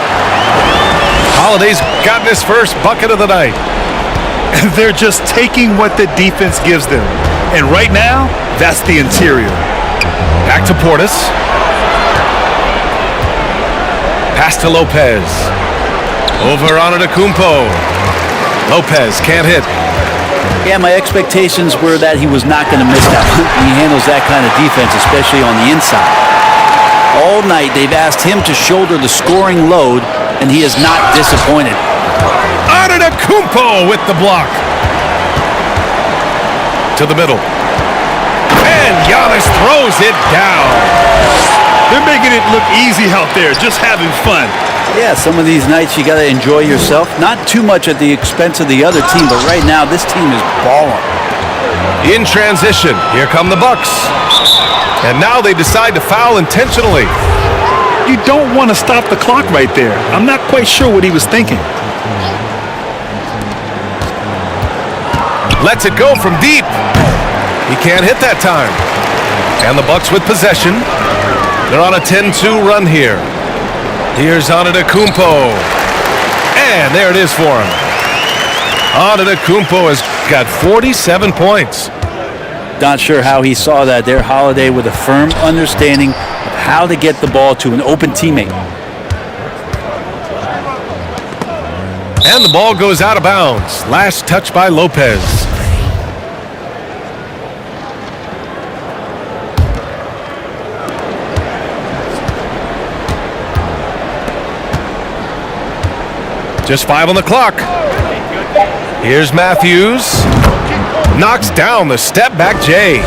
Holiday's gotten his first bucket of the night. They're just taking what the defense gives them. And right now, that's the interior. Back to Portis. Pass to Lopez. Over Antetokounmpo. Lopez can't hit. Yeah, my expectations were that he was not going to miss that one. He handles that kind of defense, especially on the inside. All night, they've asked him to shoulder the scoring load, and he is not disappointed. Antetokounmpo with the block. To the middle. And Giannis throws it down. They're making it look easy out there, just having fun. Yeah, some of these nights you got to enjoy yourself. Not too much at the expense of the other team, but right now this team is balling. In transition, here come the Bucks. And now they decide to foul intentionally. You don't want to stop the clock right there. I'm not quite sure what he was thinking. Lets it go from deep. He can't hit that time. And the Bucks with possession. They're on a 10-2 run here. Here's Antetokounmpo. And there it is for him. Antetokounmpo has got 47 points. Not sure how he saw that there. Holiday with a firm understanding of how to get the ball to an open teammate. And the ball goes out of bounds. Last touch by Lopez. Just 5 on the clock. Here's Matthews. Knocks down the step back Jay.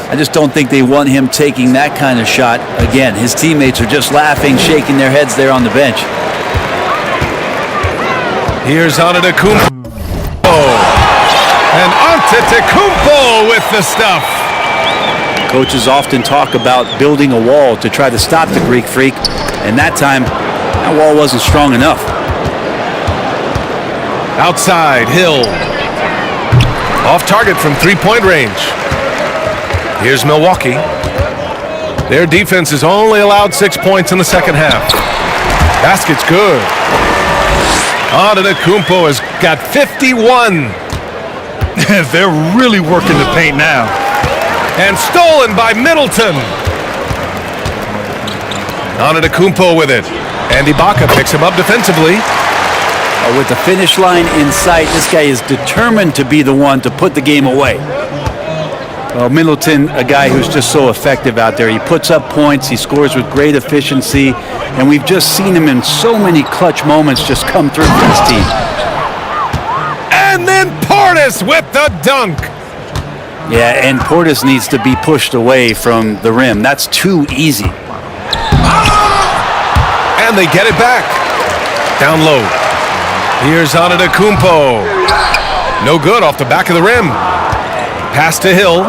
I just don't think they want him taking that kind of shot again. His teammates are just laughing, shaking their heads there on the bench. Here's Antetokounmpo. And Antetokounmpo with the stuff. Coaches often talk about building a wall to try to stop the Greek Freak, and that time, that wall wasn't strong enough. Outside, Hill. Off target from three-point range. Here's Milwaukee. Their defense has only allowed 6 points in the second half. Basket's good. Antetokounmpo has got 51. They're really working the paint now. And stolen by Middleton. Antetokounmpo with it. And Ibaka picks him up defensively. With the finish line in sight, this guy is determined to be the one to put the game away. Well, Middleton, a guy who's just so effective out there. He puts up points, he scores with great efficiency, and we've just seen him in so many clutch moments just come through for his team. And then Portis with the dunk. Yeah, and Portis needs to be pushed away from the rim. That's too easy. And they get it back. Down low. Here's Antetokounmpo. No good off the back of the rim. Pass to Hill.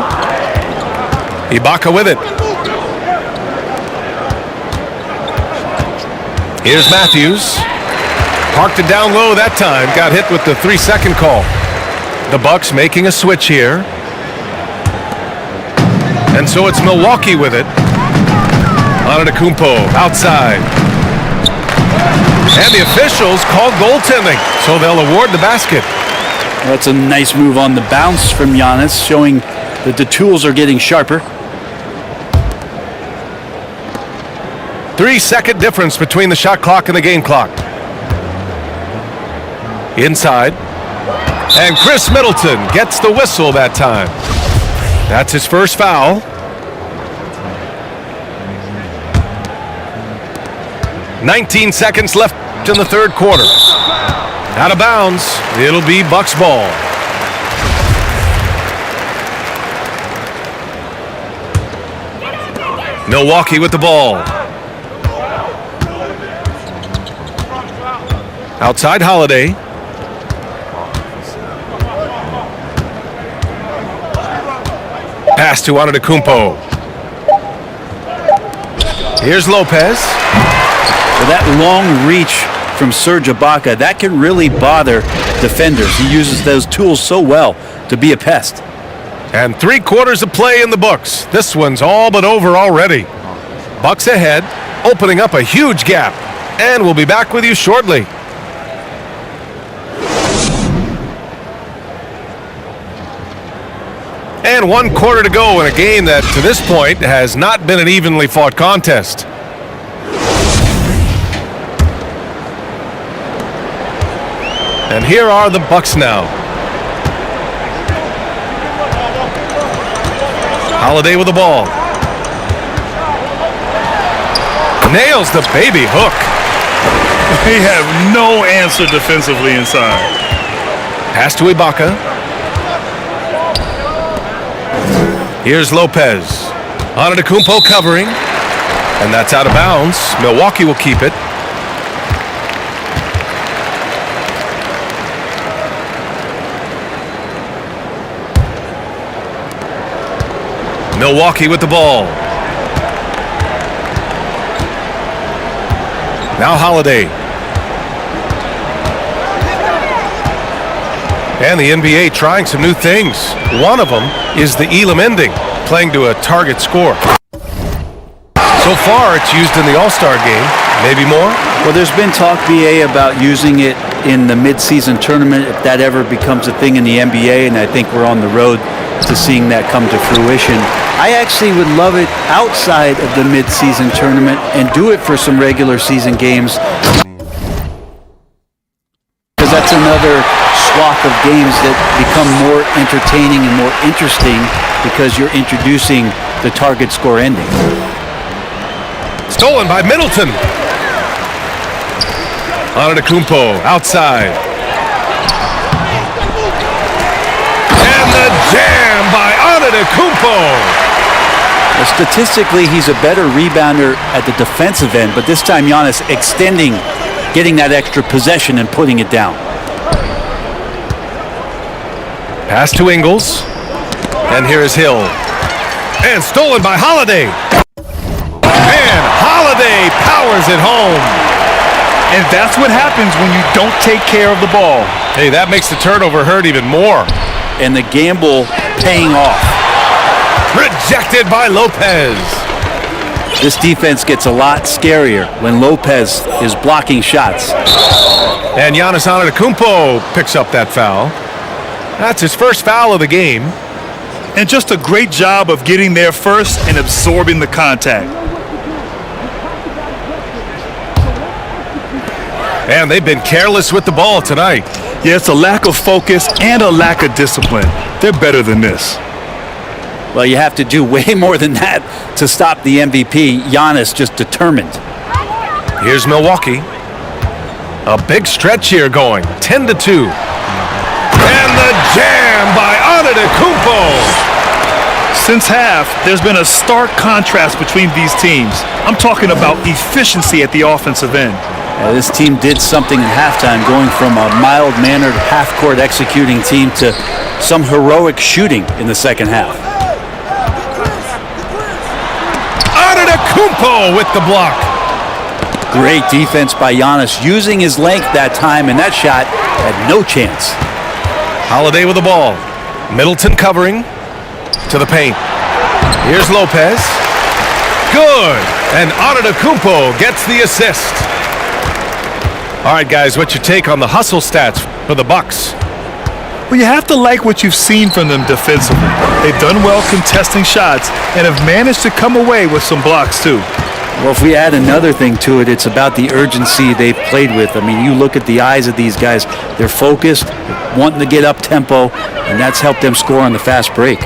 Ibaka with it. Here's Matthews. Parked it down low that time. Got hit with the 3-second call. The Bucks making a switch here. And so it's Milwaukee with it. Antetokounmpo outside. And the officials call goaltending, so they'll award the basket. That's a nice move on the bounce from Giannis, showing that the tools are getting sharper. 3-second difference between the shot clock and the game clock. Inside. And Chris Middleton gets the whistle that time. That's his first foul. "19 seconds left in the third quarter. Out of bounds. It'll be Bucks ball. Milwaukee with the ball. Outside Holiday. Pass to Antetokounmpo. Here's Lopez. So that long reach from Serge Ibaka, that can really bother defenders. He uses those tools so well to be a pest. And 3 quarters of play in the books. This one's all but over already. Bucks ahead, opening up a huge gap. And we'll be back with you shortly. And 1 quarter to go in a game that, to this point, has not been an evenly fought contest. And here are the Bucks now. Holiday with the ball. Nails the baby hook. They have no answer defensively inside. Pass to Ibaka. Here's Lopez. Antetokounmpo covering. And that's out of bounds. Milwaukee will keep it. Milwaukee with the ball. Now Holiday. And the NBA trying some new things. One of them is the Elam ending, playing to a target score. So far, it's used in the All-Star game. Maybe more? Well, there's been talk, BA, about using it in the mid-season tournament if that ever becomes a thing in the NBA, and I think we're on the road to seeing that come to fruition. I actually would love it outside of the mid-season tournament and do it for some regular season games, because that's another swath of games that become more entertaining and more interesting because you're introducing the target score ending. Stolen by Middleton. Antetokounmpo outside. And the jam by Antetokounmpo. Well, statistically, he's a better rebounder at the defensive end, but this time Giannis extending, getting that extra possession and putting it down. Pass to Ingles. And here is Hill. And stolen by Holiday. And Holiday powers it home. And that's what happens when you don't take care of the ball. Hey, that makes the turnover hurt even more. And the gamble paying off. Rejected by Lopez. This defense gets a lot scarier when Lopez is blocking shots. And Giannis Antetokounmpo picks up that foul. That's his first foul of the game. And just a great job of getting there first and absorbing the contact. And they've been careless with the ball tonight. Yeah, it's a lack of focus and a lack of discipline. They're better than this. Well, you have to do way more than that to stop the MVP. Giannis just determined. Here's Milwaukee. A big stretch here going, 10-2. And the jam by Antetokounmpo. Since half, there's been a stark contrast between these teams. I'm talking about efficiency at the offensive end. This team did something at halftime, going from a mild-mannered half-court executing team to some heroic shooting in the second half. Antetokounmpo with the block. Great defense by Giannis, using his length that time, and that shot had no chance. Holiday with the ball. Middleton covering. To the paint. Here's Lopez. Good. And Antetokounmpo gets the assist. All right, guys, what's your take on the hustle stats for the Bucks? Well, you have to like what you've seen from them defensively. They've done well contesting shots and have managed to come away with some blocks, too. Well, if we add another thing to it, it's about the urgency they've played with. I mean, you look at the eyes of these guys. They're focused, wanting to get up tempo, and that's helped them score on the fast break.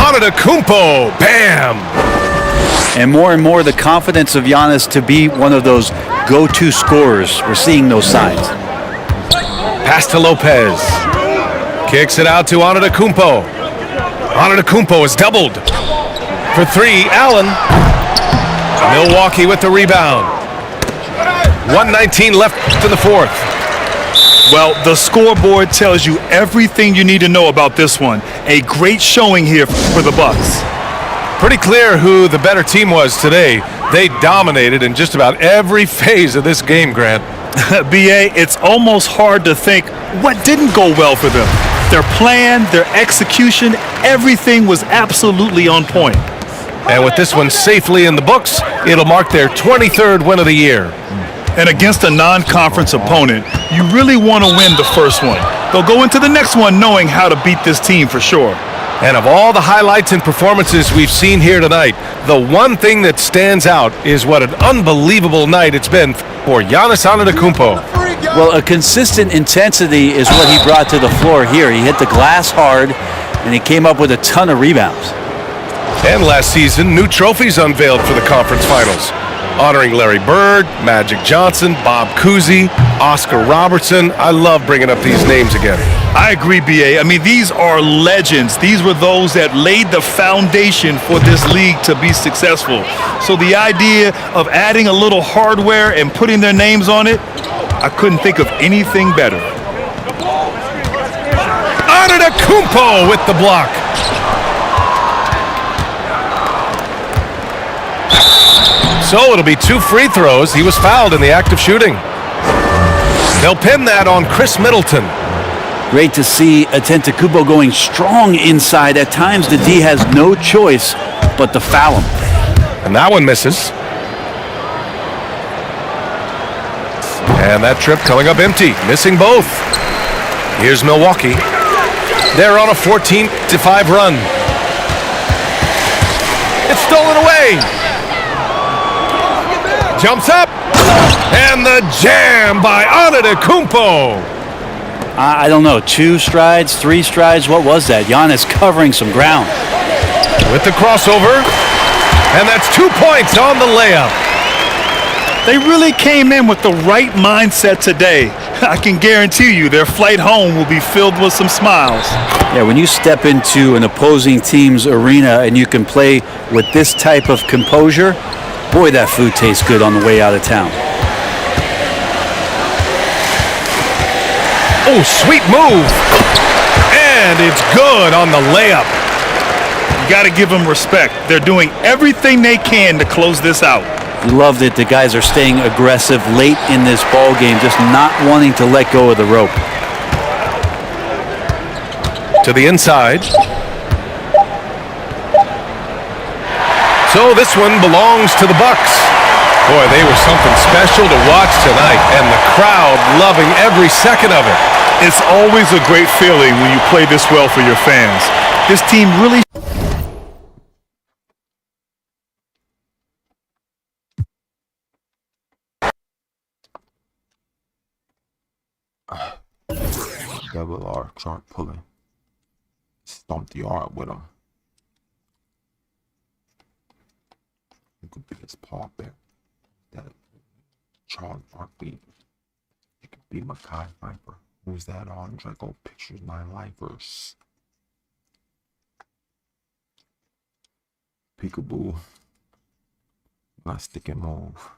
Antetokounmpo, bam! And more the confidence of Giannis to be one of those go-to scorers. We're seeing those signs. Pass to Lopez. Kicks it out to Antetokounmpo. Antetokounmpo is doubled. For three, Allen. Milwaukee with the rebound. 1:19 left in the fourth. Well, the scoreboard tells you everything you need to know about this one. A great showing here for the Bucks. Pretty clear who the better team was today. They dominated in just about every phase of this game, Grant. B.A., it's almost hard to think what didn't go well for them. Their plan, their execution, everything was absolutely on point. And with this one safely in the books, it'll mark their 23rd win of the year. And against a non-conference opponent, you really want to win the first one. They'll go into the next one knowing how to beat this team for sure. And of all the highlights and performances we've seen here tonight, the one thing that stands out is what an unbelievable night it's been for Giannis Antetokounmpo. Well, a consistent intensity is what he brought to the floor here. He hit the glass hard, and he came up with a ton of rebounds. And last season, new trophies unveiled for the conference finals, honoring Larry Bird, Magic Johnson, Bob Cousy, Oscar Robertson. I love bringing up these names again. I agree, B.A. I mean, these are legends. These were those that laid the foundation for this league to be successful. So the idea of adding a little hardware and putting their names on it, I couldn't think of anything better. Antetokounmpo with the block. So it'll be 2 free throws. He was fouled in the act of shooting. They'll pin that on Chris Middleton. Great to see Antetokounmpo going strong inside. At times, the D has no choice but to foul him. And that one misses. And that trip coming up empty, missing both. Here's Milwaukee. They're on a 14-5 run. It's stolen away. Jumps up, and the jam by Antetokounmpo. I don't know, 2 strides, 3 strides, what was that? Giannis covering some ground. With the crossover, and that's 2 points on the layup. They really came in with the right mindset today. I can guarantee you their flight home will be filled with some smiles. Yeah, when you step into an opposing team's arena and you can play with this type of composure, boy, that food tastes good on the way out of town. Oh, sweet move. And it's good on the layup. You got to give them respect. They're doing everything they can to close this out. You love that the guys are staying aggressive late in this ball game, just not wanting to let go of the rope. To the inside. So this one belongs to the Bucks. Boy, they were something special to watch tonight, and the crowd loving every second of it. It's always a great feeling when you play this well for your fans. This team really... double R, start pulling. Stomp the R with him. It could be his paw bear. That Charles Barkley. It could be Mackay Piper. Who's that on Draco Pictures 9 Lifers? Peekaboo. Not stick and move.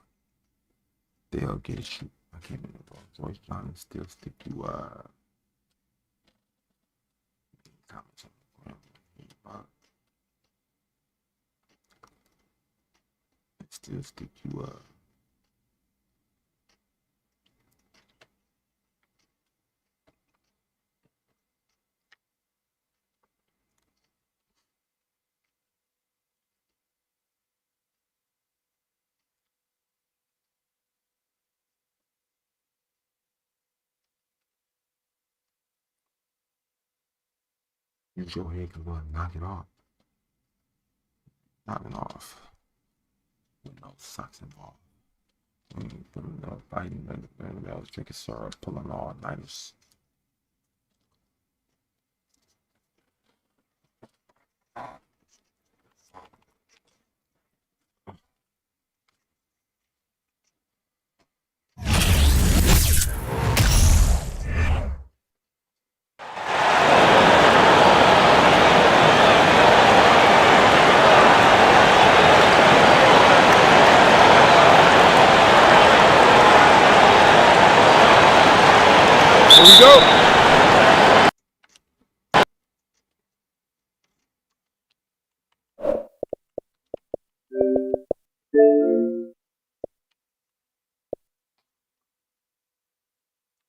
They'll get you. I can't remember. Voice John and still stick you comments on the ground. Still stick you use your head can go and knock it off. Knock it off. With no socks involved. Fighting, I was drinking syrup, pulling all nighters. Here we go.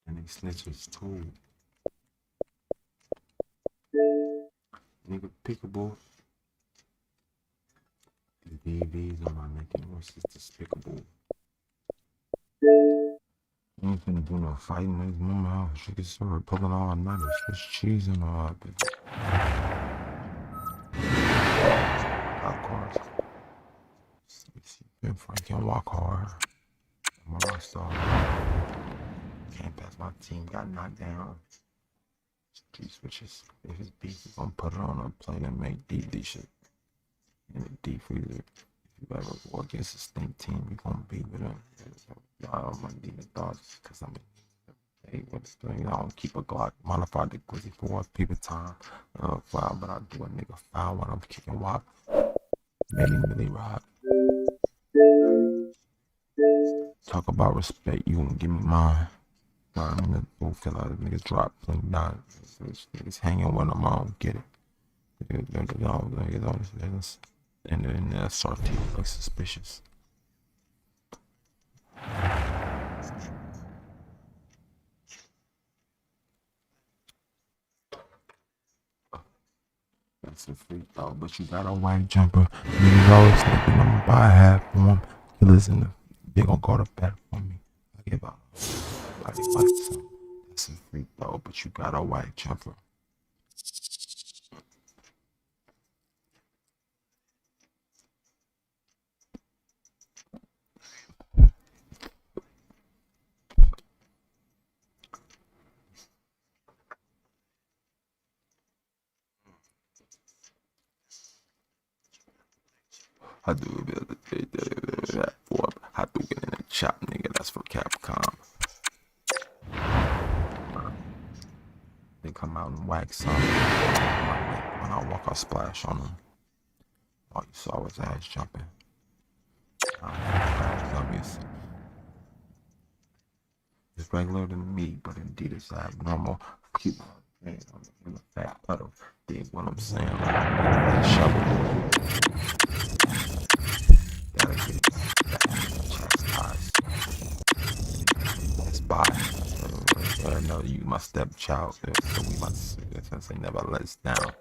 And they snitches too. Nigga Peekaboo. The DVs on my neck and what's just despicable. You ain't finna do no fighting. Niggas mama house. She can start pulling all night. Swiss cheese and all that bitch. Popcorn. Ben Frank can walk hard. I'm a rock star. Can't pass my team. Got knocked down. Street switches. If it's beef, we're gonna put it on a plate and make DD shit. In the deep freezer. If you ever go against a stink team, we gonna beat with them. Y'all my demon thoughts, cause I'm hey, what's doing? I don't keep a Glock. Modified the glizzy for people time. Foul, but I do a nigga foul when I'm kicking wop. Millie Rob. Talk about respect, you won't give me mine. I'm in the booth till other niggas drop, blink down. Niggas hanging when I'm on, get it. And then that sortie looks suspicious. That's a free throw, but you got a white jumper. Niggas always thinking I'm gonna buy half for them. Killers in the they gonna go to bat for me. I give up. That's a free throw, but you got a white jumper. I do a bit of that for I do get in a chop, nigga. That's for Capcom. They come out and wax something. When I walk, I splash on them. All you saw was ass jumping. Obvious. It's regular to me, but indeed it's abnormal. Keep on in the fat puddle. Dig what I'm saying? Like shovel. It's by. I know you my stepchild, so we must say never let us down.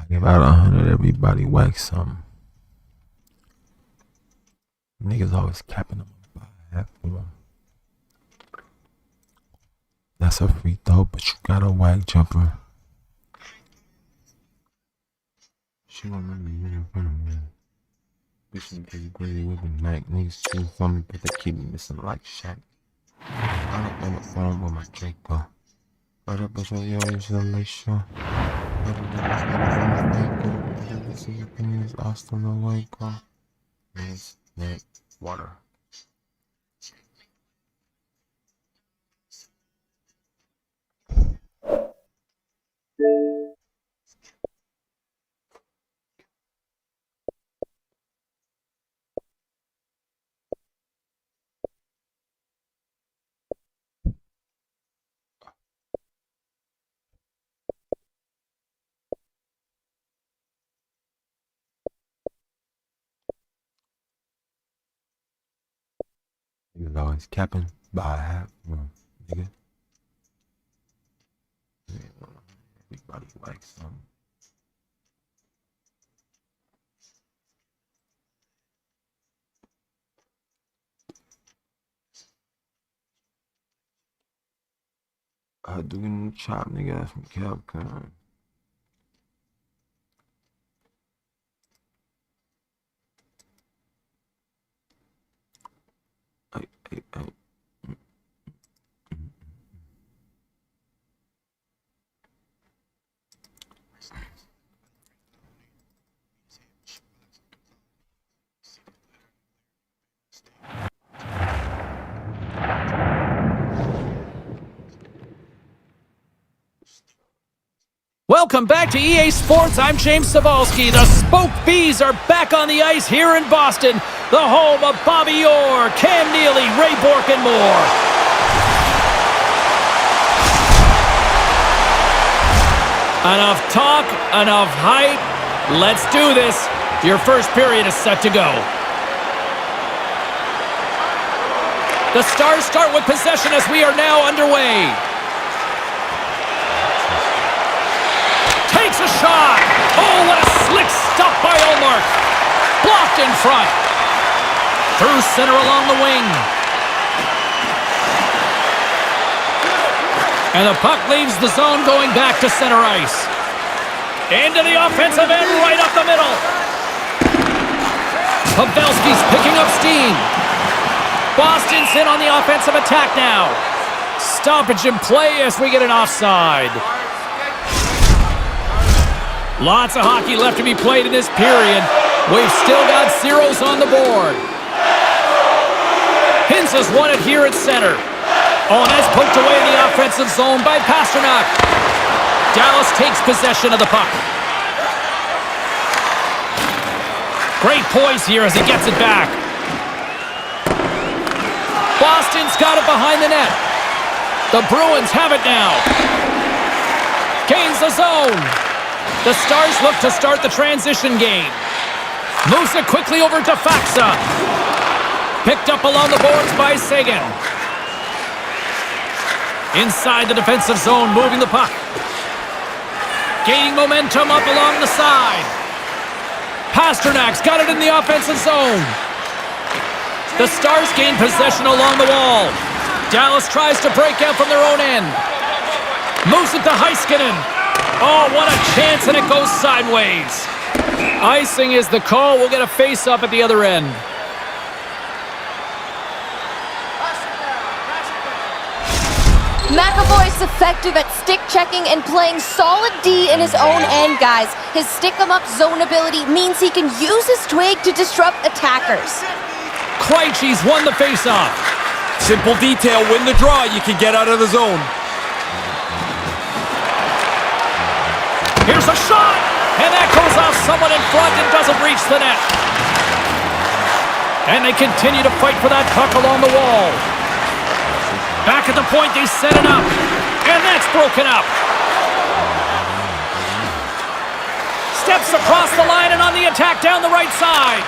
Give out 100, everybody whack something. Niggas always capping them by half one. That's a free throw, but you got a whack jumper. She won't remember you in front of me. Wishing to be crazy with the Mac. Niggas shooting for me, but they keep me missing like Shaq. I don't know what's wrong with my Draco. Right up, but yo, you should make sure. See your opinions, Austin, the way go. Yes, net, water. Niggas always capping by half one, nigga. Everybody likes something. Doing chop, nigga, that's from Capcom. Hey. Welcome back to EA Sports. I'm James Cebulski. The Spoke Bees are back on the ice here in Boston, the home of Bobby Orr, Cam Neely, Ray Bourque, and more. Enough talk, enough hype. Let's do this. Your first period is set to go. The Stars start with possession as we are now underway. Takes a shot. Oh, what a slick stop by Ullmark. Blocked in front. Through center along the wing. And the puck leaves the zone going back to center ice. Into the offensive end right up the middle. Pavelski's picking up steam. Boston's in on the offensive attack now. Stoppage in play as we get an offside. Lots of hockey left to be played in this period. We've still got zeros on the board. Hintz has won it here at center. Oh, and that's poked away in the offensive zone by Pastrnak. Dallas takes possession of the puck. Great poise here as he gets it back. Boston's got it behind the net. The Bruins have it now. Gains the zone. The Stars look to start the transition game. Moves it quickly over to Faksa. Picked up along the boards by Seguin. Inside the defensive zone, moving the puck. Gaining momentum up along the side. Pasternak's got it in the offensive zone. The Stars gain possession along the wall. Dallas tries to break out from their own end. Moves it to Heiskanen. Oh, what a chance, and it goes sideways. Icing is the call. We'll get a face-up at the other end. McAvoy's effective at stick checking and playing solid D in his own end, guys. His stick-em-up zone ability means he can use his twig to disrupt attackers. Krejci's won the face-off. Simple detail, win the draw, you can get out of the zone. Here's a shot, and that goes off someone in front and doesn't reach the net. And they continue to fight for that puck along the wall. Back at the point, they set it up, and that's broken up. Steps across the line and on the attack down the right side.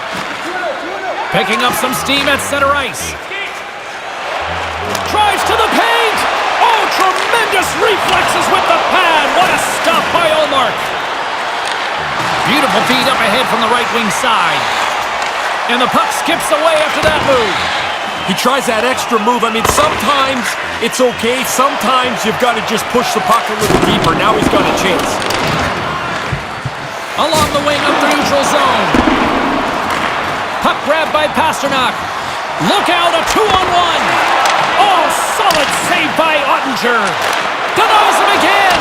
Picking up some steam at center ice. Drives to the paint. Oh, tremendous reflexes with the pad. What a stop by Ullmark. Beautiful feed up ahead from the right wing side. And the puck skips away after that move. He tries that extra move. I mean, sometimes it's okay. Sometimes you've got to just push the puck a little deeper. Now he's got a chance. Along the wing of the neutral zone. Puck grabbed by Pasternak. Look out, a 2-on-1. Oh, solid save by Ottinger. Denies him again.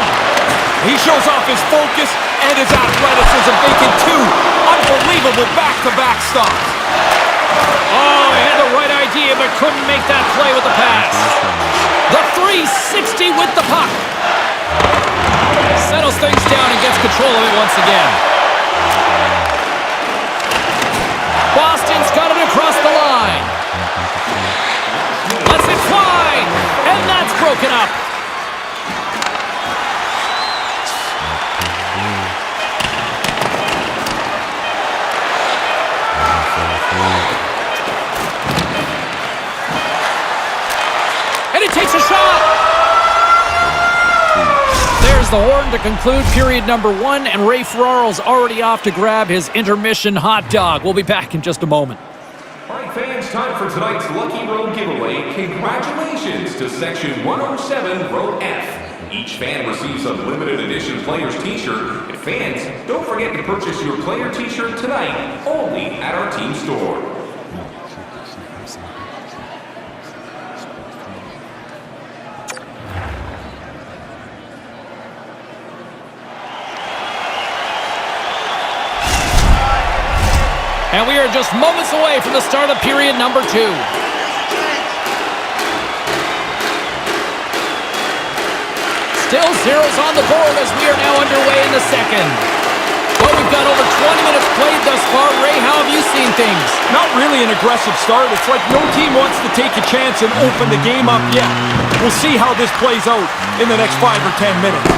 He shows off his focus and his athleticism, making two unbelievable back-to-back stops. Oh, he had the right idea, but couldn't make that play with the pass. The 360 with the puck. Settles things down and gets control of it once again. Boston's got it across the line. Lets it fly, and that's broken up. And he takes a shot. There's the horn to conclude period number 1, and Ray Ferraro's already off to grab his intermission hot dog. We'll be back in just a moment. All right, fans, time for tonight's Lucky Road giveaway. Congratulations to Section 107, Row F. Each fan receives a limited edition player's t-shirt. And fans, don't forget to purchase your player t-shirt tonight, only at our team store. And we are just moments away from the start of period number 2. Still zeros on the board as we are now underway in the second. Well, we've got over 20 minutes played thus far. Ray, how have you seen things? Not really an aggressive start. It's like no team wants to take a chance and open the game up yet. We'll see how this plays out in the next 5 or 10 minutes.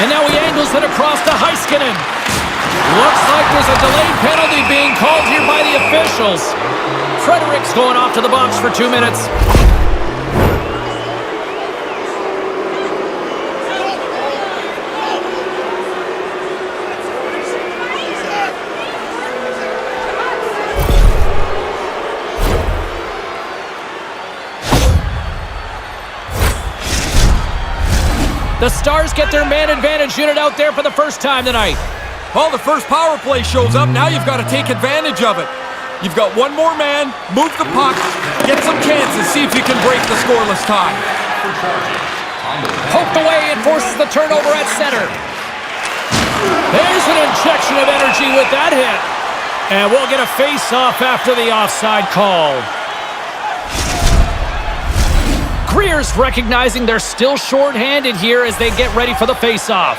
And now he angles it across to Heiskanen. Looks like there's a delayed penalty being called here by the officials. Fredericks going off to the box for 2 minutes. The Stars get their man advantage unit out there for the first time tonight. Well, the first power play shows up. Now you've got to take advantage of it. You've got one more man, move the puck, get some chances, see if you can break the scoreless tie. Poked away and forces the turnover at center. There's an injection of energy with that hit. And we'll get a face-off after the offside call. Greer's recognizing they're still short-handed here as they get ready for the face-off.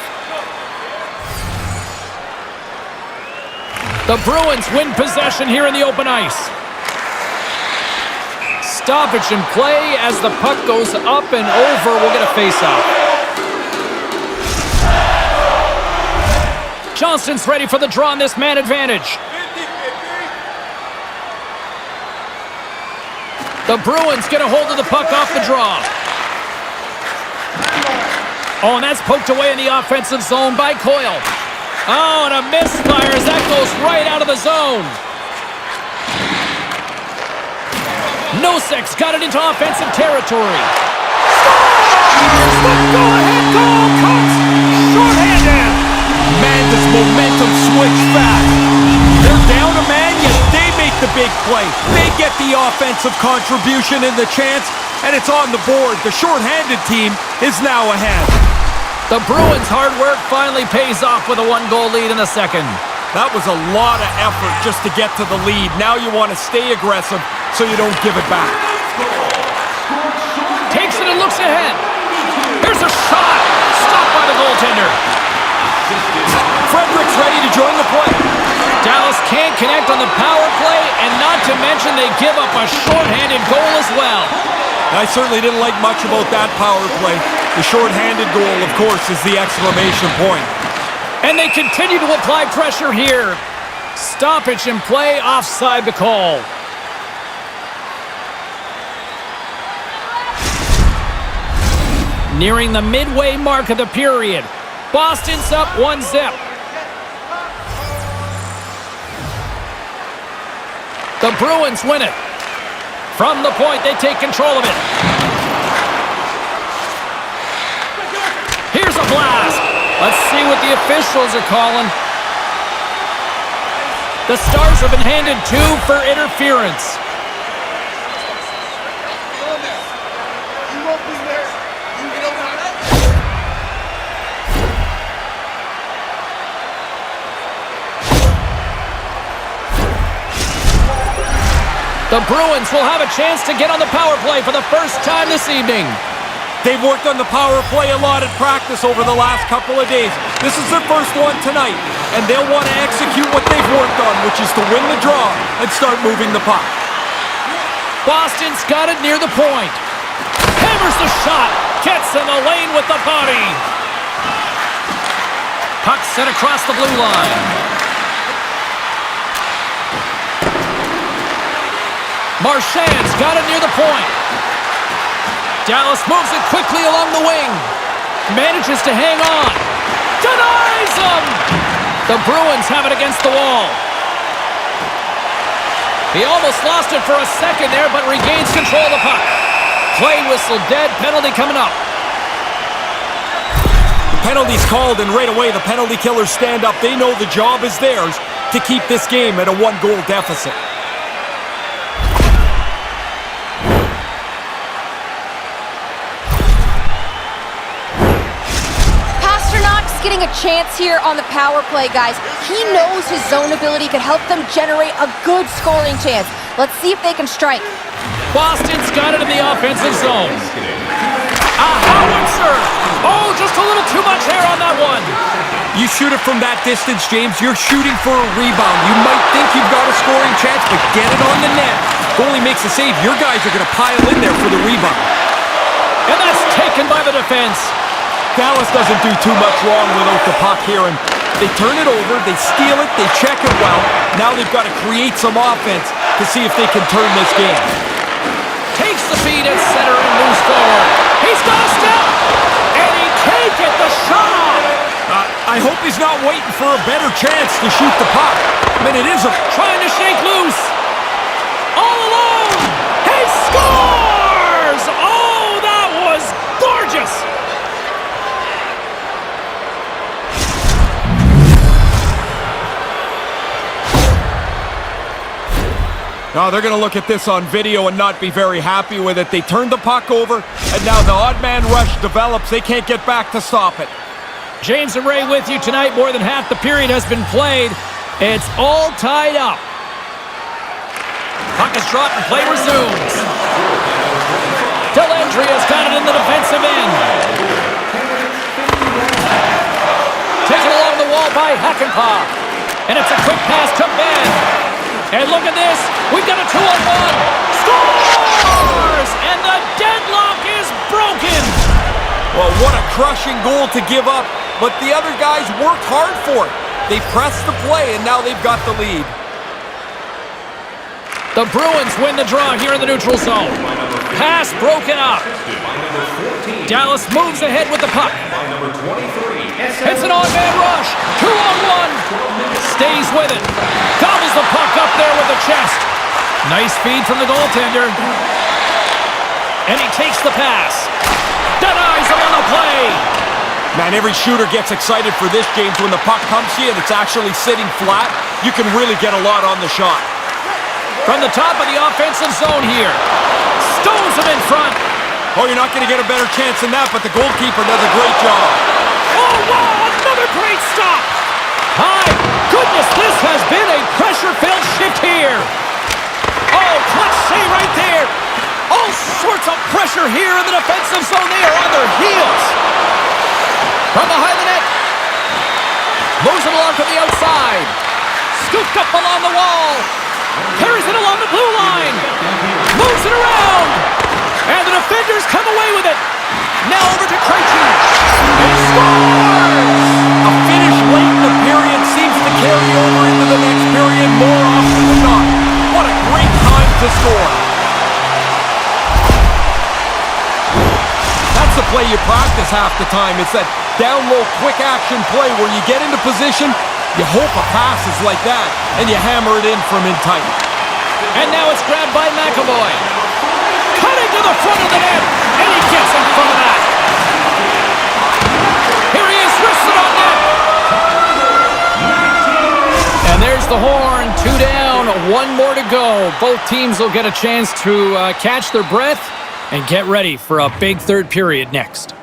The Bruins win possession here in the open ice. Stoppage in play as the puck goes up and over. We'll get a face-off. Johnston's ready for the draw on this man advantage. The Bruins get a hold of the puck off the draw. Oh, and that's poked away in the offensive zone by Coyle. Oh, and a misfire as that goes right out of the zone. Nosek's got it into offensive territory. Scores! The go-ahead goal comes short-handed. Man, does momentum switch fast. They're down a man, yet they make the big play. They get the offensive contribution and the chance, and it's on the board. The short-handed team is now ahead. The Bruins' hard work finally pays off with a 1-goal lead in the second. That was a lot of effort just to get to the lead. Now you want to stay aggressive so you don't give it back. Takes it and looks ahead. Here's a shot. Stopped by the goaltender. Fredericks ready to join the play. Dallas can't connect on the power play, and not to mention they give up a short-handed goal as well. I certainly didn't like much about that power play. The short-handed goal, of course, is the exclamation point. And they continue to apply pressure here. Stoppage in play, offside the call. Nearing the midway mark of the period. Boston's up 1-0. The Bruins win it. From the point, they take control of it. Here's a blast. Let's see what the officials are calling. The Stars have been handed 2 for interference. The Bruins will have a chance to get on the power play for the first time this evening. They've worked on the power play a lot at practice over the last couple of days. This is their first one tonight, and they'll want to execute what they've worked on, which is to win the draw and start moving the puck. Boston's got it near the point. Hammers the shot. Gets in the lane with the body. Puck sent across the blue line. Marchand's got it near the point. Dallas moves it quickly along the wing. Manages to hang on. Denies him! The Bruins have it against the wall. He almost lost it for a second there, but regains control of the puck. Play whistle dead, penalty coming up. The penalty's called, and right away the penalty killers stand up. They know the job is theirs to keep this game at a 1-goal deficit. Getting a chance here on the power play, guys. He knows his zone ability could help them generate a good scoring chance. Let's see if they can strike. Boston's got it in the offensive zone. A howitzer! Oh, just a little too much hair on that one. You shoot it from that distance, James. You're shooting for a rebound. You might think you've got a scoring chance, but get it on the net. Goalie makes a save. Your guys are going to pile in there for the rebound. And that's taken by the defense. Dallas doesn't do too much wrong without the puck here, and they turn it over, they steal it, they check it well. Now they've got to create some offense to see if they can turn this game. Takes the feed at center and moves forward. He's got a step, and he can't get the shot off. I hope he's not waiting for a better chance to shoot the puck. I mean, it is trying to shake loose. All alone. He scores! Oh, that was gorgeous. Now they're going to look at this on video and not be very happy with it. They turned the puck over, and now the odd man rush develops. They can't get back to stop it. James and Ray with you tonight. More than half the period has been played. It's all tied up. Puck is dropped and play resumes. Dellandria's got it in the defensive end. Taken along the wall by Hakanpää. And it's a quick pass to Ben. And look at this. We've got a 2-on-1. Scores! And the deadlock is broken. Well, what a crushing goal to give up. But the other guys worked hard for it. They pressed the play, and now they've got the lead. The Bruins win the draw here in the neutral zone. Pass broken up. Dallas moves ahead with the puck. It's an on-man rush. 2-on-1. Stays with it. Gobbles the puck up there with the chest. Nice feed from the goaltender. And he takes the pass. Denies him on the play. Man, every shooter gets excited for this, James. When the puck comes to you and it's actually sitting flat, you can really get a lot on the shot. From the top of the offensive zone here. Stones him in front. Oh, you're not going to get a better chance than that, but the goalkeeper does a great job. Oh, wow, another great stop. My goodness, this has been a pressure-filled shift here. Oh, clutch save right there. All sorts of pressure here in the defensive zone. They are on their heels. From behind the net. Moves it along to the outside. Scooped up along the wall. Carries it along the blue line. Moves it around. And the defenders come away with it. Now over to Krejci. He scores! A finish late in the period seems to carry over into the next period more often than not. What a great time to score. That's the play you practice half the time. It's that down-low, quick-action play where you get into position, you hope a pass is like that, and you hammer it in from in tight. And now it's grabbed by McAvoy. Cutting to the front of the net, and he gets in front of that. Here he is, wristed on net. And there's the horn, 2 down, 1 more to go. Both teams will get a chance to catch their breath and get ready for a big third period next.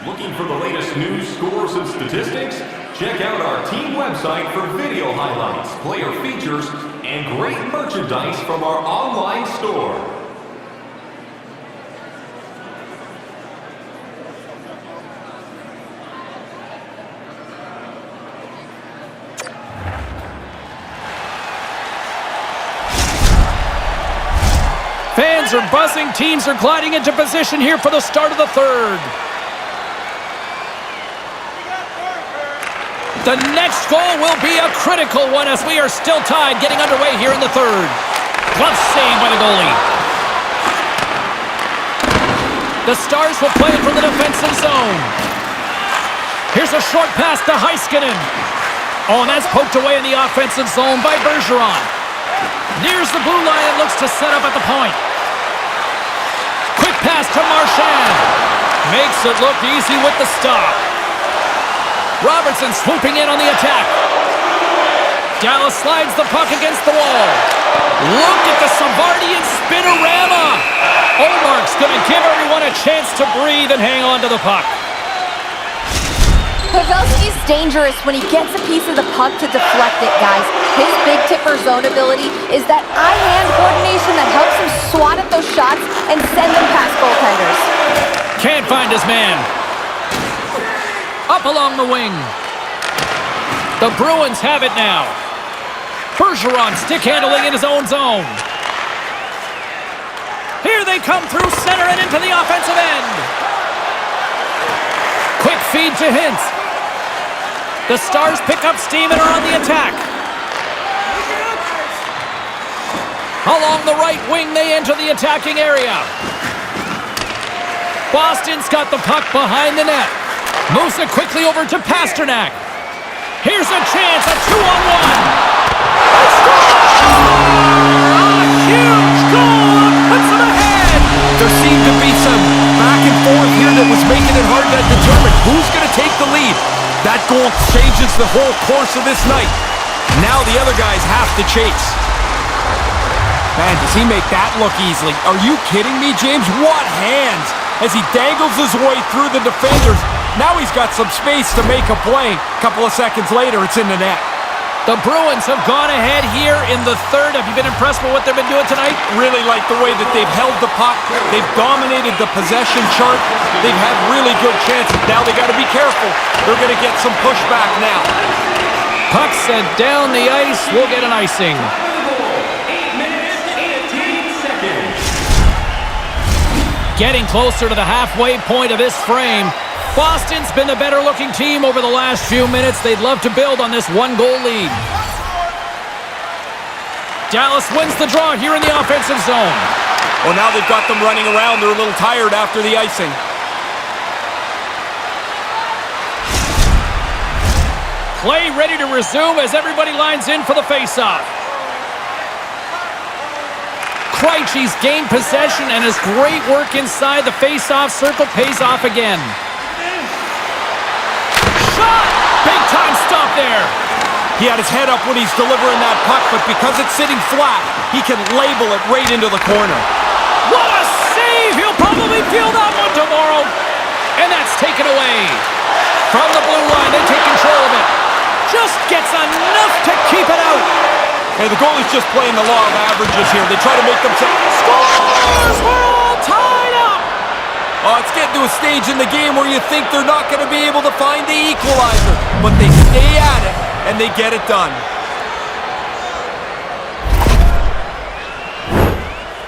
Looking for the latest news, scores, and statistics? Check out our team website for video highlights, player features, and great merchandise from our online store. Fans are buzzing. Teams are gliding into position here for the start of the third. The next goal will be a critical one as we are still tied, getting underway here in the third. Glove save by the goalie. The Stars will play it from the defensive zone. Here's a short pass to Heiskanen. Oh, and that's poked away in the offensive zone by Bergeron. Nears the blue line and looks to set up at the point. Quick pass to Marchand. Makes it look easy with the stop. Robertson swooping in on the attack. Dallas slides the puck against the wall. Look at the Savardian spinorama. Omark's going to give everyone a chance to breathe and hang on to the puck. Pavelski's dangerous when he gets a piece of the puck to deflect it, guys. His big tipper zone ability is that eye-hand coordination that helps him swat at those shots and send them past goaltenders. Can't find his man. Up along the wing. The Bruins have it now. Bergeron stick handling in his own zone. Here they come through center and into the offensive end. Quick feed to Hintz. The Stars pick up steam and are on the attack. Along the right wing, they enter the attacking area. Boston's got the puck behind the net. Moves it quickly over to Pasternak. Here's a chance, a 2-on-1. A huge goal puts them ahead. There seemed to be some back and forth here that was making it hard to determine who's going to take the lead. That goal changes the whole course of this night. Now the other guys have to chase. Man, does he make that look easily? Are you kidding me, James? What hands as he dangles his way through the defenders. Now he's got some space to make a play. A couple of seconds later, it's in the net. The Bruins have gone ahead here in the third. Have you been impressed with what they've been doing tonight? Really like the way that they've held the puck. They've dominated the possession chart. They've had really good chances. Now they got to be careful. They're going to get some pushback now. Puck sent down the ice. We'll get an icing. 8 minutes, 18 seconds. Getting closer to the halfway point of this frame. Boston's been the better-looking team over the last few minutes. They'd love to build on this 1-goal lead. Dallas wins the draw here in the offensive zone. Well, now they've got them running around. They're a little tired after the icing. Play ready to resume as everybody lines in for the face-off. Krejci's gained possession, and his great work inside the face-off circle pays off again. Big-time stop there. He had his head up when he's delivering that puck, but because it's sitting flat, he can label it right into the corner. What a save! He'll probably feel that one tomorrow. And that's taken away. From the blue line, they take control of it. Just gets enough to keep it out. Hey, the goalie's just playing the law of averages here. They try to make themselves... Scores! We're all tied up! Oh, it's getting to a stage in the game where you think they're not going to be able to find the equalizer. But they stay at it, and they get it done.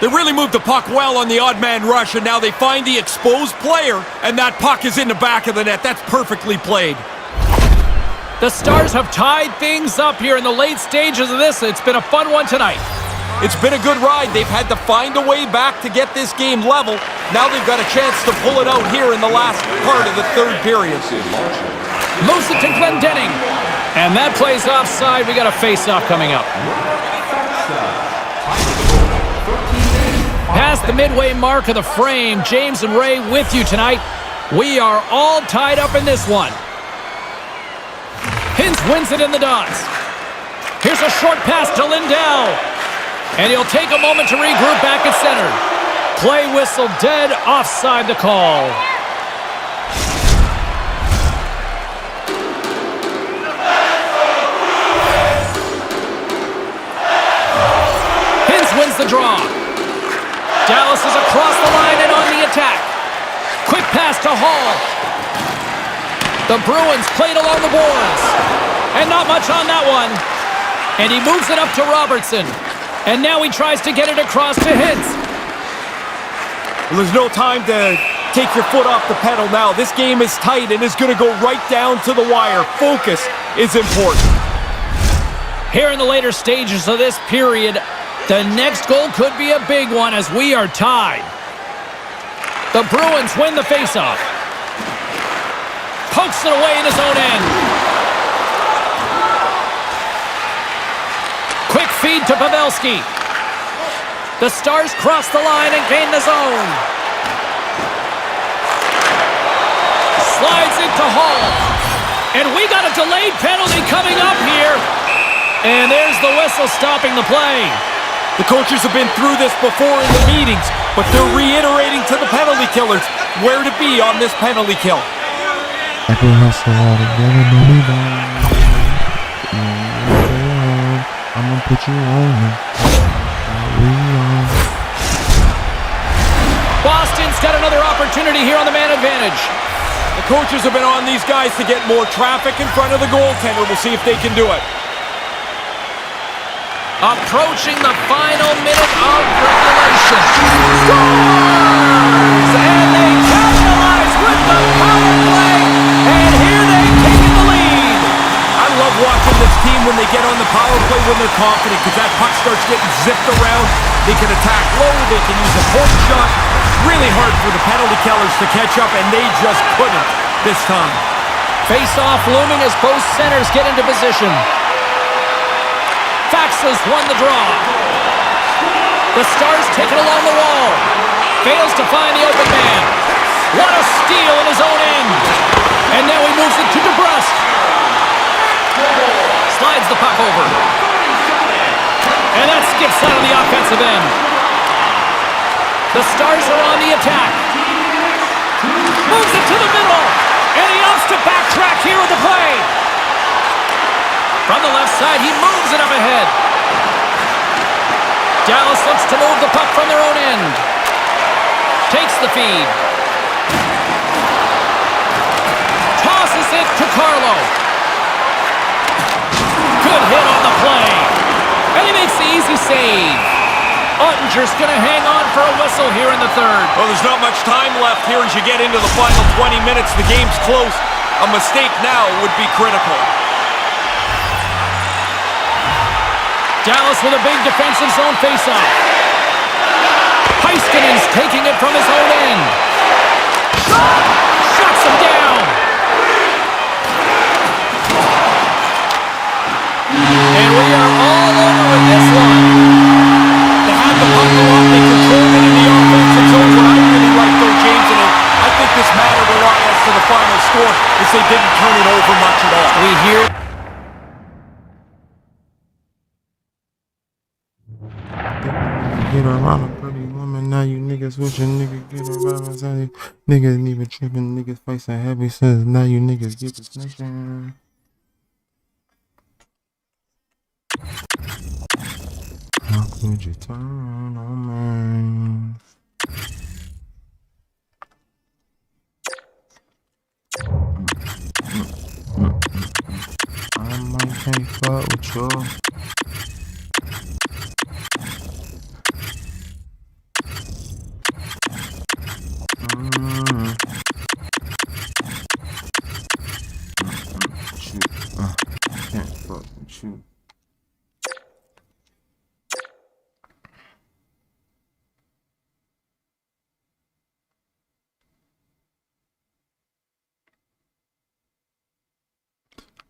They really moved the puck well on the odd man rush, and now they find the exposed player, and that puck is in the back of the net. That's perfectly played. The Stars have tied things up here in the late stages of this. It's been a fun one tonight. It's been a good ride. They've had to find a way back to get this game level. Now they've got a chance to pull it out here in the last part of the third period. Moves it to Glendening. And that plays offside. We got a face-off coming up. Past the midway mark of the frame, James and Ray with you tonight. We are all tied up in this one. Hintz wins it in the dots. Here's a short pass to Lindell. And he'll take a moment to regroup back at center. Play whistle dead, offside the call. Hintz wins the draw. Dallas is across the line and on the attack. Quick pass to Hall. The Bruins played along the boards. And not much on that one. And he moves it up to Robertson. And now he tries to get it across to Hintz. Well, there's no time to take your foot off the pedal now. This game is tight and is going to go right down to the wire. Focus is important. Here in the later stages of this period, the next goal could be a big one as we are tied. The Bruins win the faceoff. Pokes it away in his own end. Quick feed to Pavelski. The Stars cross the line and gain the zone. Slides it to Hall. And we got a delayed penalty coming up here. And there's the whistle stopping the play. The coaches have been through this before in the meetings, but they're reiterating to the penalty killers where to be on this penalty kill. I can hustle all together, no me down. I'm gonna put you on. Boston's got another opportunity here on the man advantage. The coaches have been on these guys to get more traffic in front of the goaltender. We'll see if they can do it. Approaching the final minute of regulation. Scores! And they capitalize with the power play. And here they've taken the lead. I love watching this team when they get on the power play when they're confident, because that puck starts getting zipped around. They can attack low, they can use a point shot. Really hard for the penalty killers to catch up, and they just couldn't this time. Face-off looming as both centers get into position. Faxas won the draw. The Stars take it along the wall. Fails to find the open man. What a steal in his own end. And now he moves it to DeBrusque. Slides the puck over. And that skips out of the offensive end. The Stars are on the attack. Moves it to the middle. And he opts to backtrack here with the play. From the left side, he moves it up ahead. Dallas looks to move the puck from their own end. Takes the feed. Tosses it to Carlo. Good hit on the play. And he makes the easy save. Ottinger's going to hang on for a whistle here in the third. Well, there's not much time left here as you get into the final 20 minutes. The game's close. A mistake now would be critical. Dallas with a big defensive zone faceoff. Heiskanen's taking it from his own end. Shuts him down. And we are all over with this one. They have the puck a lot. They control it in the offensive zone. What I really like, though, James, and I think this mattered a lot as to the final score, is they didn't turn it over much at all. We hear... Get around a pretty woman, now you niggas wishing niggas get around my side. Niggas ain't even tripping, niggas facing heavy sins. Now you niggas get the snitching. How could you turn on me? I might can't fuck with you. Can't fuck with you.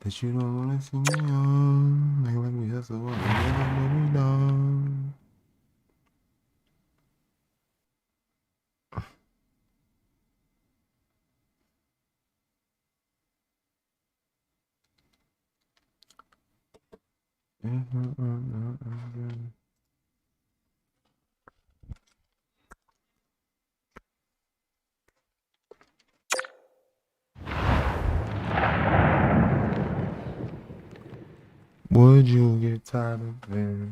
That you don't wanna see me on. Like me hustle, never me down. Would you get tired of it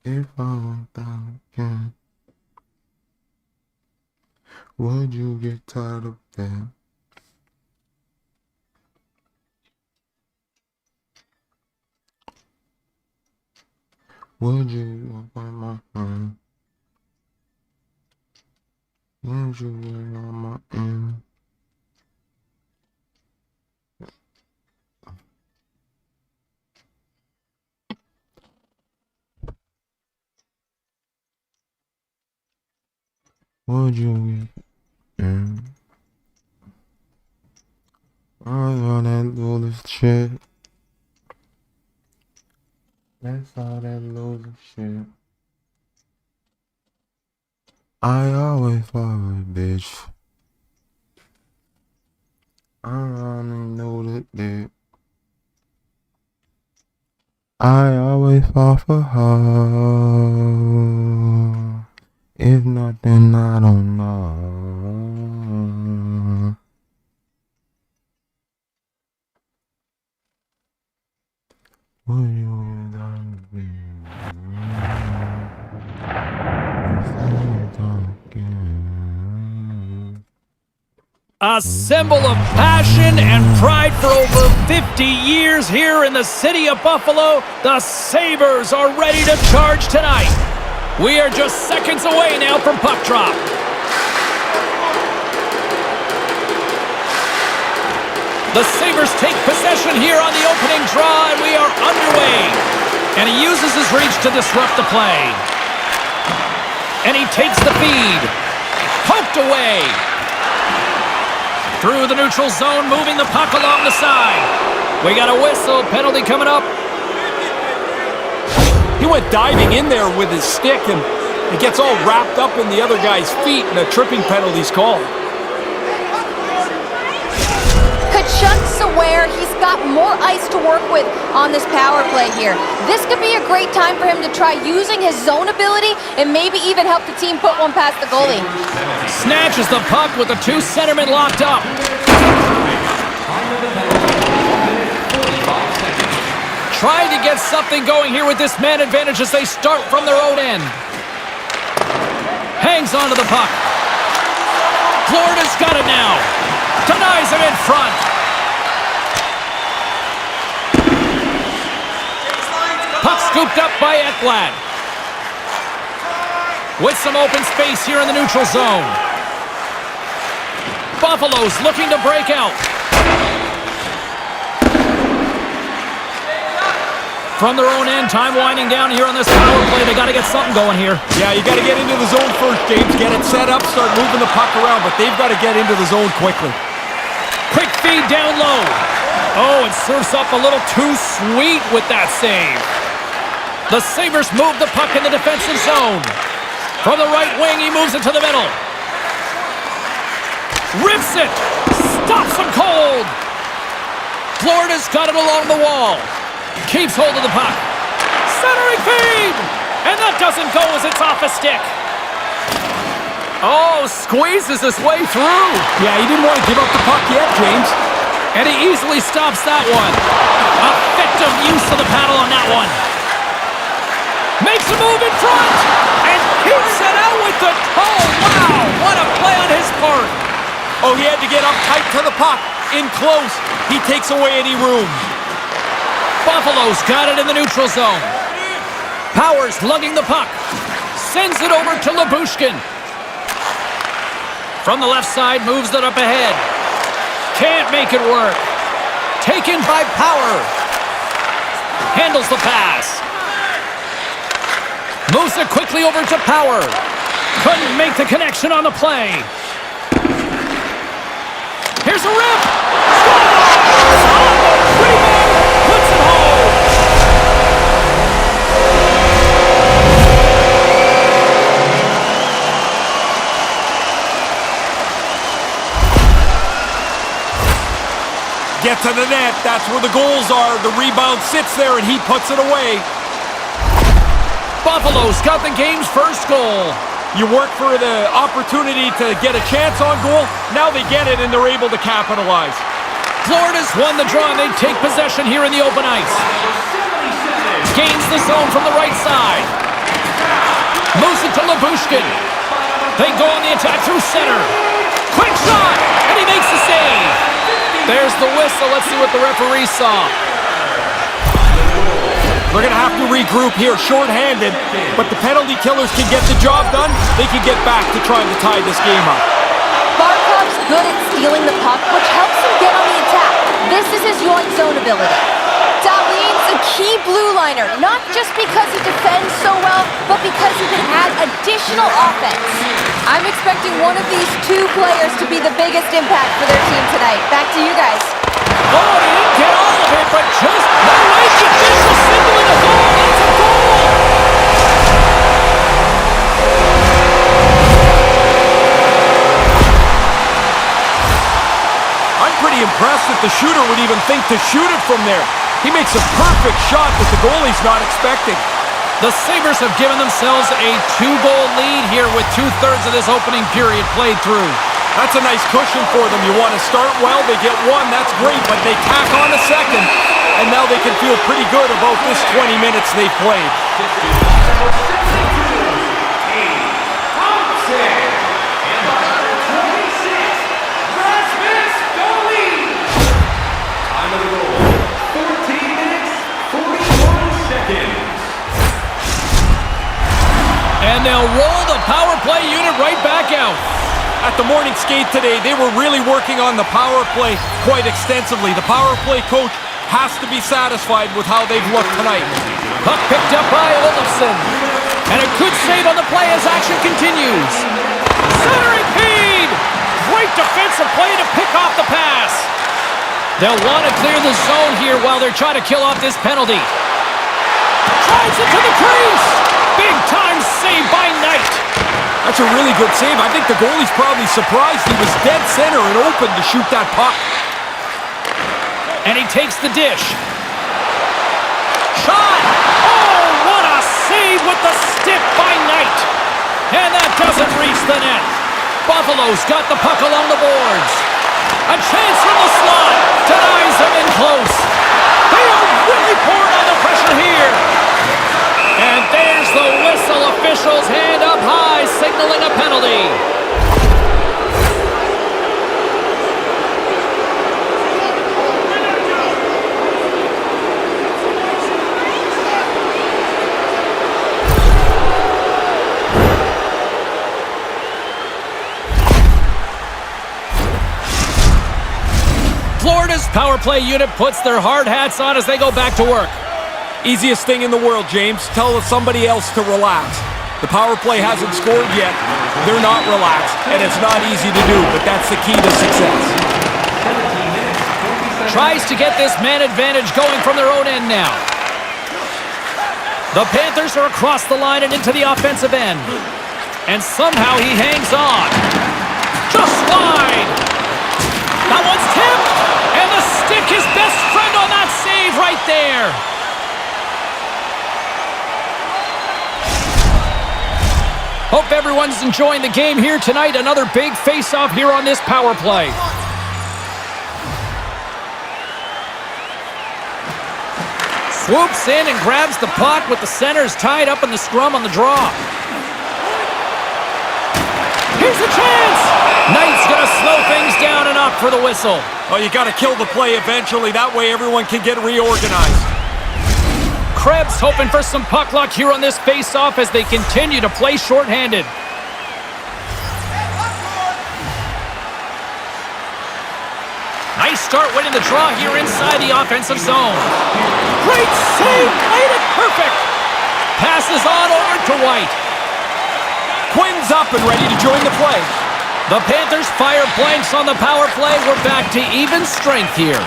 if I went down again? Would you get tired of that? Would you walk by my friend? Would you get on my end? Would you get in? I wanna do this shit. That's all that loser shit. I always follow a bitch. I only know that I always fall for her. If not, then I don't know. Would you done A symbol of passion and pride for over 50 years here in the city of Buffalo. The Sabres are ready to charge tonight. We are just seconds away now from puck drop. The Sabres take possession here on the opening draw, and we are underway. And he uses his reach to disrupt the play. And he takes the feed. Poked away. Through the neutral zone, moving the puck along the side. We got a whistle, penalty coming up. He went diving in there with his stick, and it gets all wrapped up in the other guy's feet, and a tripping penalty's called. Kachuk's aware he's got more ice to work with on this power play here. This could be a great time for him to try using his zone ability and maybe even help the team put one past the goalie. Snatches the puck with the two centermen locked up. Trying to get something going here with this man advantage as they start from their own end. Hangs onto the puck. Florida's got it now. Denies him in front. Puck scooped up by Ekblad. With some open space here in the neutral zone. Buffalo's looking to break out. From their own end, time winding down here on this power play. They got to get something going here. Yeah, you got to get into the zone first, James. Get it set up, start moving the puck around, but they've got to get into the zone quickly. Quick feed down low. Oh, it serves up a little too sweet with that save. The Sabres move the puck in the defensive zone. From the right wing, he moves it to the middle. Rips it. Stops him cold. Florida's got it along the wall. Keeps hold of the puck. Centering feed! And that doesn't go as it's off a stick. Oh, squeezes his way through. Yeah, he didn't want to give up the puck yet, James. And he easily stops that one. Effective use of the paddle on that one. Makes a move in front. And keeps it out with the toe. Wow, what a play on his part. Oh, he had to get up tight to the puck. In close, he takes away any room. Buffalo's got it in the neutral zone. Powers lugging the puck. Sends it over to Lyubushkin. From the left side, moves it up ahead. Can't make it work. Taken by Power. Handles the pass. Moves it quickly over to Power. Couldn't make the connection on the play. Here's a rip. Score! get to the net. That's where the goals are. The rebound sits there, and he puts it away. Buffalo's got the game's first goal. You work for the opportunity to get a chance on goal. Now they get it, and they're able to capitalize. Florida's won the draw, and they take possession here in the open ice. Gains the zone from the right side. Moves it to Labushkin. They go on the attack through center. Quick shot, and he makes the save. There's the whistle. Let's see what the referee saw. They're going to have to regroup here, shorthanded, but the penalty killers can get the job done. They can get back to trying to tie this game up. Barkov's good at stealing the puck, which helps him get on the attack. This is his yoink zone ability. Dahlin's a key blue liner, not just because he defends so well, but because he can add additional offense. I'm expecting one of these two players to be the biggest impact for their team tonight. Back to you guys. Oh, he didn't get all of it, but just the right official signaling a goal. It's a goal! I'm pretty impressed that the shooter would even think to shoot it from there. He makes a perfect shot that the goalie's not expecting. The Sabres have given themselves a 2-goal lead here with 2/3 of this opening period played through. That's a nice cushion for them. You want to start well, they get one, that's great, but they tack on a second, and now they can feel pretty good about this 20 minutes they've played. And they'll roll the power play unit right back out. At the morning skate today, they were really working on the power play quite extensively. The power play coach has to be satisfied with how they've looked tonight. Puck picked up by Olofsson. And a good save on the play as action continues. Centering feed! Great defensive play to pick off the pass. They'll want to clear the zone here while they're trying to kill off this penalty. Drives it to the crease! Big time save by Knight. That's a really good save. I think the goalie's probably surprised he was dead center and open to shoot that puck. And he takes the dish. Shot! Oh, what a save with the stick by Knight. And that doesn't reach the net. Buffalo's got the puck along the boards. A chance from the slot. Denies them in close. They are really pouring on the pressure here. And there's the whistle. Officials hand up high, signaling a penalty. Florida's power play unit puts their hard hats on as they go back to work. Easiest thing in the world, James. Tell somebody else to relax. The power play hasn't scored yet. They're not relaxed, and it's not easy to do, but that's the key to success. Tries to get this man advantage going from their own end now. The Panthers are across the line and into the offensive end. And somehow he hangs on. Just wide. That one's tipped. And the stick, his best friend on that save right there. Hope everyone's enjoying the game here tonight. Another big face-off here on this power play. Swoops in and grabs the puck with the centers tied up in the scrum on the draw. Here's the chance! Knight's going to slow things down and up for the whistle. Oh, you got to kill the play eventually. That way everyone can get reorganized. Krebs hoping for some puck luck here on this face-off as they continue to play shorthanded. Nice start winning the draw here inside the offensive zone. Great save, made it perfect. Passes on over to White. Quinn's up and ready to join the play. The Panthers fire blanks on the power play. We're back to even strength here.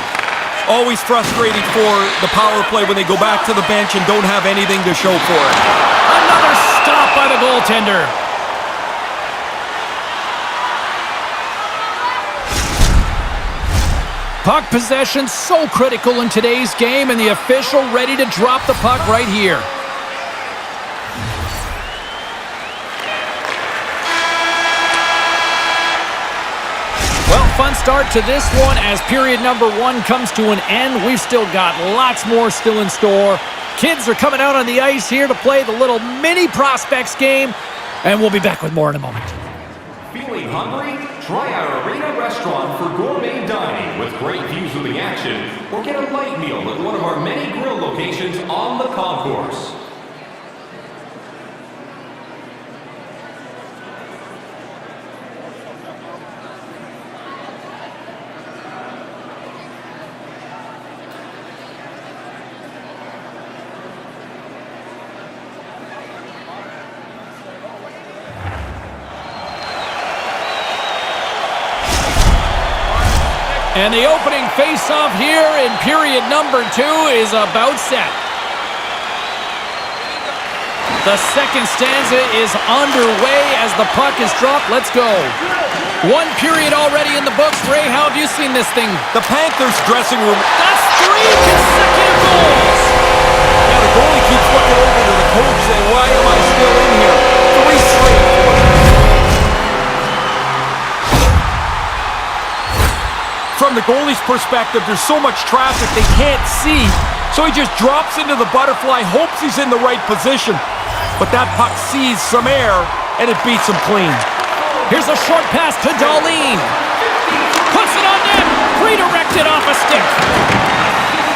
Always frustrating for the power play when they go back to the bench and don't have anything to show for it. Another stop by the goaltender. Puck possession so critical in today's game, and the official ready to drop the puck right here. Well, fun start to this one as period number 1 comes to an end. We've still got lots more still in store. Kids are coming out on the ice here to play the little mini prospects game, and we'll be back with more in a moment. Feeling hungry? Try our Arena Restaurant for gourmet dining with great views of the action, or get a light meal at one of our many grill locations on the concourse. And the opening face-off here in period number 2 is about set. The second stanza is underway as the puck is dropped. Let's go. 1 period already in the books. Ray, how have you seen this thing? The Panthers dressing room. That's 3 consecutive goals. Yeah, the goalie keeps looking over to the coach saying, why am I still in here? 3 straight. From the goalie's perspective, there's so much traffic they can't see, so he just drops into the butterfly, hopes he's in the right position. But that puck sees some air, and it beats him clean. Here's a short pass to Dahlin. Puts it on net. Redirected off a stick.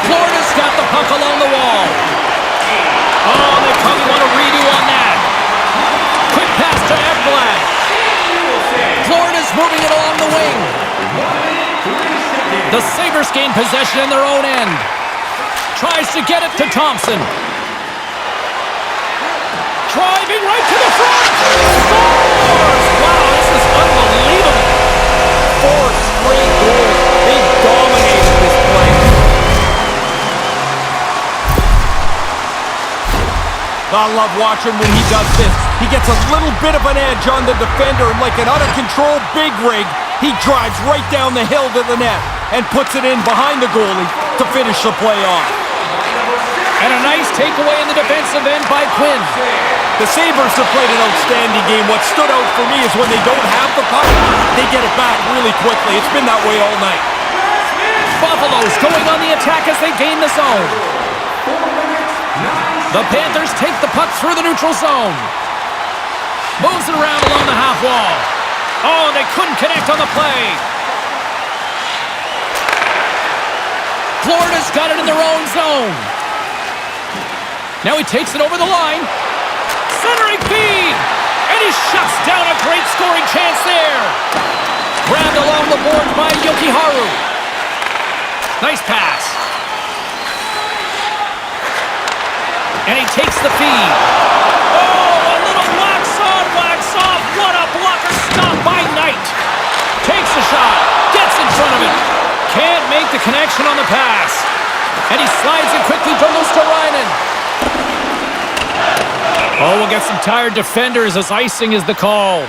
Florida's got the puck along the wall. Oh, they probably want a redo on that. Quick pass to Ekblad. Florida's moving it along the wing. The Sabres gain possession in their own end. Tries to get it to Thompson. Driving right to the front. Scores! Wow, this is unbelievable. 4 straight goals. They dominated this play. I love watching when he does this. He gets a little bit of an edge on the defender, and like an out-of-control big rig, he drives right down the hill to the net and puts it in behind the goalie to finish the play off. And a nice takeaway in the defensive end by Quinn. The Sabres have played an outstanding game. What stood out for me is when they don't have the puck, they get it back really quickly. It's been that way all night. Buffalo's going on the attack as they gain the zone. The Panthers take the puck through the neutral zone. Moves it around along the half wall. Oh, they couldn't connect on the play. Florida's got it in their own zone. Now he takes it over the line. Centering feed. And he shuts down a great scoring chance there. Grabbed along the boards by Jokiharju. Nice pass. And he takes the feed. Oh, a little wax on, wax off. What a blocker stop by Knight. Takes the shot. Gets in front of it. Can't make the connection on the pass. And he slides it quickly to Luosterainen. Oh, we'll get some tired defenders as icing is the call.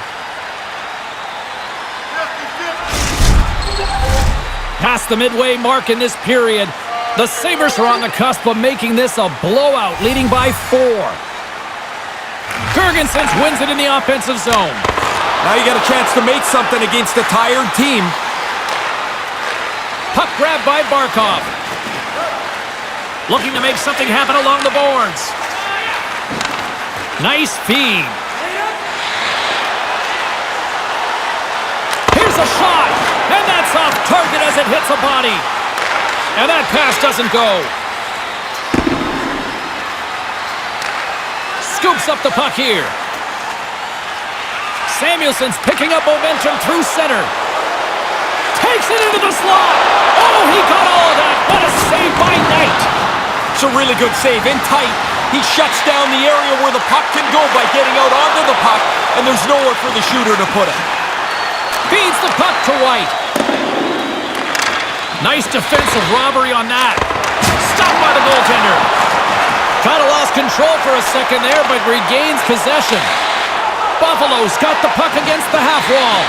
Past the midway mark in this period, the Sabres are on the cusp of making this a blowout, leading by 4. Girgensons wins it in the offensive zone. Now you got a chance to make something against a tired team. Puck grabbed by Barkov. Looking to make something happen along the boards. Nice feed. Here's a shot, and that's off target as it hits a body. And that pass doesn't go. Scoops up the puck here. Samuelson's picking up momentum through center. Takes it into the slot. Oh, he got all of that. What a save by Knight. It's a really good save. In tight, he shuts down the area where the puck can go by getting out onto the puck, and there's nowhere for the shooter to put it. Feeds the puck to White. Nice defensive robbery on that. Stopped by the goaltender. Kind of lost control for a second there, but regains possession. Buffalo's got the puck against the half wall.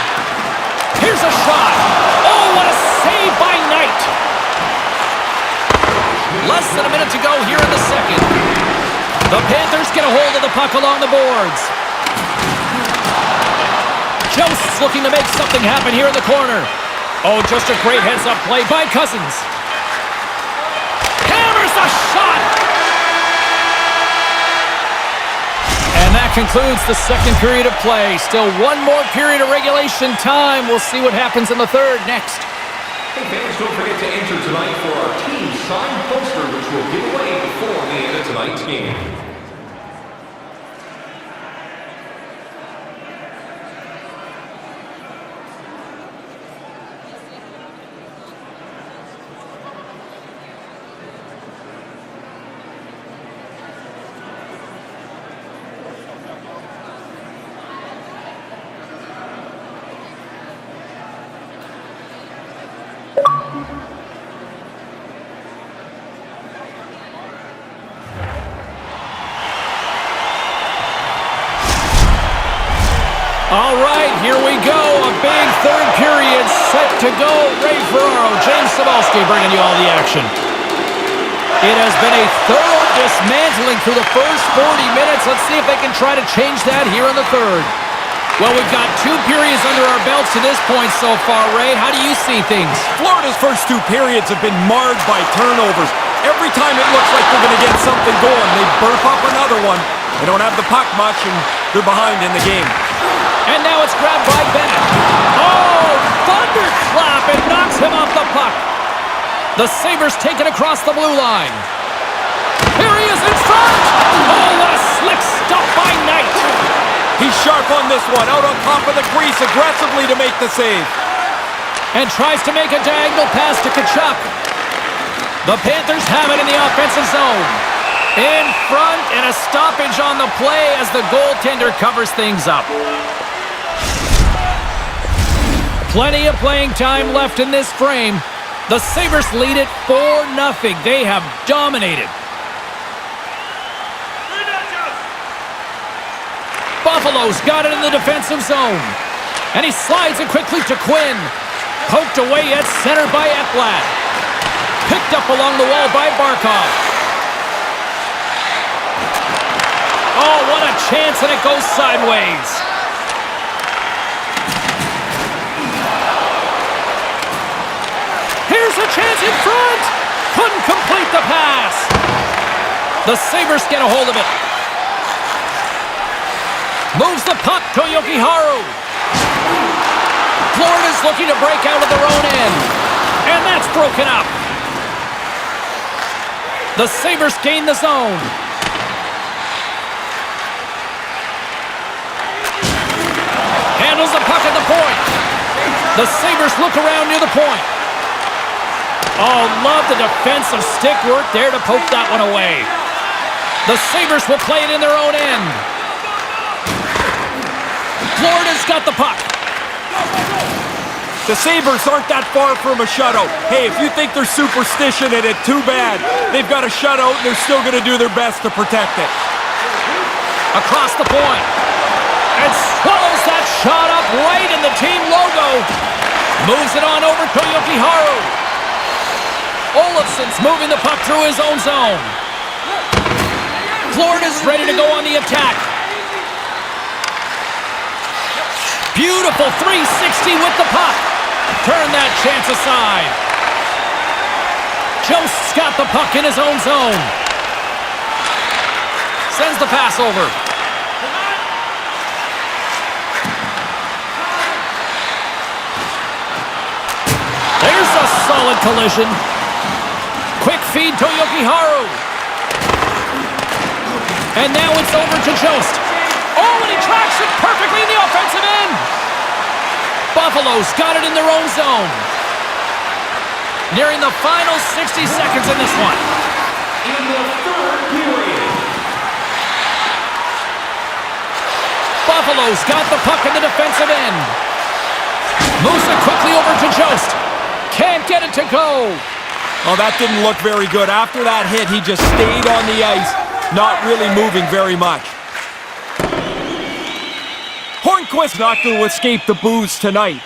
Here's a shot. Oh, what a save by Knight. Knight. Less than a minute to go here in the second. The Panthers get a hold of the puck along the boards. Jost's looking to make something happen here in the corner. Oh, just a great heads-up play by Cousins. Hammers the shot! And that concludes the second period of play. Still one more period of regulation time. We'll see what happens in the third next. Hey fans, don't forget to enter tonight for our team signed poster, which we'll give away before the end of tonight's game. All right, here we go. A big third period set to go. Ray Ferraro, James Cebulski bringing you all the action. It has been a thorough dismantling through the first 40 minutes. Let's see if they can try to change that here in the third. Well, we've got 2 periods under our belts to this point so far, Ray. How do you see things? Florida's first 2 periods have been marred by turnovers. Every time it looks like they're going to get something going, they burp up another one. They don't have the puck much, and they're behind in the game. And now it's grabbed by Bennett. Oh, thunderclap! It knocks him off the puck. The Sabres take it across the blue line. Here he is in front! Oh, what a slick stop by Knight! He's sharp on this one, out on top of the crease aggressively to make the save. And tries to make a diagonal pass to Tkachuk. The Panthers have it in the offensive zone. In front, and a stoppage on the play as the goaltender covers things up. Plenty of playing time left in this frame. The Sabres lead it 4-0. They have dominated. Buffalo's got it in the defensive zone. And he slides it quickly to Quinn. Poked away at center by Ekblad. Picked up along the wall by Barkov. Oh, what a chance, and it goes sideways. Here's a chance in front. Couldn't complete the pass. The Sabres get a hold of it. Moves the puck to Jokiharju. Florida's looking to break out of their own end. And that's broken up. The Sabres gain the zone. Handles the puck at the point. The Sabres look around near the point. Oh, love the defensive stick work there to poke that one away. The Sabres will play it in their own end. Florida's got the puck. The Sabres aren't that far from a shutout. Hey, if you think they're superstition in it, too bad. They've got a shutout, and they're still going to do their best to protect it. Across the point. And swallows that shot up right in the team logo. Moves it on over to Jokiharju. Olofsson's moving the puck through his own zone. Florida's ready to go on the attack. Beautiful 360 with the puck. Turn that chance aside. Jost's got the puck in his own zone. Sends the pass over. There's a solid collision. Quick feed to Jokiharju. And now it's over to Jost. Oh, and he tracks it perfectly in the offensive end. Buffalo's got it in their own zone. Nearing the final 60 seconds in this one. In the third period. Buffalo's got the puck in the defensive end. Moves it quickly over to Jost. Can't get it to go. Oh, that didn't look very good. After that hit, he just stayed on the ice, not really moving very much. Hornquist not going to escape the boos tonight.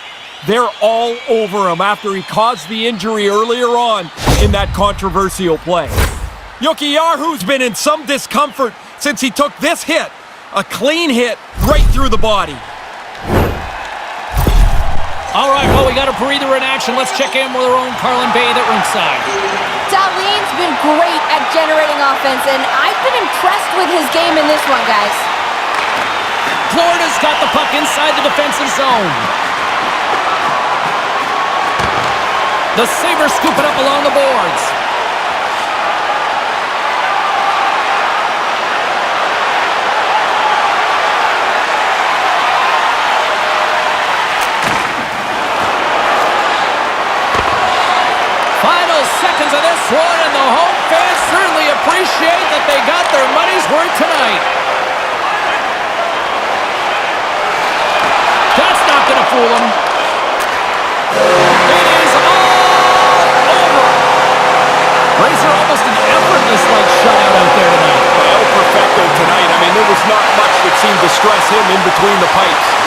They're all over him after he caused the injury earlier on in that controversial play. Yokiyahu's been in some discomfort since he took this hit. A clean hit right through the body. All right, well, we got a breather in action. Let's check in with our own Carlin Bay at ringside. Dahlin's been great at generating offense, and I've been impressed with his game in this one, guys. Florida's got the puck inside the defensive zone. The Sabres scoop it up along the boards. Final seconds of this one, and the home fans certainly appreciate that they got their money's worth tonight. That's not going to fool them. It is all over. Razor almost an effortless-like shutout out there tonight. El Perfecto tonight. I mean, there was not much that seemed to stress him in between the pipes.